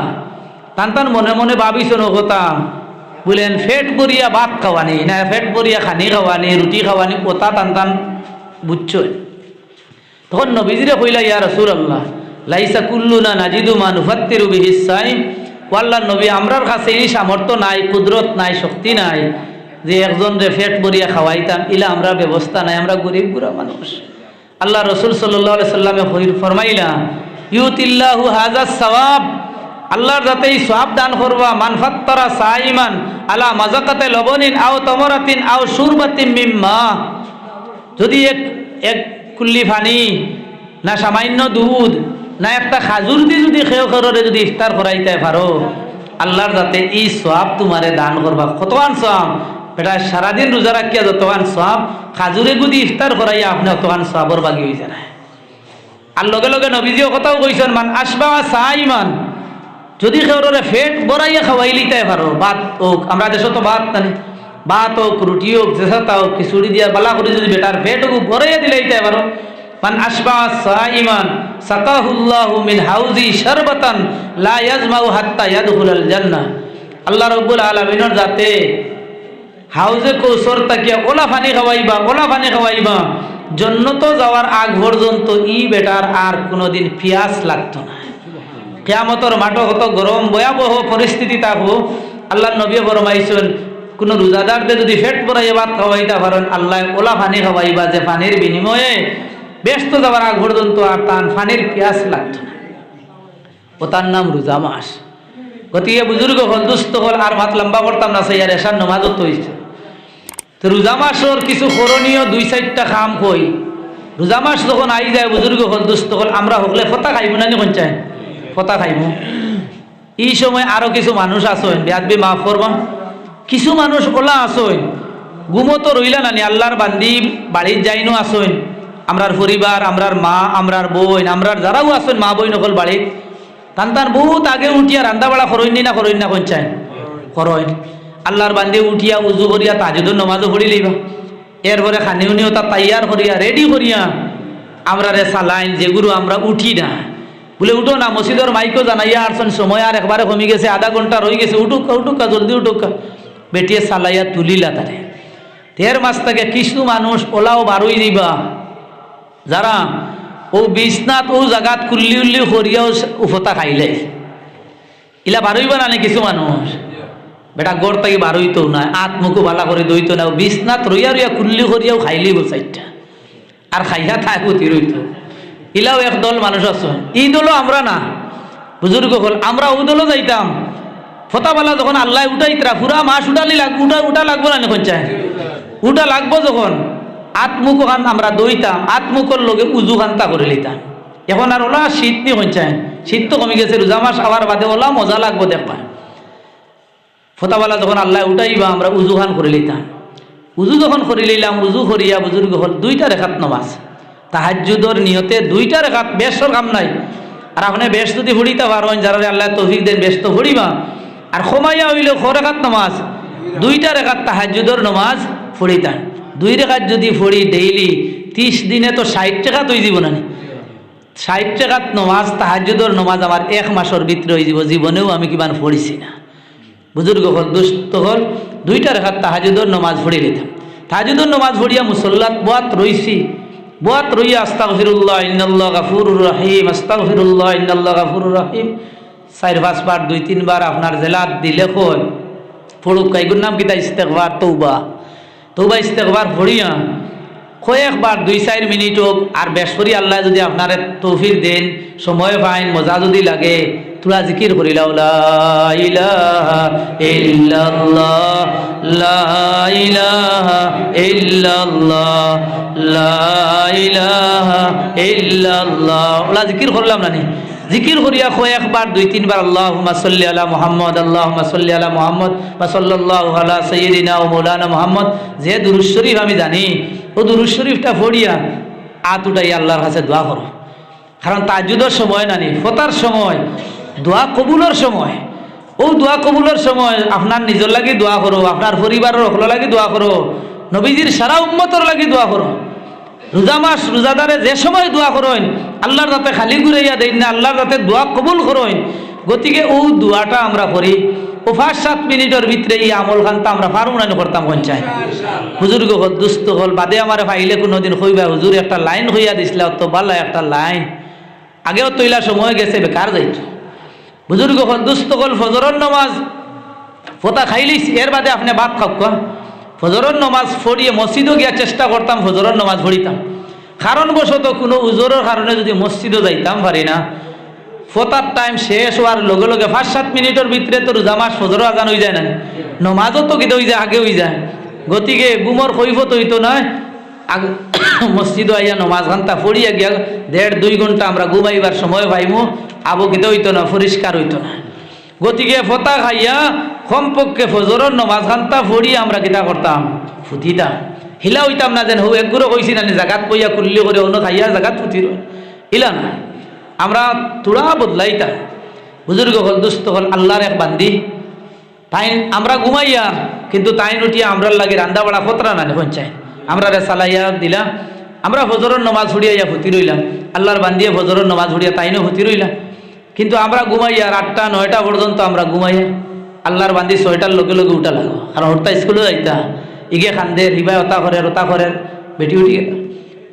তান তান মনে মনে ভাবিছেন ও কথা বলেন ফেট ভরিয়া ভাত খাওয়ানি না ফেট ভরিয়া খানি খাওয়ানি রুটি খাওয়ানি ওটা টান টান বুঝছ। তখন নবীজিরে কইলা ইয়া রাসূলুল্লাহ লাইসা কুল্লুনা নাজিদু মা নুফাত্তিরু বিহিস সাইম। ও আল্লাহর নবী আমরার কাছে এই সামর্থ্য নাই, কুদরত নাই, শক্তি নাই যে একজন রে ফেট ভরিয়া খাওয়াইতাম, ইলা আমরা ব্যবস্থা নাই, আমরা গরিব গুড়া মানুষ। আল্লাহ রসুল সাল্লাল্লাহু আলাইহি সাল্লামে ফরমাইলা ইউতিল্লাহু হাযা সওয়াব, আল্লাহর যাতে এই সওয়াব দান করবা মান ফাত্তারা সাইমান আলা মাযাকাতে লবনিন আও তামারাতিন আও শুরবাতিন মিম্মা। যদি এক কুল্লি পানি না সামান্য দুধ না একটা খাজুর দিয়ে যদি খেয়ে খেয়ে যদি ইফতার করাইতে পারো, আল্লাহর যাতে এই সওয়াব তোমারে দান করবা। কতখান সওয়াব বেটা, সারাদিন রোজা রাখিয়া যতখান সওয়াব খাজুরে যদি ইফতার করাইয়া আপনি অতখান সওয়াবর বাগি হয়ে যায়। আর লগে লগে নবীজিও কথাও কইছেন মান আসবা সাইমান, যদি খেউরে ফেট বড়াইয়া খাওয়াই লিতে পারো, ভাত হোক, আমরা দেশে তো ভাত জানি, ভাত হোক রুটি হোক যেসাতা হোক খিচুড়ি দিয়া বালা করে যদি বেটার ফেট হোক বড়াইয়া দিলাইতে পারো, মান আসবা সাইমান সাকাহুল্লাহু মিন হাউজি শারবাতান লা ইয়াজমাউ হাত্তা ইয়াদখুলাল জান্নাহ। আল্লাহ রাব্বুল আলামিনের যাতে হাউজে কৌসর তাকিয়া ওলা পানি খাওয়াইবা জন্নত যাওয়ার আগ পর্যন্ত ই বেটার আর কোনোদিন পিয়াস লাগতো না। কিয়ামতের মাঠে কত গরম ভয়াবহ পরিস্থিতি থাকবো, আল্লাহ নবী ফরমাইছেন কোন রোজাদারদের যদি ফেট পরাইয়া ভাত খাওয়াইতে পারেন আল্লাহ ওলা পানি খাওয়াইবা যে পানির বিনিময়ে ব্যস্ত যাওয়ার আগ পর্যন্ত আর তার পানির পিয়াস লাগতো না। ও তার নাম রোজা মাস। গতিকে বুজুর্গ হল দুস্থ হল আর ভাত লম্বা করতাম না, সেই আর এসার নমাজত হয়েছে। তো রোজা মাসের কিছু করণীয় 2-4টা কাম কই। রোজা মাস যখন আই যায় বুজুর্গ হল দুস্থ হল আমরা হকলে ফতা খাইব না নি কোন চাই ফতা খাইব। এই সময় আরো কিছু মানুষ আসেন বেয়াদবি মাফ করবা, কিছু মানুষ ওলা আসেন ঘুমতো রইলা নানি আল্লাহর বান্দি বাড়ির যাইনো আসেন, আমরার পরিবার, আমরার মা, আমরার বোন, আমরার যারাও আসেন মা বই নকল বাড়ির তান বহুত আগে উঠিয়া রান্দা বাড়া করইন না কোন চাই করইন। আল্লাহর বান্দি উঠিয়া উজু করিয়া তাহাজ্জুদের নামাজও পড়ি লইবা, এরপরে খানি উনিও তা তৈয়ার করিয়া রেডি করিয়া আমরা রে সালাইন যেগুলো আমরা উঠি না বলে উঠো না, মসজিদের মাইকও জানাইয়া আসছেন সময় আর একবারে কমে গেছে, আধা ঘন্টা রয়ে গেছে, উঠুকা জলদি উঠুকা বেটিয়ে সালাইয়া তুলিলা তারে। এর মাস থেকে কিছু মানুষ ওলাও বারোই দিবা যারা ও বিছনাত ও জাগাত কুল্লি উল্লি করিয়াও উফতা খাইলে ইলা বারোইবা না কিছু মানুষ বেটা গড় তাকে বারোইতো না, আত্মুকু বালা করে দইতো না, বিছনাত রইয়া কুল্লি করিয়াও খাইলেই বসাইটা আর খাইয়া থাকুতি রইতো। ইলাও এক দল মানুষ আছে, এই দলও আমরা না বুজুর্গ হল আমরা ও দলও যাইতাম ফতাবালা যখন আল্লাহ উঠাইতরা পুরা মাস উঠালি উঠা লাগবো না এখন চাই উঠা লাগবো যখন আত্মুখ খান আমরা দইতাম, আত্মুখর লগে উজু খান্তা করে লিতাম। এখন আর ওলা শীত নি হইচায়, শীত তো কমে গেছে, রোজা মাস আবার বাদে ওলা মজা লাগবো দেখবা। ফতাবালা যখন আল্লাহ উঠাইবা আমরা উজু খান করে লিতাম, উজু যখন করে লইলাম উজু করিয়া বুজুর্গ হল 2টা রেখাত নামাজ তাহাজ্জুদের নিয়তে 2টা রেখাত বেশর কাম নাই। আর আপনি বেশ যদি ফুড়িতে পারেন যারা আল্লাহ তৌফিক দেন বেশ তো ফুড়িবা, আর খমাইয়া হইলে 4 রেখাত নামাজ 2টা রেখাত তাহাজ্জুদের নামাজ ফুড়িতাম। 2 রেখাত যদি ফুড়ি ডেইলি 30 দিনে তো 60 টাকা তৈ দিব না, 60 টাকাত নামাজ তাহাজ্জুদের নামাজ আমার 1 মাসের ভিতরে হয়ে যাব, জীবনেও আমি কিমান পড়িছি না। বুজুর্গ হল দুস্থ হল 2টা রেখাত তাহাজ্জুদের নামাজ ফুড়ি নিতাম। তাহাজ্জুদের নামাজ ফুড়িয়া মুসল্লাত বাত রইছি, বাত রইয়া আস্তাগফিরুল্লাহ ইন্নাল্লাহ গাফুরুর রহিম, আস্তাগফিরুল্লাহ ইন্নাল্লাহ গাফুরুর রহিম 4-5 বার 2-3 বার আপনার জেলাত দিলে কই পড়ুক। কাইগুর নাম কিতা ইস্তেগফার তওবা তওবা ইস্তেগফার পড়িয়া কয়েকবার 2-4 মিনিট হোক আর বেশ করি আল্লাহ যদি আপনার তৌফিক দেন সময় পাইন মজা যদি লাগে তোরা জিকির করিলাও লা ইলাহা ইল্লাল্লাহ লা ইলাহা ইল্লাল্লাহ লা ইলাহা ইল্লাল্লাহ ওলা জিকির করলাম না নি জিকির করিয়া কয়েকবার 2-3 বার আল্লাহুম্মা সাল্লি আলা মুহাম্মদ আল্লাহুম্মা সাল্লি আলা মুহাম্মদ ওয়া সাল্লাল্লাহু আলা সাইয়্যিদিনা ওয়া মাওলানা মুহাম্মদ যে দুরূদ শরীফ আমি জানি ও দুরূদ শরীফটা পড়িয়া হাত উঠাই আল্লাহর কাছে দোয়া করো কারণ তাহাজ্জুদের সময় নানি ফতার সময় দোয়া কবুলের সময় ও দোয়া কবুলের সময় আপনার নিজের লাগি দোয়া করো আপনার পরিবারের সকলের লাগি দোয়া করো নবীজির সারা উম্মতের লাগি দোয়া করো রোজা মাস রোজাদারে যে সময় দোয়া করেন আল্লাহর যাতে খালি ঘুরাইয়া দেন না আল্লাহর যাতে দোয়া কবুল করেন গতিকে ও দোয়াটা আমরা করি ও 5-7 মিনিটের ভিতরে এই আমল খানটা আমরা পারবো না করতাম পঞ্চায়েত হুজুর হল দুস্থ হল বাদে আমার ফাইলে কোনোদিন কইবা হুজুর একটা লাইন হইয়া দিছিল তো ভালো একটা লাইন আগেও তৈলা সময় গেছে বেকার যাইত বুজুর্গ হল দুস্থ হল ফজরের নামাজ ফোতা খাইলিস এর বাদে আপনি ভাত খাওয়া ফজরের নামাজ পড়িয়ে মসজিদও গিয়া চেষ্টা করতাম ফজরের নামাজ পড়িতাম কারণবশত কোনো উজোরের কারণে যদি মসজিদও যাইতাম পারি না ফোতার টাইম শেষ হওয়ার লগে লগে 5-7 মিনিটের ভিতরে তো রোজা মাস ফজর আজান হয়ে যায় না নমাজও তো কিন্তু হয়ে যায় আগে হয়ে যায় গতিকে গুমর কৈফত হইতো নয় আগে মসজিদও আইয়া নমাজ ঘন্টা পড়িয়া গিয়া 1.5-2 ঘন্টা আমরা ঘুমাইবার সময় পাইমু আবু কিতে হইতো না পরিষ্কার হইতো না গতিকে ফোতা খাইয়া কমপক্ষে ফজরের নমাজ ঘন্টা পড়িয়া আমরা কিতা করতাম ফুটিতাম হিলা হইতাম না যেন হো একগুলো কইছি না জাগাত বইয়া কুল্লি করে অন্য খাইয়া জাগাত ফুটির হিলা না আমরা তোড়া বদলাইতাম বুজুর্গ হল দুস্থ হল আল্লাহর এক বান্দি তাইন আমরা ঘুমাইয়া কিন্তু তাইন উঠিয়া আমরার লাগে রান্দা বাড়া খতরা না পঞ্চায়েত আমরা রে সালাইয়া দিলাম আমরা ফজরের নমাজ ছুড়িয়া ফুটি রইলাম আল্লাহর বান্দিয়ে ফজরের নমাজ ছুড়িয়া তাইনও ফুটি রইলাম কিন্তু আমরা ঘুমাইয়া 8টা-9টা পর্যন্ত আমরা ঘুমাইয়া আল্লাহর বান্দি 6টার লগে লগে উঠা লাগো কারণ ওরটা স্কুলে যাইতা ইগে খান্দে রিবাই ওতা করে বেটি উঠি গেল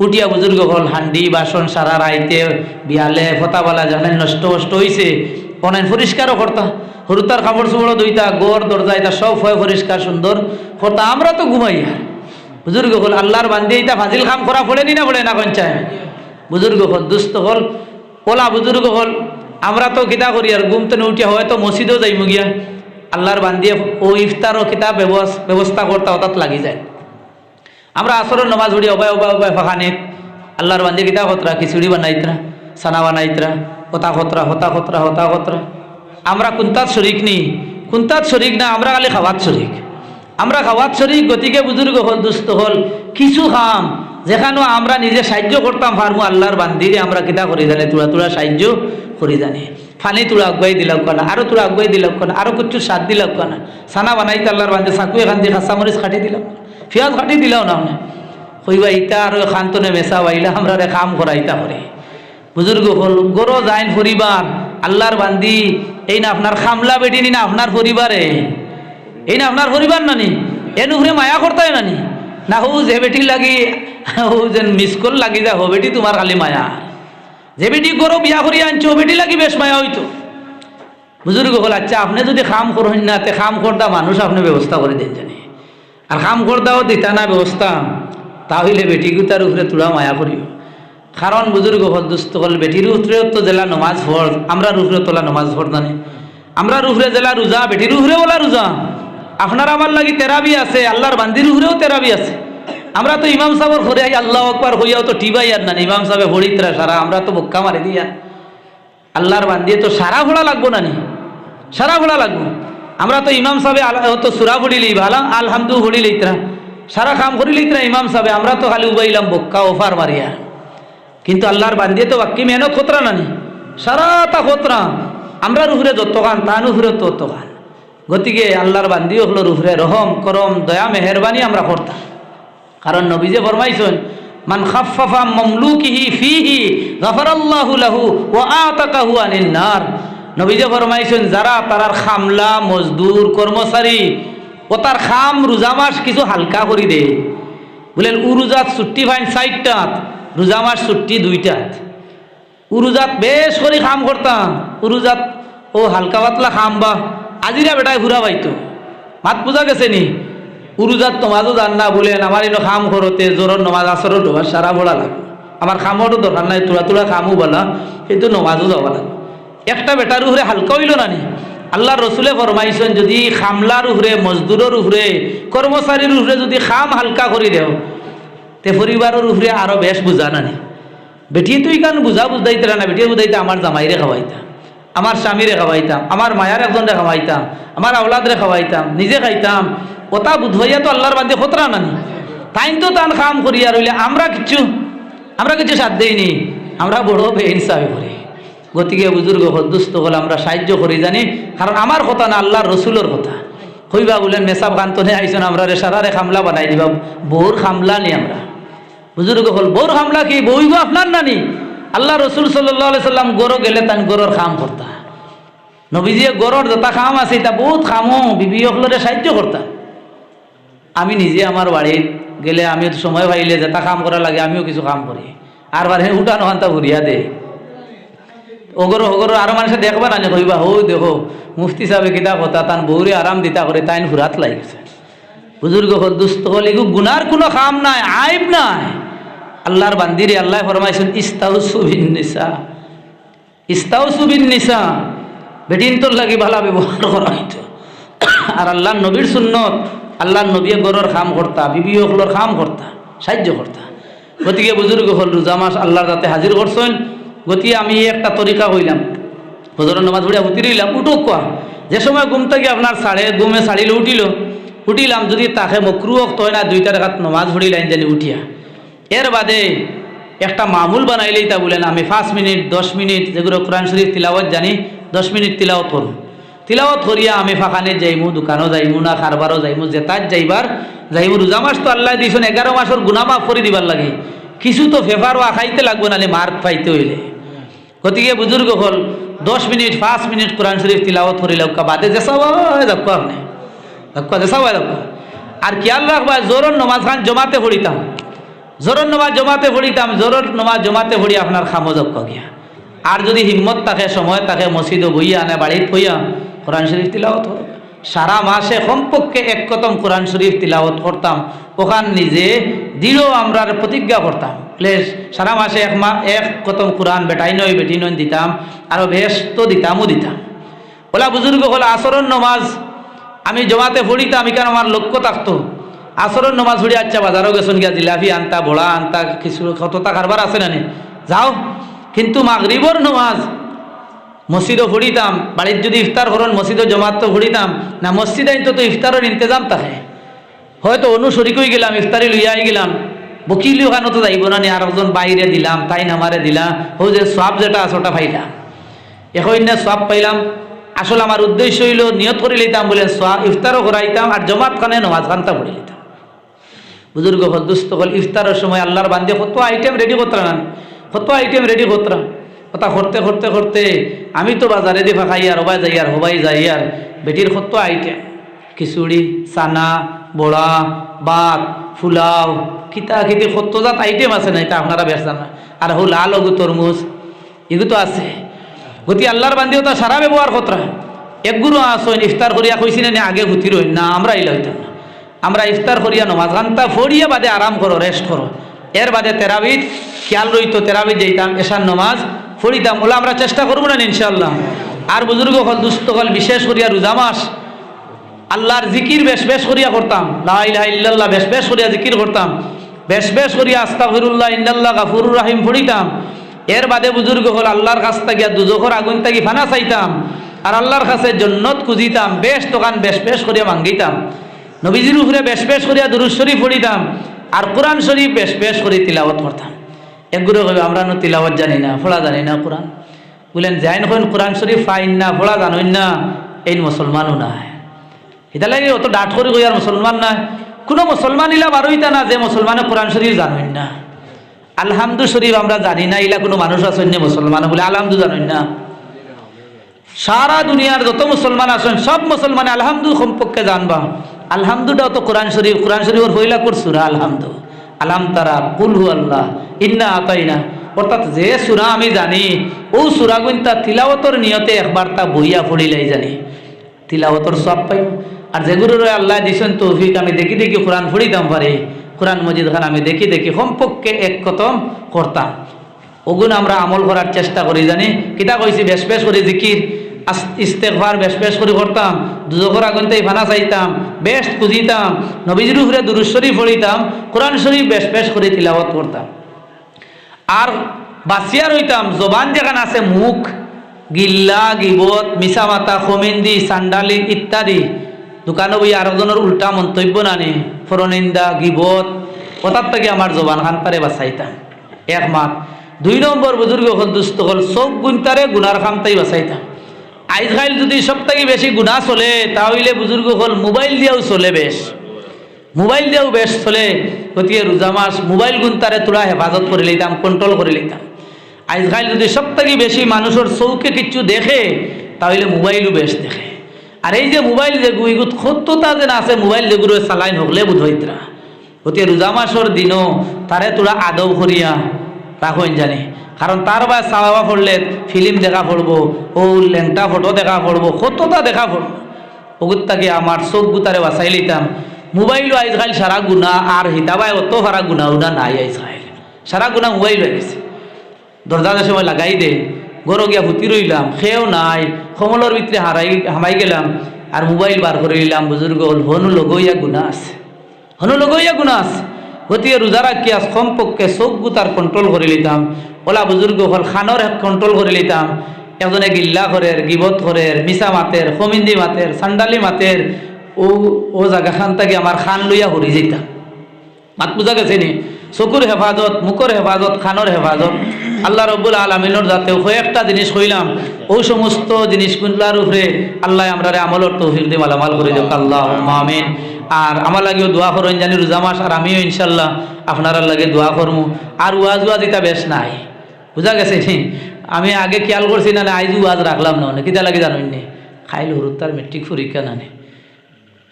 উঠিয়া বুজুর্গ হল হান্ডি বাসন সারা রাইতে বিয়ালে ফতাবালা জানেন নষ্ট হয়েছে অনেক পরিষ্কারও করতা হরুতার কাপড় চোপড় দইতা গোর দরজা এটা সব হয় পরিষ্কার সুন্দর করতা আমরা তো ঘুমাইয়া বুজুর্গ হল আল্লাহর বান্দি এটা ফাজিল কাম করা পড়েনি না পড়ে না পঞ্চায়েত বুজুর্গ হল দুস্থ হল ওলা বুজুর্গ হল আমরা তো কিতা করি আর ঘুমতে উঠিয়া হয়তো মসজিদও যাইমু গিয়া আল্লাহর বান্দিয়ে ও ইফতারও কিতা ব্যবস্থা করতা হঠাৎ লাগি যায় আমরা আসরের নমাজ পড়ি অবায় ফাঁকানে আল্লাহর বান্দি কিতা খতরা খিচুড়ি বানাইতরা সানা বানাইতরা হতা খতরা আমরা কুন্তাত শরিক না আমরা খালি খাওয়াত শরিক গতিকে বুজুর্গ হল দুস্থ হল কিছু খাম যেখানেও আমরা নিজে সাহায্য করতাম পারবো আল্লাহর বান্দিরে আমরা কিতা করি জানে তোরা সাহায্য করি জানে ফানি তোরা আগুয়াই দিলাম কানা আরো তোরা আগুয়াই দিলাম কানা আরো কিছু স্বাদ দিলাম কানা সানা বানাইতে আল্লাহর বান্দি চাকু এখান দিয়ে খাসামরিচ খাটি দিলাম পিঁয়াজ কাটি দিলাও না কইবা ইটা আর খান্তনে মেশা বাইলা আমরা রে কাম করাইতা করে বুজুর্গ হল গরো যাইন পরিবার আল্লাহর বান্দি এই না আপনার খামলা বেটি নি না আপনার পরিবারে এই না আপনার পরিবার নানি এন উপরে মায়া করতাই নানি না হু যে বেটি লাগি হু যেন মিসকল লাগি যা হো বেটি তোমার খালি মায়া যে বেটি গরো বিয়া করি আনছো বেটি লাগি বেশ মায়া হইতো বুজুর্গ হল আচ্ছা আপনি যদি খাম করেন না তে খাম করতা মানুষ আপনি ব্যবস্থা করে দেন জানি আর কাম করতাও দিতা না ব্যবস্থা তাহলে বেটিগুতার উপরে তোরা মায়া করিও কারণ বুজুর্গ হল দুস্থ হল বেটির উপরেও তো জেলা নমাজ ফর আমরা উপরে তোলা নমাজ ফর জানে আমরা উপরে জেলা রোজা বেটির উপরে বলা রোজা আপনার আমার লাগি তেরাবি আছে আল্লাহর বান্দির উপরেও তেরাবি আছে আমরা তো ইমাম সাহেবের ঘরে আই আল্লাহ আকবার হইয়াও তো টিবাই আর না ইমাম সাহেব হরিতরা সারা আমরা তো বক্কা মারি দিয়া আল্লাহর বান্দিয়ে তো সারা ঘোড়া লাগবো না সারা ঘোড়া লাগবো আমরা তো ইমাম সাহেব তো সুরা পড়িলেই ভালো আলহামদু পড়ি লইতরা সারা কাম করি লইতরা ইমাম সাহেব আমরা তো খালি উবাইলাম বক্কা ওফার মারিয়া কিন্তু আল্লাহর বান্দিয়ে তো বাক্কি মেহনত খতরা নানি সারা তা খতরা আমরা রুহরে যত খান তান উফরে তত খান গতিকে আল্লাহর বান্দিও হলো রুহরে রহম করম দয়া মেহরবানি আমরা করতাম কারণ নবীজে ফরমাইছেন মান খাফফাফা মামলুকিহি ফিহি গাফারাল্লাহু লাহু ওয়া আতাকাহু আনিন নার নবীজে ফরমাইছেন যারা তারার খামলা মজদুর কর্মচারী ও তার খাম রোজা মাস কিছু হালকা করে দে বলেন উরুজাত ছুটি ফাইন 4টাত রোজা মাস ছুটি 2টাত উরুজাত বেশ করে খাম করতাম উরুজাত ও হালকা পাতলা খাম বা আজিরা বেটায় ঘুরা পাইতো মাত পূজা গেছে নি উরুজাত নমাজও জান না বলেন আমার এনে খাম করতে জোরর নমাজ আসরও ডোবার সারা বলা লাগবে আমার খামরও দরকার নাই তোরা তোরা খামও বলা কিন্তু নমাজও যাওয়া লাগবে একটা বেটার উপরে হালকা হইল না নি আল্লাহ রসুলে ফরমাইছেন যদি খামলার উপরে মজদুরের উপরে কর্মচারীর উপরে যদি খাম হালকা করে দেও তে পরিবারের উপরে আরো বেশ বুঝা না নি বেটি তুই কান বুঝা বুঝাইতে না বেটি বুঝাইতে আমার জামাইরে খাওয়াইতাম আমার স্বামীরে খাওয়াইতাম আমার মায়ার একজনরে খাওয়াইতাম আমার আওলাদরে খাওয়াইতাম নিজে খাইতাম ওটা বুধ হইয়া তো আল্লাহর বাদে খতরা নানি তাই তো তান খাম করিয়া রইলে আমরা কিছু সাথ দেইনি আমরা বড় বেইনসাফি করি গতিকে বুজুর্গ দুস্থ হলে আমরা সাহায্য করি জানি কারণ আমার কথা না আল্লাহর রসুলের কথা কইবা বলেন মেসাব কান্তনে আইসন আমরা রে সারারে খামলা বানাই দিবা বউর খামলা নি আমরা বুজুর্গ হল বউর খামলা কি বউইব আপনার নানি আল্লাহ রসুল সাল্লাল্লাহু আলাইহি সাল্লাম গরো গেলে তান গরোর খাম করতা নবীজিয়ে গরোর যতা খাম আছে তা বহুত খামো বিবি হলরে সাহায্য করতা আমি নিজে আমার বাড়ির গেলে আমি সময় পাইলে যেটা কাম করা লাগে আমিও কিছু কাম করি আর বারে উঠানো হান্তা ঘুরিয়া দে ওগর আরো মানুষে দেখবা না কইবা হো দেখো মুফতি সাহেব কিতা কথা তান বউরে আরাম দিতা করে তাইন ফুরাত লাগিছে বুজুর্গ হল দুস্থ হল এগু গুনার কোনো কাম নাই আইব নাই আল্লাহর বান্দিরে আল্লাহ ফরমাইছেন ইস্তাউসু বিন নিসা বেটিন তোর লাগি ভালো ব্যবহার করা হইতো আর আল্লাহর নবীর সুন্নত আল্লাহর নবী গরর খাম করতা বিবি হলর খাম করতা সাহায্য করতা গতিকে বুজুর্গ হল রোজা মাস আল্লাহর যাতে হাজির করছেন গতিকে আমি একটা তরিকা হইলাম ফজরের নামাজ পড়িয়া উঠি রইলাম উঠুক কোয়া যে সময় ঘুম থেকে আপনার ঘুমে ছাড়িলে উঠিলাম যদি তাকে মকরু অক্ত হয় না 2টা রাকাত নামাজ পড়িলাম জানি উঠিয়া এর বাদে একটা মামুল বানাইলেই তা বলেন আমি 5 মিনিট 10 মিনিট যেগুলো কোরআন শরীফ তিলাওয়াত জানি 10 মিনিট তিলাওয়াত করুন তিলাওয়াত করিয়া আমি ফাঁকানে যাইমু দোকানও যাইমু না খারবারও যাইমু যেতার যাইমু রোজা মাস তো আল্লাহ দিয়েছেন 11 মাসের গুনাহ মাফ করে দিবার লাগে কিছু তো ফেফারও খাইতে লাগবে নালে মার্ক পাইতে হইলে গতিকে বুজুর্গ হল 10 মিনিট 5 মিনিট কোরআন শরীফ তিলাওয়াত করিলে বাদে দেখো আপনি আর খেয়াল রাখবা জোরর নমাজ খান জমাতে পড়িতাম জোরর নমাজ জমাতে পড়ি আপনার খামো যক্ষ গিয়া আর যদি হিম্মত থাকে সময় থাকে মসজিদও বইয়া আনে বাড়িত বইয়া কোরআন শরীফ তিলাওয়াত সারা মাসে কমপক্ষে 1 কতম কোরআন শরীফ তিলাওয়াত করতাম ওখান নিজে দৃঢ় আমরা প্রতিজ্ঞা করতাম প্লেস সারা মাসে 1 কতম কোরআন বেটাই নয় বেটি নয় দিতাম আরও বেশ তো দিতাম ওলা বুজুর্গ হল আসরের নমাজ আমি জমাতে পড়িতাম এখানে আমার লক্ষ্য থাকতো আসরের নমাজ পড়ি আচ্ছা বাজারও গেছেন গিয়া জিলাপি আনতা বড়া আনতা কিছু কতটা কারবার আছে না যাও কিন্তু মাগরিবর নমাজ মসজিদও পড়িতাম বাড়ির যদি ইফতার করেন মসজিদও জমাত তো পড়িতাম না মসজিদ আইতো তো ইফতারের ইন্তজাম থাকে হয়তো অনুসরিক হয়ে গেলাম ইফতারি লইয়াই গেলাম বকিলি ওখানে তো যাইব না আর একজন বাইরে দিলাম তাই নামারে দিলাম ও যে সব যেটা আছে ওটা পাইলাম এখন না সব পাইলাম আসলে আমার উদ্দেশ্য হইল নিয়ত করে লইতাম বলে ইফতারও করাইতাম আর জমাত খানে নমাজ খানটা পড়ে লইতাম বুজুর্গ হল দুস্থ হল ইফতারের সময় আল্লাহর বান্দে কত আইটেম রেডি করতাম কথা করতে আমি তো বাজারে দিয়ে ফাঁকাই আর হবাই যাই আর বেটির কত আইটেম খিচুড়ি চানা বড়া ভাত ফুলাও খিতি কত জাত আইটেম আছে না এটা আপনারা বেশ জানা আর হো লাল অগু তরমুজ এগুলো তো আছে গতি আল্লাহর বান্দিও তা সারা ব্যবহার কতরা একগুলো আসেন ইফতার করিয়া কইছি না আগে হুতি রইন না আমরা ইলা হইতাম না আমরা ইফতার করিয়া নমাজ খানটা ফড়িয়া বাদে আরাম করো রেস্ট করো এর বাদে তেরাবিদ খেয়াল রইতো তেরাবিদ যাইতাম এশার নমাজ পড়িতাম ওলা আমরা চেষ্টা করবো না ইনশাআল্লাহ আর বুজুর্গ হল দুস্থ হল বিশেষ করিয়া রোজা মাস আল্লাহর জিকির বেশ করিয়া করতাম লা ইলাহা ইল্লাল্লাহ বেশ করিয়া জিকির করতাম বেশ করিয়া আস্তাগফিরুল্লাহ ইন্নাল্লাহ গাফুরুর রাহিম পড়িতাম এর বাদে বুজুর্গ হল আল্লাহর কাছ থেকে দুজখর আগুন থেকে ফানা চাইতাম আর আল্লাহর কাছে জন্নত খুঁজিতাম বেশ দোকান বেশ করিয়া মাঙ্গিতাম নবীজির উপরে বেশ করিয়া দুরূদ শরীফ পড়িতাম আর কোরআন শরীফ বেশ করে তিলাওয়াত করতাম একগুলো কবে আমরা তিলাওয়াত জানি না পড়া জানি না কোরআন বলেন যাই নখন কোরআন শরীফ ফাইন না পড়া জানোই না এই মুসলমানও নাই এটা লাগে অত ডাট করে কই আর মুসলমান নাই কোনো মুসলমান ইলা বারোইতা না যে মুসলমানে কোরআন শরীফ জানোই না আলহামদু শরীফ আমরা জানি না ইলা কোনো মানুষ আছেন না মুসলমান বলে আলহামদু জানোই না সারা দুনিয়ার যত মুসলমান আছেন সব মুসলমানে আলহামদু সম্পর্কে জানবা আলহামদুটাও তো কোরআন শরীফের পয়লা সূরা আলহামদু আলাম তারা কুল হু আল্লাহ ইন্না আতাইনা অর্থাৎ যে সূরা আমি জানি ও সূরা গুনতা তিলাওয়াতের নিয়তে একবার তা বইয়া পড়িলাই জানি তিলাওয়াতের সব পাই আর যেগুলোর আল্লাহ দিছেন তৌফিক আমি দেখি দেখি কোরআন পড়িতাম পারি, কোরআন মজিদ খান আমি দেখি দেখি কমপক্ষে এক খতম করতাম। ওগুন আমরা আমল করার চেষ্টা করি। জানি কিতা কইছি, বেশ বেশ করে জিকির ইস্তেগফার বেশ বেশ করে করতাম, দুজকর আগুনতে ফানা চাইতাম, বেশ খুঁজিতাম, নবীজির উপরে দুরূদ শরীফ পড়িতাম, কোরআন শরীফ বেশ বেশ করে তিলাওয়াত করতাম। আর বাঁচিয়া রইতাম জবান যেখানে আছে মুখ, গিল্লা গিবত মিছা মাতা খমিন্দি সান্ডালি ইত্যাদি, দোকানে বই আরেকজনের উল্টা মন্তব্য নানি ফরনিন্দা গিবত কথার থেকে আমার জবান খান পারে বাঁচাইতাম এক মাত। 2 নম্বর বুজুর্গ হল দুস্থ হল চোখ গুনতারে গুনার খামতাই বাঁচাইতাম। আজকাল যদি সব থেকে বেশি গুণা চলে তাহলে বুজুর্গ হল মোবাইল দিয়েও চলে, বেশ মোবাইল দিয়েও বেশ চলে। গতিকে রোজা মাস মোবাইল গুনতারে তোরা হেফাজত করে লইতাম, কন্ট্রোল করে লইতাম। আজকাল যদি সব থেকে বেশি মানুষের চৌকে কিচ্ছু দেখে তাহলে মোবাইলও বেশ দেখে। আর এই যে মোবাইল যেগু এগুলো সত্যতা যেন আছে, মোবাইল যেগুলো চালাইন হকলে বোধ হইতরা। গতিকে রোজা মাসের দিনও তারে তোরা আদব করিয়া রাখেন জানি, কারণ তার বা চাওয়া পড়লে ফিল্ম দেখা পড়বো, ও ল্যাংটা ফটো দেখা পড়বো, সত্যতা দেখা পড়বো। ওগুতাকে আমার চোখ গুতারে বাঁচাই লইতাম। মোবাইলও আজকাল সারা গুণা আর হিতাবায় অত সারা গুণা উনা নাই, আজকাল সারা গুণা মোবাইল হয়ে গেছে। দরজার সময় লাগাই দে, গরো গিয়া ভুতি রইলাম, খেয়েও নাই, সমলের ভিতরে হামাই গেলাম আর মোবাইল বার করে নিলাম। বুজুর্গ হল হনু লগইয়া গুণা আছে, হনু লগইয়া গুণা আছে। গতিকে রোজা রাখি আজ কমপক্ষে চোখ গুতার কন্ট্রোল করে লিতাম। ওলা বুজুর্গ হল খানোর কন্ট্রোল করে লিতাম। একজনে গিল্লা করের, গিবত করের, মিছা মাতের, খমিন্দি মাতের, সান্ডালি মাতের, ও জায়গা খান থেকে আমার খান লইয়া হরি যেতাম। মাত বুঝা গেছে নি? চকুর হেফাজত, মুখর হেফাজত, খানোর হেফাজত আল্লাহ রব্বুল আলমিনের যাতে কয়েকটা জিনিস কইলাম, ওই সমস্ত জিনিসগুলার উপরে আল্লাহ আমরা আমলের তৌফিক দিয়ে মালামাল করে দেব। আল্লাহ আমিন। আর আমার লাগেও দোয়া করেন জানি রোজা মাস, আর আমিও ইনশাল্লাহ আপনার লাগে দোয়া করবো। আর ওয়াজ ওয়াজ এটা বেশ নাই, বুঝা গেছে নি? আমি আগে খেয়াল করছি না, আইজ ওয়াজ রাখলাম না, কিতা লাগে জানেন নি? খাইল হরুত তার মেট্রিক পরীক্ষা না নে,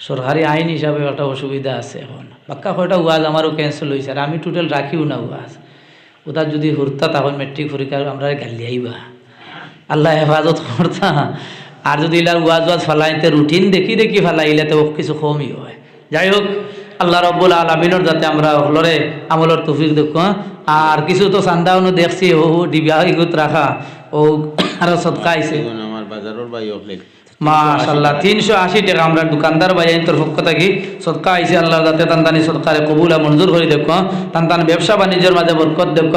সরকারি আইন হিসাবে একটা অসুবিধা আছে। এখন বাক্কা কয়টা ওয়াজ আমারও ক্যান্সেল হয়েছে, আর আমি টোটাল রাখিও না ওয়াজ। ওটার যদি হরতা তখন মেট্রিক পরীক্ষা আমরা গালি আইবা, আল্লাহ হেফাজত করতা। আর যদি ইলার ওয়াজ ওয়াজ ফালাইতে রুটিন দেখি দেখি ফালাইলে তো কিছু কমই হয়। যাই হোক, আল্লাহ রব্বুল আলামিনের যাতে আমরা হলরে আমলের তৌফিক দেখো। আর কিছু তো চান্দাও দেখছি, ও ডিবিয়া ইগুত রাখা, ও আরো সদকা আইছে আমার বাজারের বাই মাশাআল্লাহ 380 টাকা আমরা দোকানদার ভাইয়ের পক্ষ থেকে সদকা আইছে। আল্লাহ যাতে তান্তানি সদকারে কবুল মঞ্জুর করে দেখো, তান্তান ব্যবসা বাণিজ্যের মাঝে বরকত দেখো।